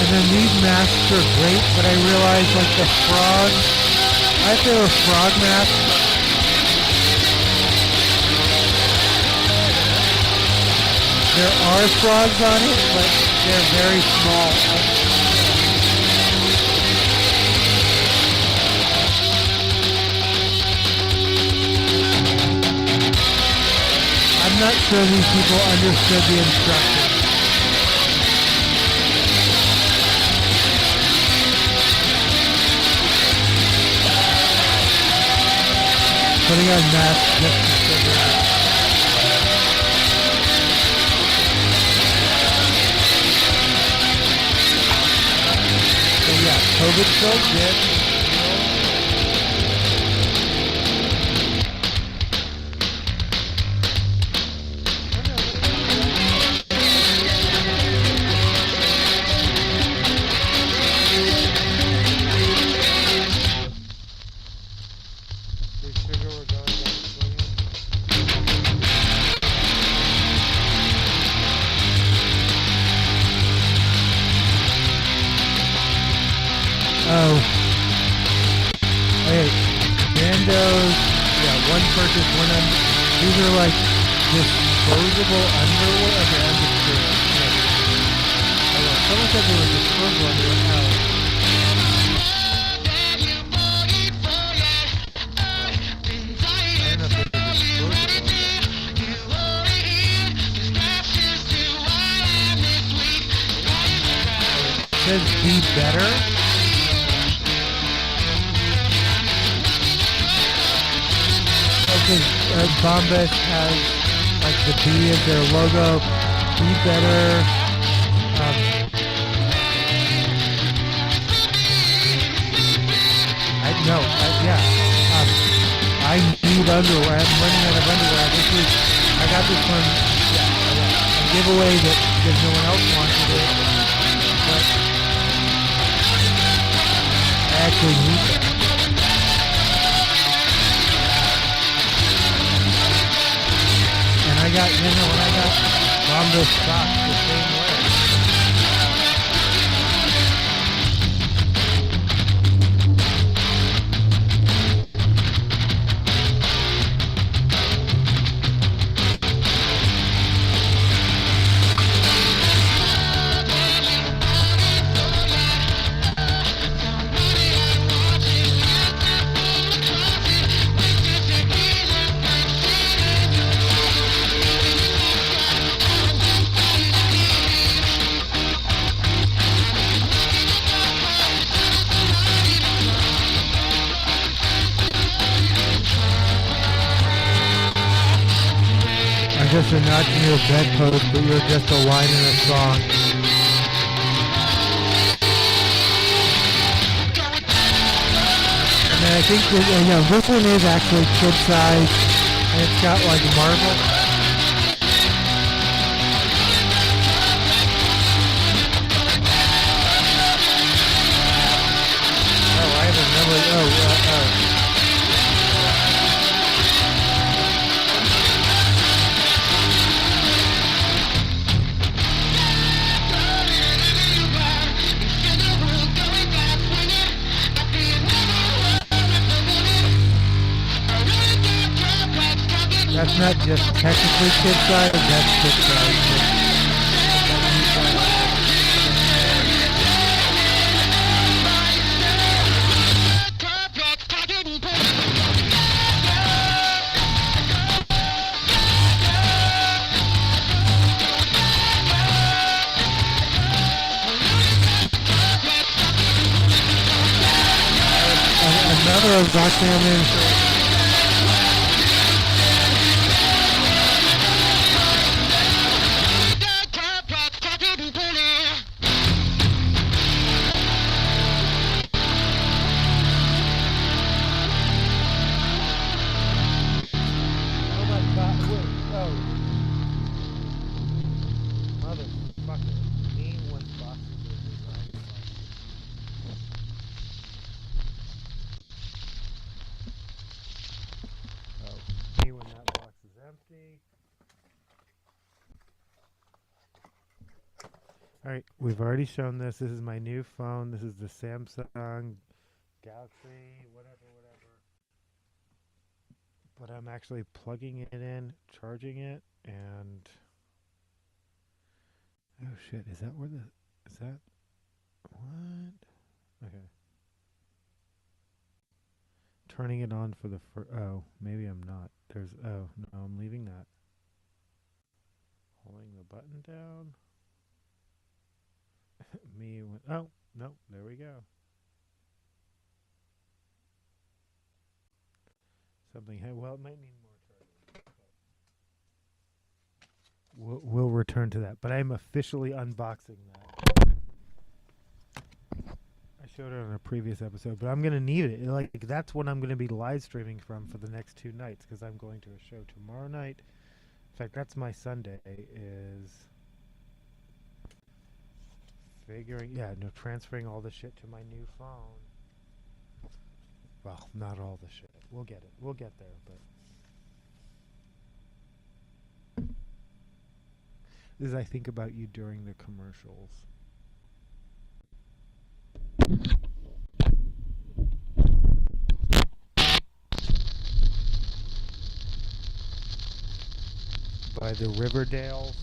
And then these masks are great, but I realized like the frogs, I thought they were frog masks. There are frogs on it, but they're very small. I'm not sure these people understood the instructions. Putting on masks just to figure out. So yeah, COVID's still good. Oh. Hey, Nando's, one purchase, these are like disposable underwear. Okay, I'm just kidding. Someone said they were disposable underwear. I don't know if they're disposable. It says be better. Because Bombas has like the B as their logo. Be better. Yeah. need underwear. I'm running out of underwear. I got this from a giveaway that no one else wanted it. But I actually need it. And I got, when I got Bondo socks the same way. Just a notch in your bedpost, but you're just a line in a song. And I think that, this one is actually kid size, and it's got like marble. Oh, I have another. That's not just technically kid size, that's kid size. Another documentary. Alright, we've already shown this. This is my new phone. This is the Samsung Galaxy, whatever. But I'm actually plugging it in, charging it, and... Oh shit, is that where is that? What? Okay. Turning it on for the oh, maybe I'm not. Oh, no, I'm leaving that. Holding the button down. Oh, no, there we go. Well, it might need more charging. We'll return to that, but I'm officially unboxing that. I showed it on a previous episode, but I'm going to need it. Like, that's what I'm going to be live streaming from for the next 2 nights, because I'm going to a show tomorrow night. In fact, that's my Sunday, is... transferring all the shit to my new phone. Well, not all the shit. We'll get it. We'll get there, but... This is I think about you during the commercials. By the Riverdale.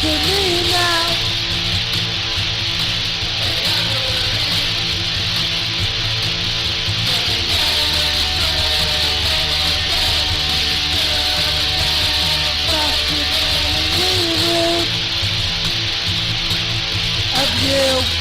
to me now. Of you.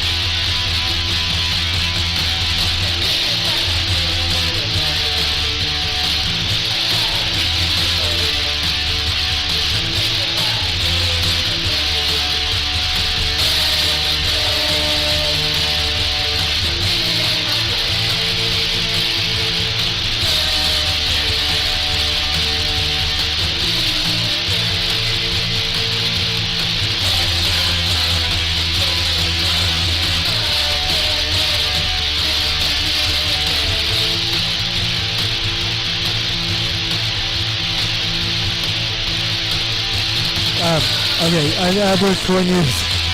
Okay, I was going to,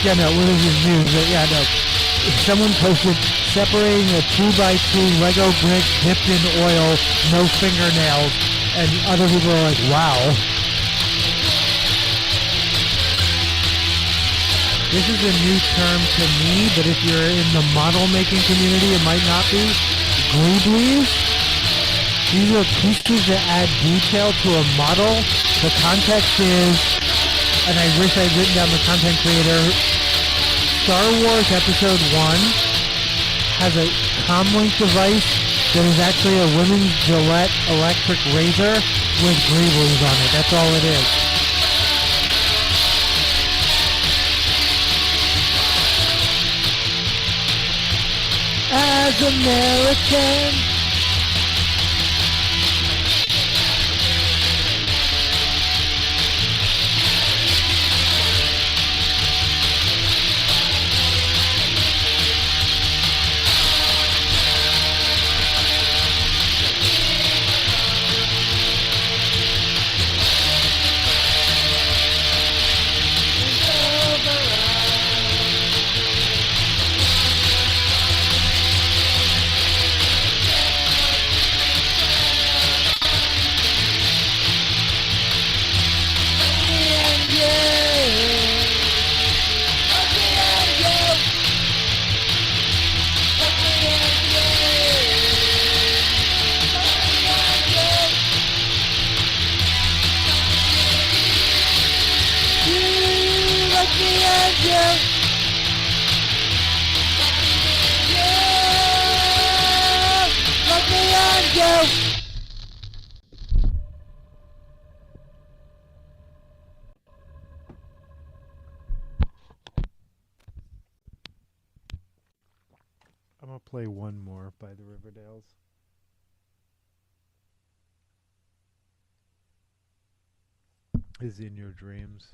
yeah, no, what is this news? Yeah, no. Someone posted separating a 2x2 Lego brick dipped in oil, no fingernails, and other people are like, wow. This is a new term to me, but if you're in the model making community, it might not be. Greeblies. These are pieces that add detail to a model. The context is, and I wish I'd written down the content creator, Star Wars Episode 1 has a comlink device that is actually a women's Gillette electric razor with greeblies on it. That's all it is. As Americans, I'm going to play one more by the Riverdales. Is in your dreams.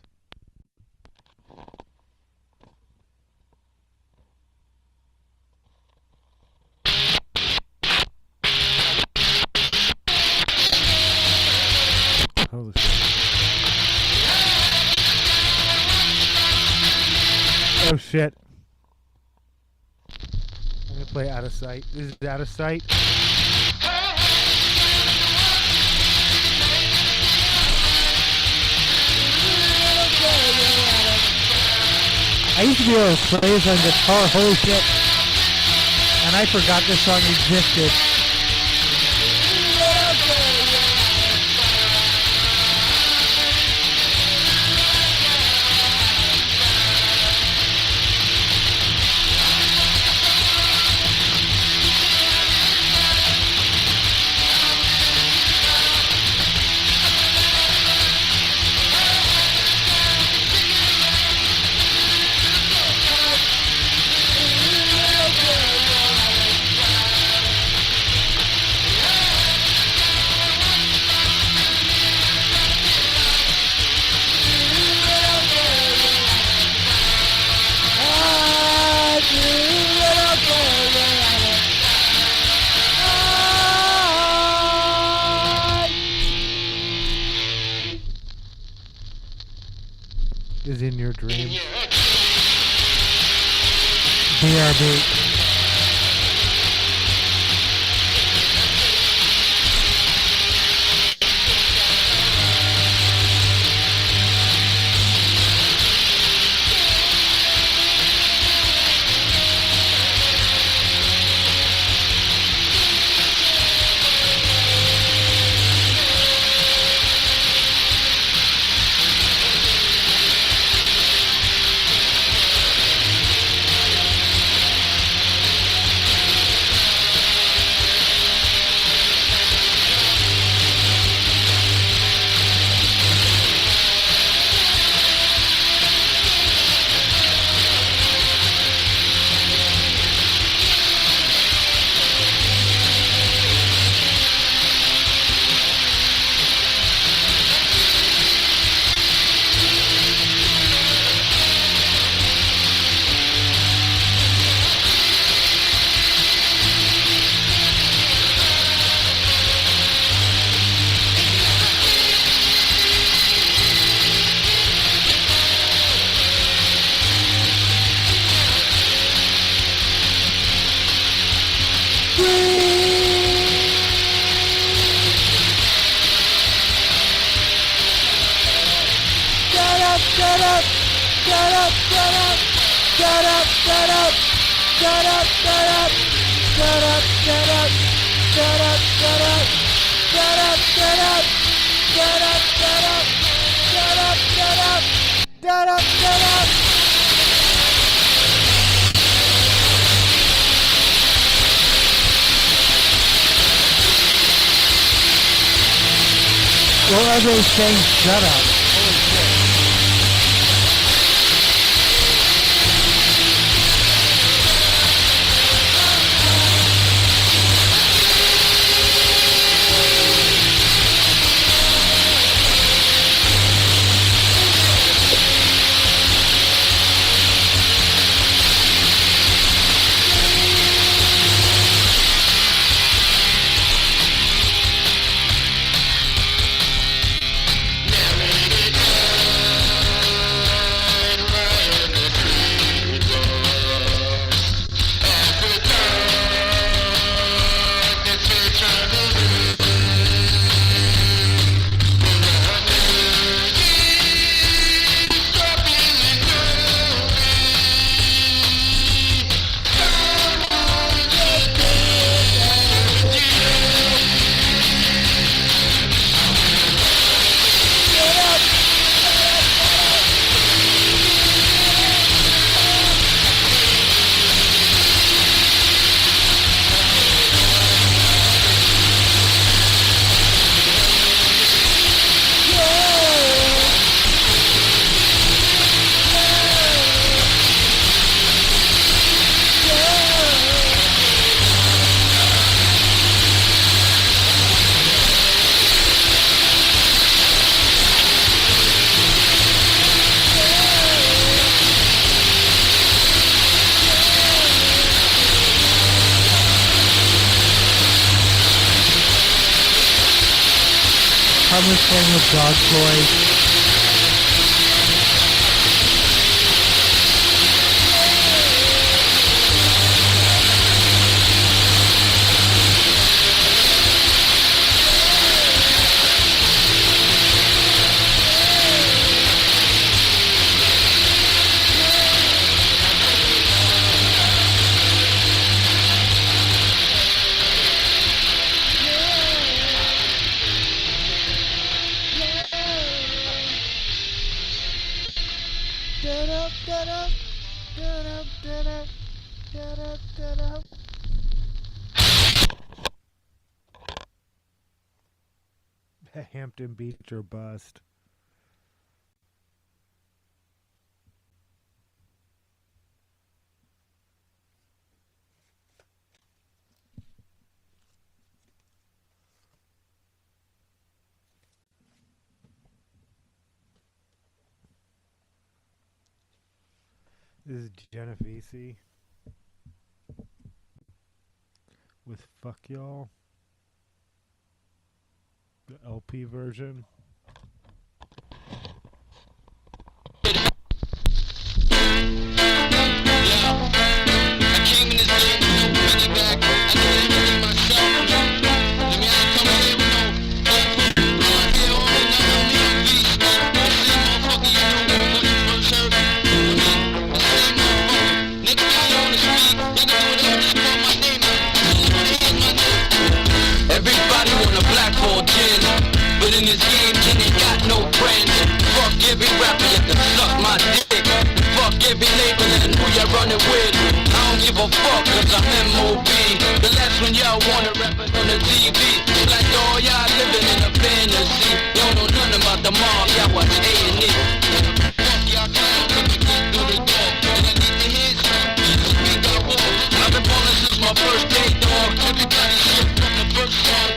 Holy shit. Oh shit. I'm gonna play Out of Sight. This is Out of Sight. I used to be able to play this on guitar, holy shit. And I forgot this song existed. Is in your dreams. BRB. Well, everybody's saying shut up. Harmless playing with dog toys. Hampton Beach or bust. This is Genovese with Fuck Y'all, the LP version. Everybody want a black ball gin, but in this game, Ken ain't got no friends. Fuck every rapper, you can suck my dick. Fuck every label and who you running with. I don't give a fuck, cause I'm M.O.B. The last one y'all wanna rap it on the TV. Like all y'all living in a fantasy. Y'all know nothing about the mob, y'all watch A&E. Fuck y'all clowns, let me get through the door. And I need to hear some, we got war. I've been ballin' since my first day, dog. Everybody shit from the first song.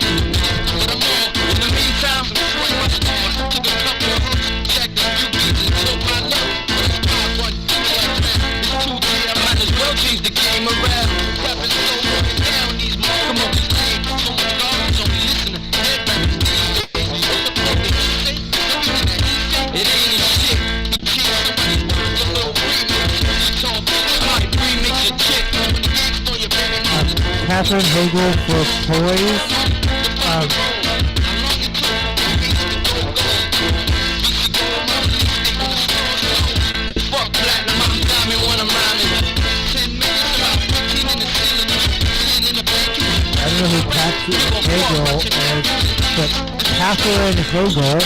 But I'm on. In the meantime, destroy my stars. Took a couple of hooks, jacked a few beats until my luck. But it's 5-1, give me that trap. It's 2-3, I might as well change the game around. Rapping so fucking down, these more come up these lanes. So much garbage, only listen to head rappers these days. What the fuck did he say? Everything that he say, it ain't his shit. He changed somebody's words, a little remix. He told me, I might remix your chick. When the game's on your baby mother. Catherine Hagel for Poise. Fuck Hegel is that Catherine Hegel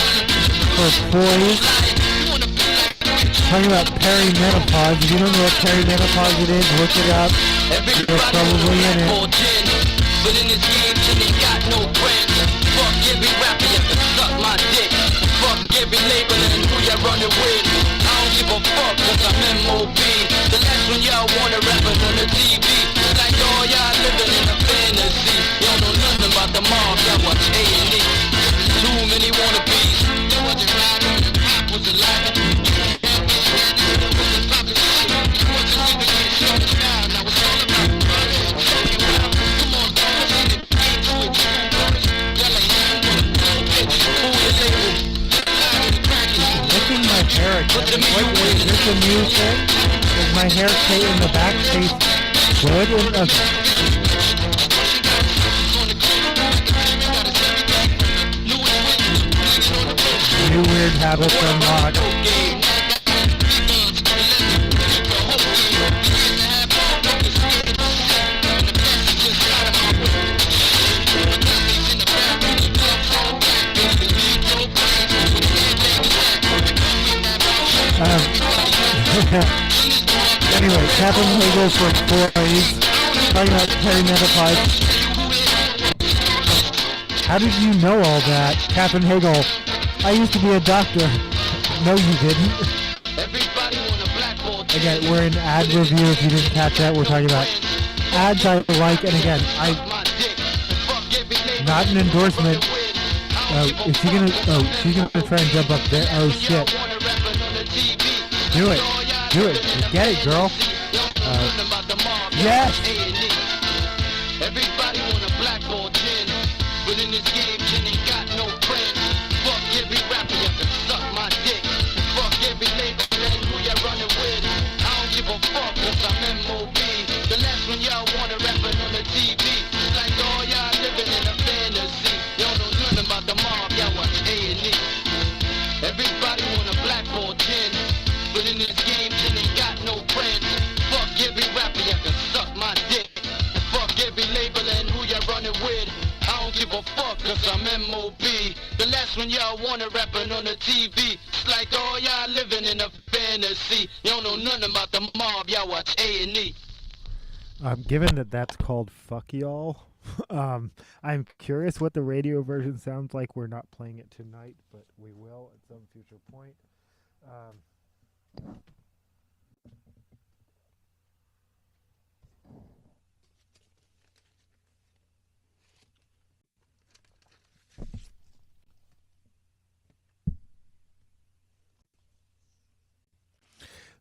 for poise. Talking about perimenopause. If you don't know what perimenopause it is, look it up. You're probably in it. But in this game, shit ain't got no friends. Fuck every rapper, you can suck my dick. Fuck every label and who you running with. I don't give a fuck, cause I'm MOB. The last one y'all wanna rapping on the TV. Like all y'all living in a fantasy. Y'all know nothing about the mob, y'all watch A&E. Too many wannabes. There wasn't riding when the pop was alive. Looking my hair again. What is this a new thing? Does my hair stay in the back taste good? New weird habits unlocked. Anyway, Catherine Hegel for boys. Talking about perimenopause. How did you know all that? Catherine Hegel. I used to be a doctor. No, you didn't. Again, we're in ad review. If you didn't catch that, we're talking about ads I like. And again, not an endorsement. Is she gonna? Oh, she's gonna try and jump up there. Oh shit! Do it! Do it! Get it, girl! Yes! Everybody wanna blackball gin, but in this game, gin ain't got no friends. Fuck every rapper, you can suck my dick. Fuck every label and who you running with. I don't give a fuck, cause I'm MOB. The last one y'all wanna rapping on the TV. Like all y'all living in a fantasy. Y'all know nothing about the mob, y'all watch A&E. Everybody wanna blackball gin, but in this game, gin ain't got no friends. Fuck every rapper, you can suck my dick. And fuck every label and who you running with. I don't give a fuck, cause I'm MOB. The last one y'all wanna rapping on the TV. It's like all y'all living in a fantasy. Y'all know nothing about the mob, y'all watch A&E. Given that that's called Fuck Y'all, I'm curious what the radio version sounds like. We're not playing it tonight, but we will at some future point.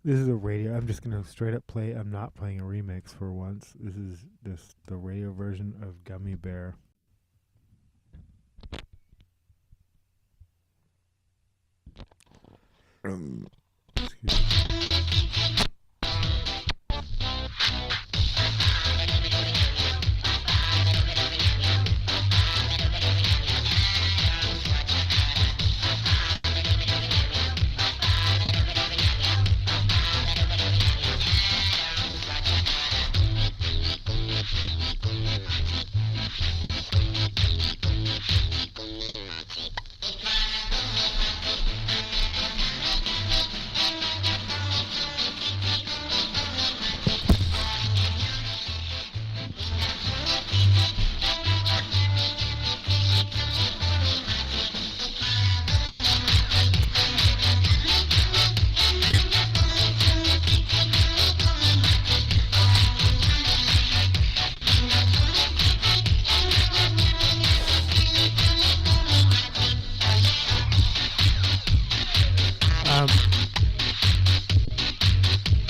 This is a radio. I'm just going to straight up play. I'm not playing a remix for once. This is the radio version of Gummy Bear. Excuse me.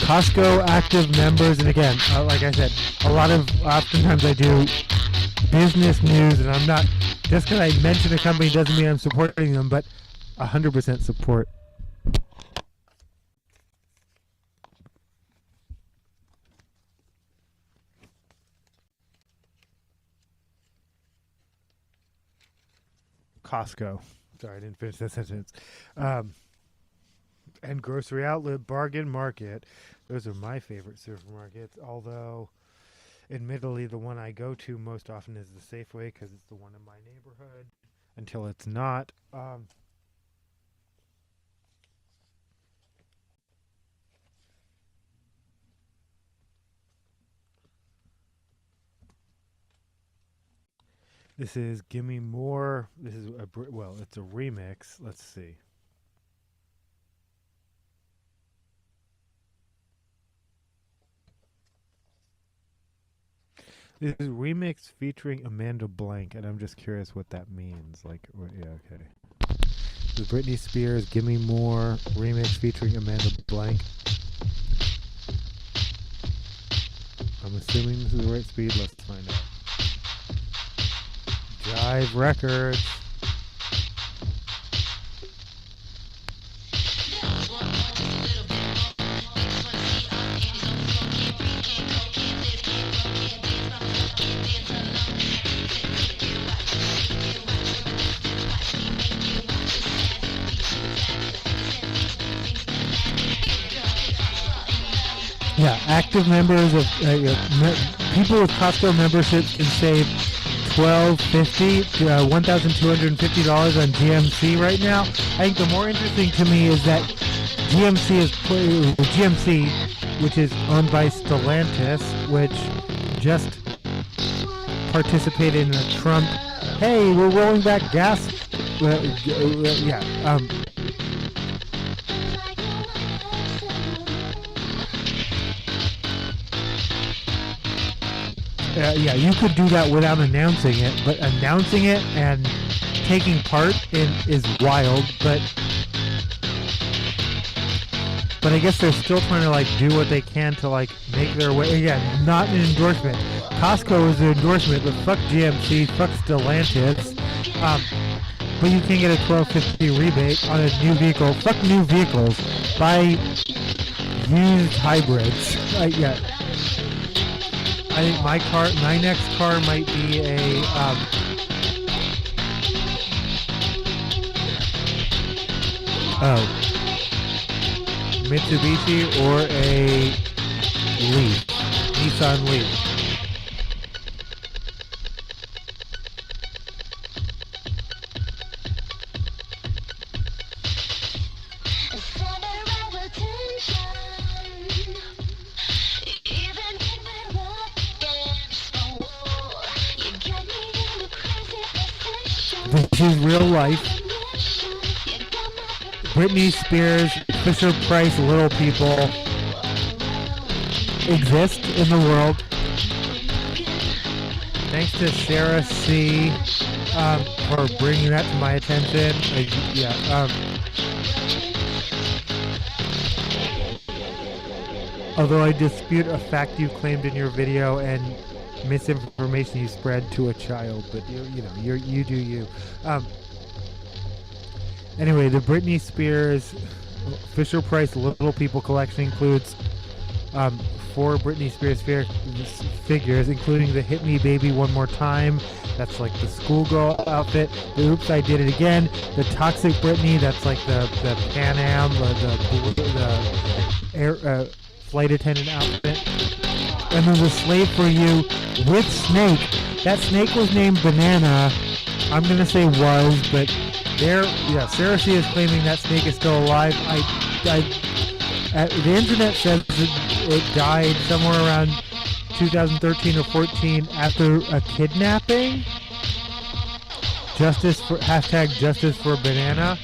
Costco active members, and again, like I said, oftentimes I do business news, and I'm not, just because I mention a company doesn't mean I'm supporting them, but 100% support. Costco. Sorry, I didn't finish that sentence. And grocery outlet, bargain market. Those are my favorite supermarkets. Although, Admittedly, the one I go to most often is the Safeway because it's the one in my neighborhood. Until it's not. This is Gimme More. This is well, it's a remix. Let's see. This is remix featuring Amanda Blank, and I'm just curious what that means. Like, yeah, okay. This is Britney Spears, Gimme More, remix featuring Amanda Blank. I'm assuming this is the right speed. Let's find out. Jive Records. Yeah, active members of people with Costco memberships can save $1,250 to $1,250 on GMC right now. I think the more interesting to me is that GMC, which is owned by Stellantis, which just participated in a Trump, hey, we're rolling back gas. You could do that without announcing it, but announcing it and taking part in is wild. But I guess they're still trying to like do what they can to like make their way. Again, not an endorsement. Costco is an endorsement, but fuck GMC, fuck Stellantis. But you can get a $1,250 rebate on a new vehicle. Fuck new vehicles. Buy used hybrids. I think my next car might be a Mitsubishi or a Leaf, Nissan Leaf. This is real life. Britney Spears, Fisher Price, Little People exist in the world. Thanks to Sarah C. For bringing that to my attention. Although I dispute a fact you claimed in your video and misinformation you spread to a child, but you do you. Anyway, the Britney Spears Fisher Price Little People collection includes 4 Britney Spears figures, including the Hit Me Baby One More Time, that's like the schoolgirl outfit, the Oops I Did It Again, the Toxic Britney, that's like the Pan Am, the air flight attendant outfit, and then the Slave for You with Snake. That snake was named Banana. I'm gonna say was, but Sarah C is claiming that snake is still alive. The internet says it died somewhere around 2013 or 14 after a kidnapping. Justice for Banana.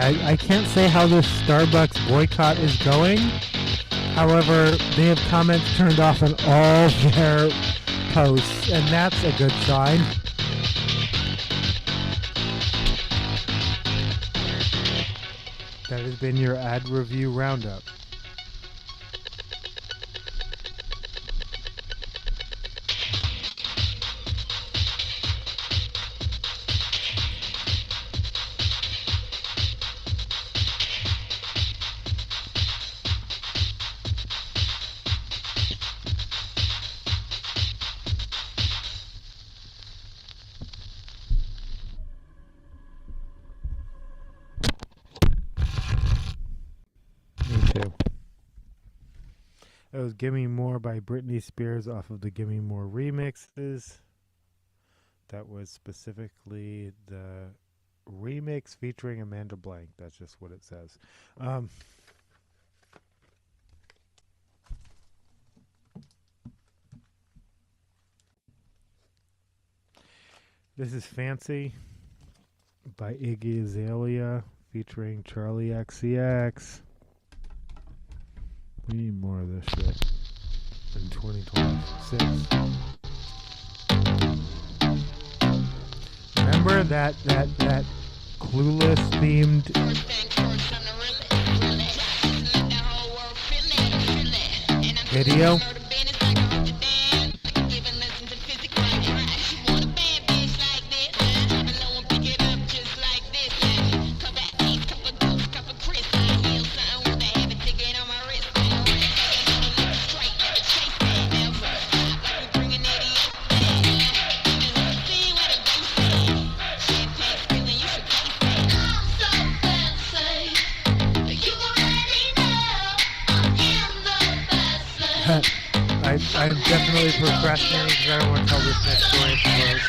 I can't say how this Starbucks boycott is going. However, they have comments turned off on all their posts, and that's a good sign. That has been your ad review roundup. Me too. That was Gimme More by Britney Spears off of the Gimme More remixes. That was specifically the remix featuring Amanda Blank. That's just what it says. This is Fancy by Iggy Azalea featuring Charlie XCX. We need more of this shit in 2026. Remember that Clueless themed video? I'm definitely procrastinating because I don't want to tell this next story. It's gross.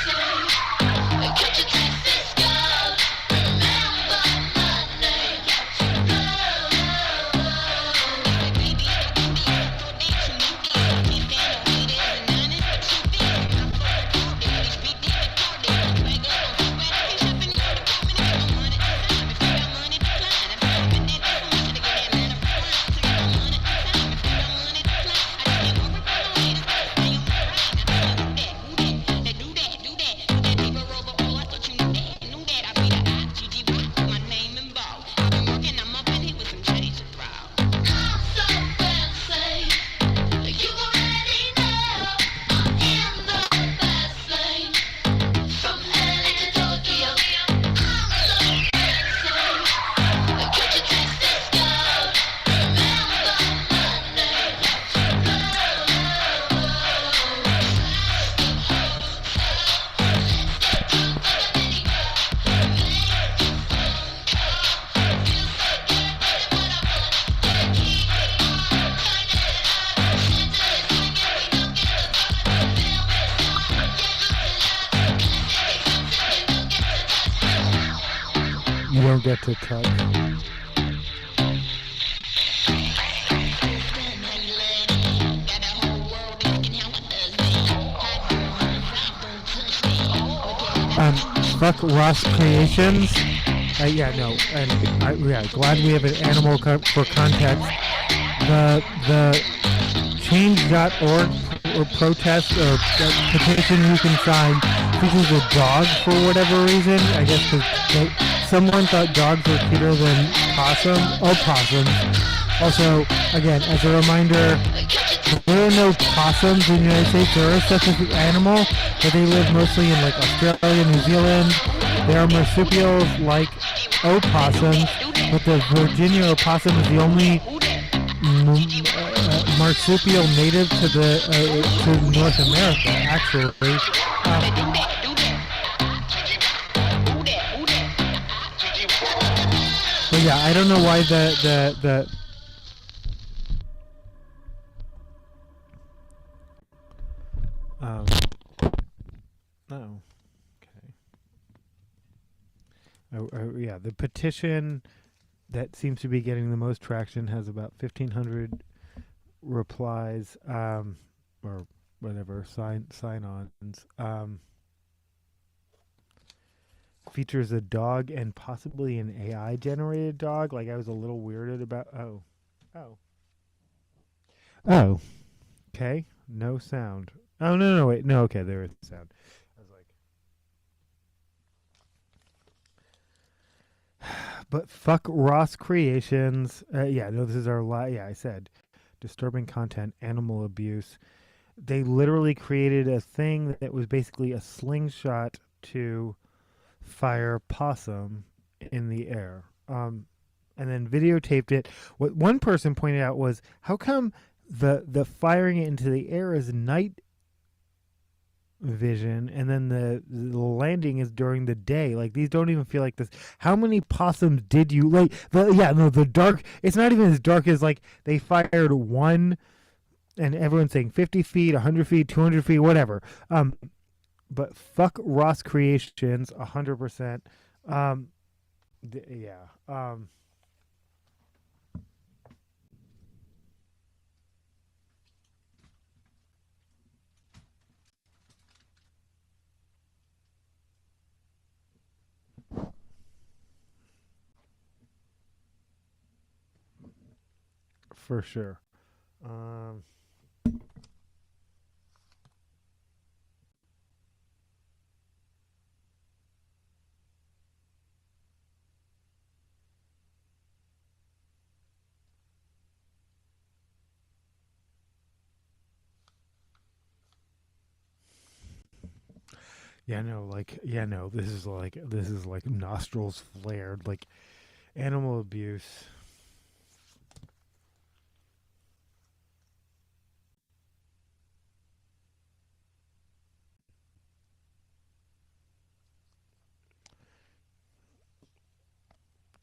You don't get to touch. Fuck Ross Creations. Yeah, no, and glad we have an animal for context. The change.org or protest or petition you can sign features a dog for whatever reason. I guess because someone thought dogs were cuter than opossums. Also, again, as a reminder, there are no possums in the United States. There is such an animal, but they live mostly in like Australia, New Zealand. They are marsupials like opossums, but the Virginia opossum is the only marsupial native to North America, actually. But yeah, I don't know why the yeah, the petition that seems to be getting the most traction has about 1,500 replies, or whatever, sign-ons. Features a dog and possibly an AI-generated dog. Like, I was a little weirded about... Oh. Okay. No sound. Oh, no, wait. No, okay, there is sound. I was like... But fuck Ross Creations. Yeah, no, this is our yeah, I said disturbing content, animal abuse. They literally created a thing that was basically a slingshot to fire possum in the air. And then videotaped it. What one person pointed out was, how come the firing it into the air is night vision, and then the landing is during the day? Like, these don't even feel like this. How many possums did you like? The dark. It's not even as dark as, like, they fired one, and everyone's saying 50 feet, 100 feet, 200 feet, whatever. But fuck Ross Creations, 100%. Yeah. For sure. This is like nostrils flared, like animal abuse.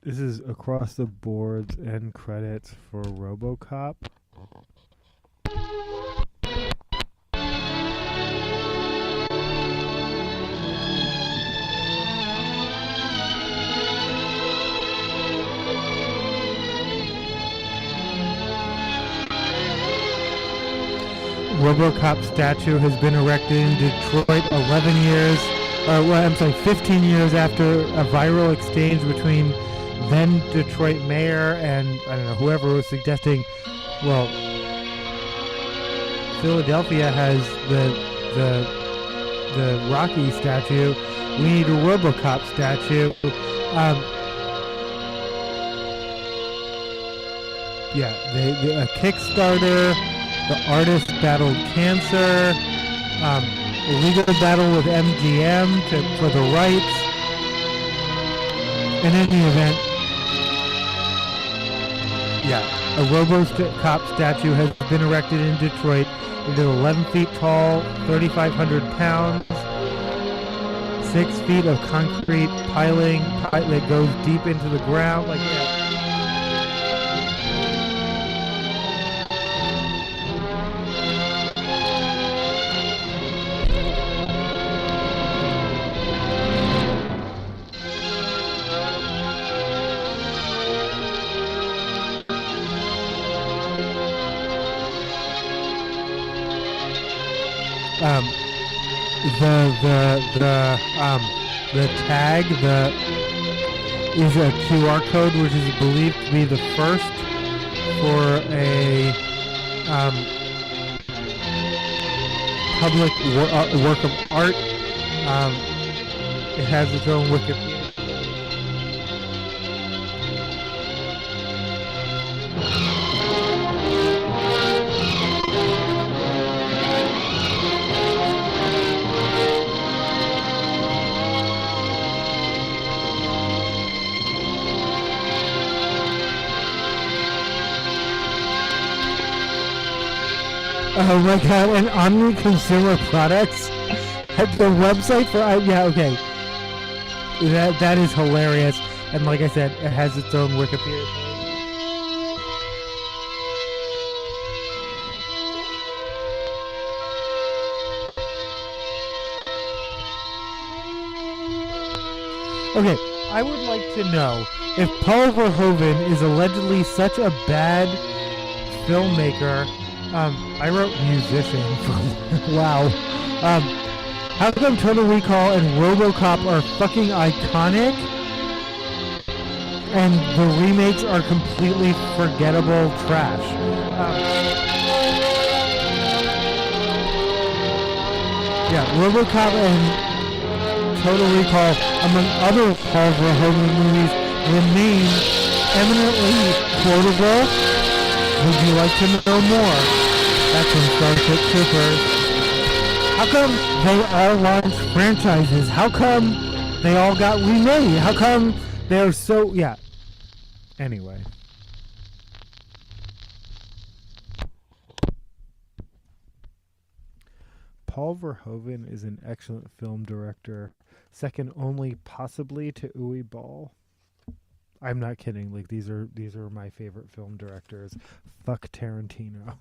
This is across the boards end credits for RoboCop. RoboCop statue has been erected in Detroit 15 years after a viral exchange between then Detroit mayor and, I don't know, whoever was suggesting, well, Philadelphia has the Rocky statue. We need a RoboCop statue. A Kickstarter. The artist battled cancer. A legal battle with MGM for the rights. In any event, a RoboCop statue has been erected in Detroit. It is 11 feet tall, 3,500 pounds, 6 feet of concrete piling that goes deep into the ground. Like that. The tag is a QR code, which is believed to be the first for a public work of art. It has its own Wikipedia. Oh my god, and Omni Consumer Products at the website for okay. That is hilarious. And like I said, it has its own Wikipedia page. Okay, I would like to know if Paul Verhoeven is allegedly such a bad filmmaker. I wrote musician. Wow. How come Total Recall and RoboCop are fucking iconic, and the remakes are completely forgettable trash? RoboCop and Total Recall, among other Paul Verhoeven movies, remain eminently quotable. Would you like to know more? That's from Starship Troopers. How come they all launched franchises? How come they all got remade? How come they're so... Yeah. Anyway. Paul Verhoeven is an excellent film director, second only possibly to Uwe Ball. I'm not kidding. Like these are my favorite film directors. Fuck Tarantino.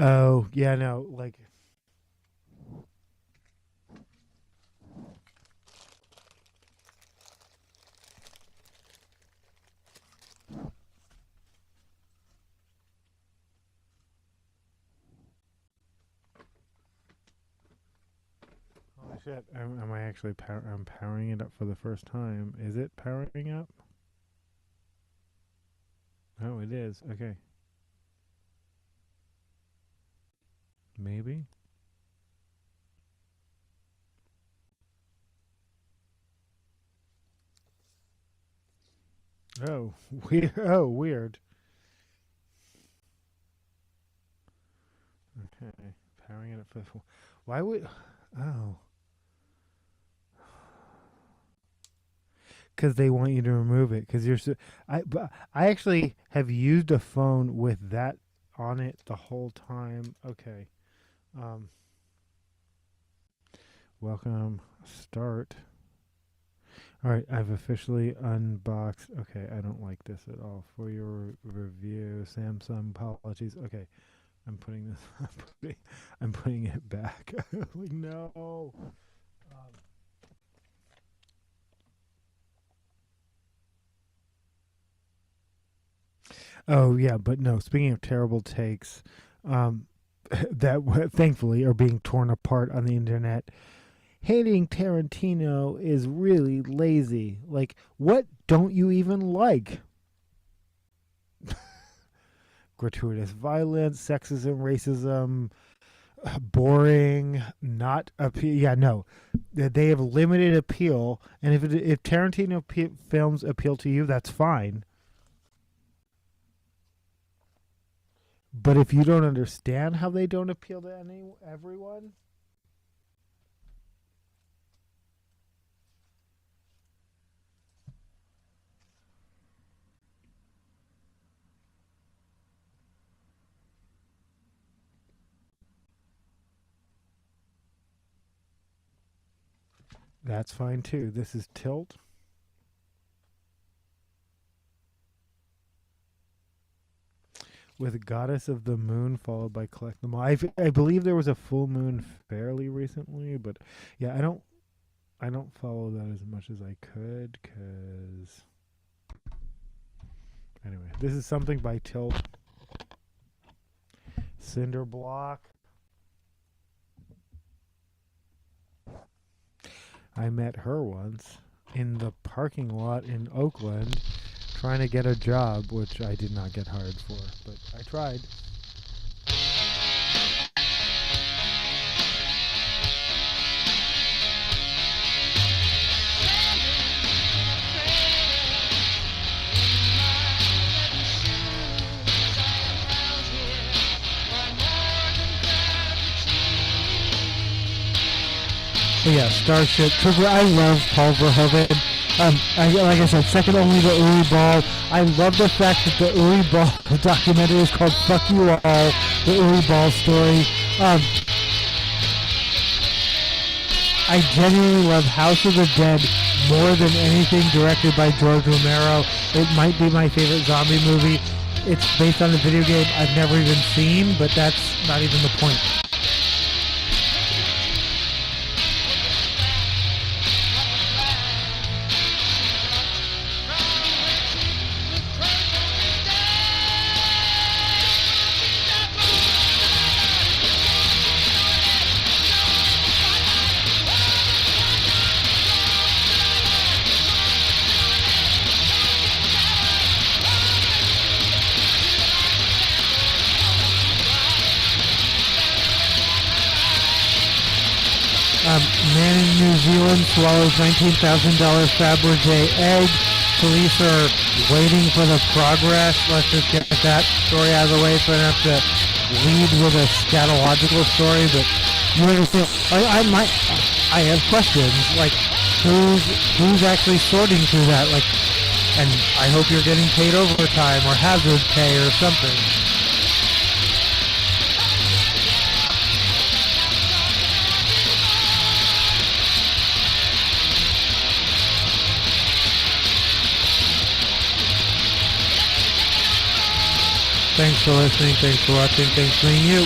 Oh, yeah, no, like... Holy shit, am I actually I'm powering it up for the first time. Is it powering up? Oh, it is. Okay. Maybe? Oh, weird. Oh, weird. Okay, powering it up for... Why would... Oh. Because they want you to remove it. Because you're so... But I actually have used a phone with that on it the whole time. Okay. Welcome. Start. All right, I've officially unboxed. Okay, I don't like this at all. For your review, Samsung apologies. Okay, I'm putting this. I'm putting it back. Like, no. Oh yeah, but no. Speaking of terrible takes, that thankfully are being torn apart on the internet. Hating Tarantino is really lazy. Like, what don't you even like? Gratuitous violence, sexism, racism, boring, not appeal. Yeah, no, they have limited appeal. And if Tarantino films appeal to you, that's fine. But if you don't understand how they don't appeal to everyone. That's fine too. This is Tilt. With Goddess of the Moon followed by Collect Them All. I believe there was a full moon fairly recently, but yeah, I don't follow that as much as I could, cause anyway, this is something by Tilt. Cinder Block. I met her once in the parking lot in Oakland trying to get a job, which I did not get hired for, but I tried. But yeah, Starship Trooper. I love Paul Verhoeven. Like I said, second only to Uri Ball. I love the fact that the Uri Ball documentary is called "Fuck You All," the Uri Ball story. I genuinely love House of the Dead more than anything directed by George Romero. It might be my favorite zombie movie. It's based on a video game I've never even seen, but that's not even the point. Man in New Zealand swallows $19,000 Fabergé egg. Police are waiting for the progress. Let's just get that story out of the way so I don't have to lead with a scatological story. But you understand? I have questions. Like, who's actually sorting through that? Like, and I hope you're getting paid overtime or hazard pay or something. Thanks for listening, thanks for watching, thanks for being you.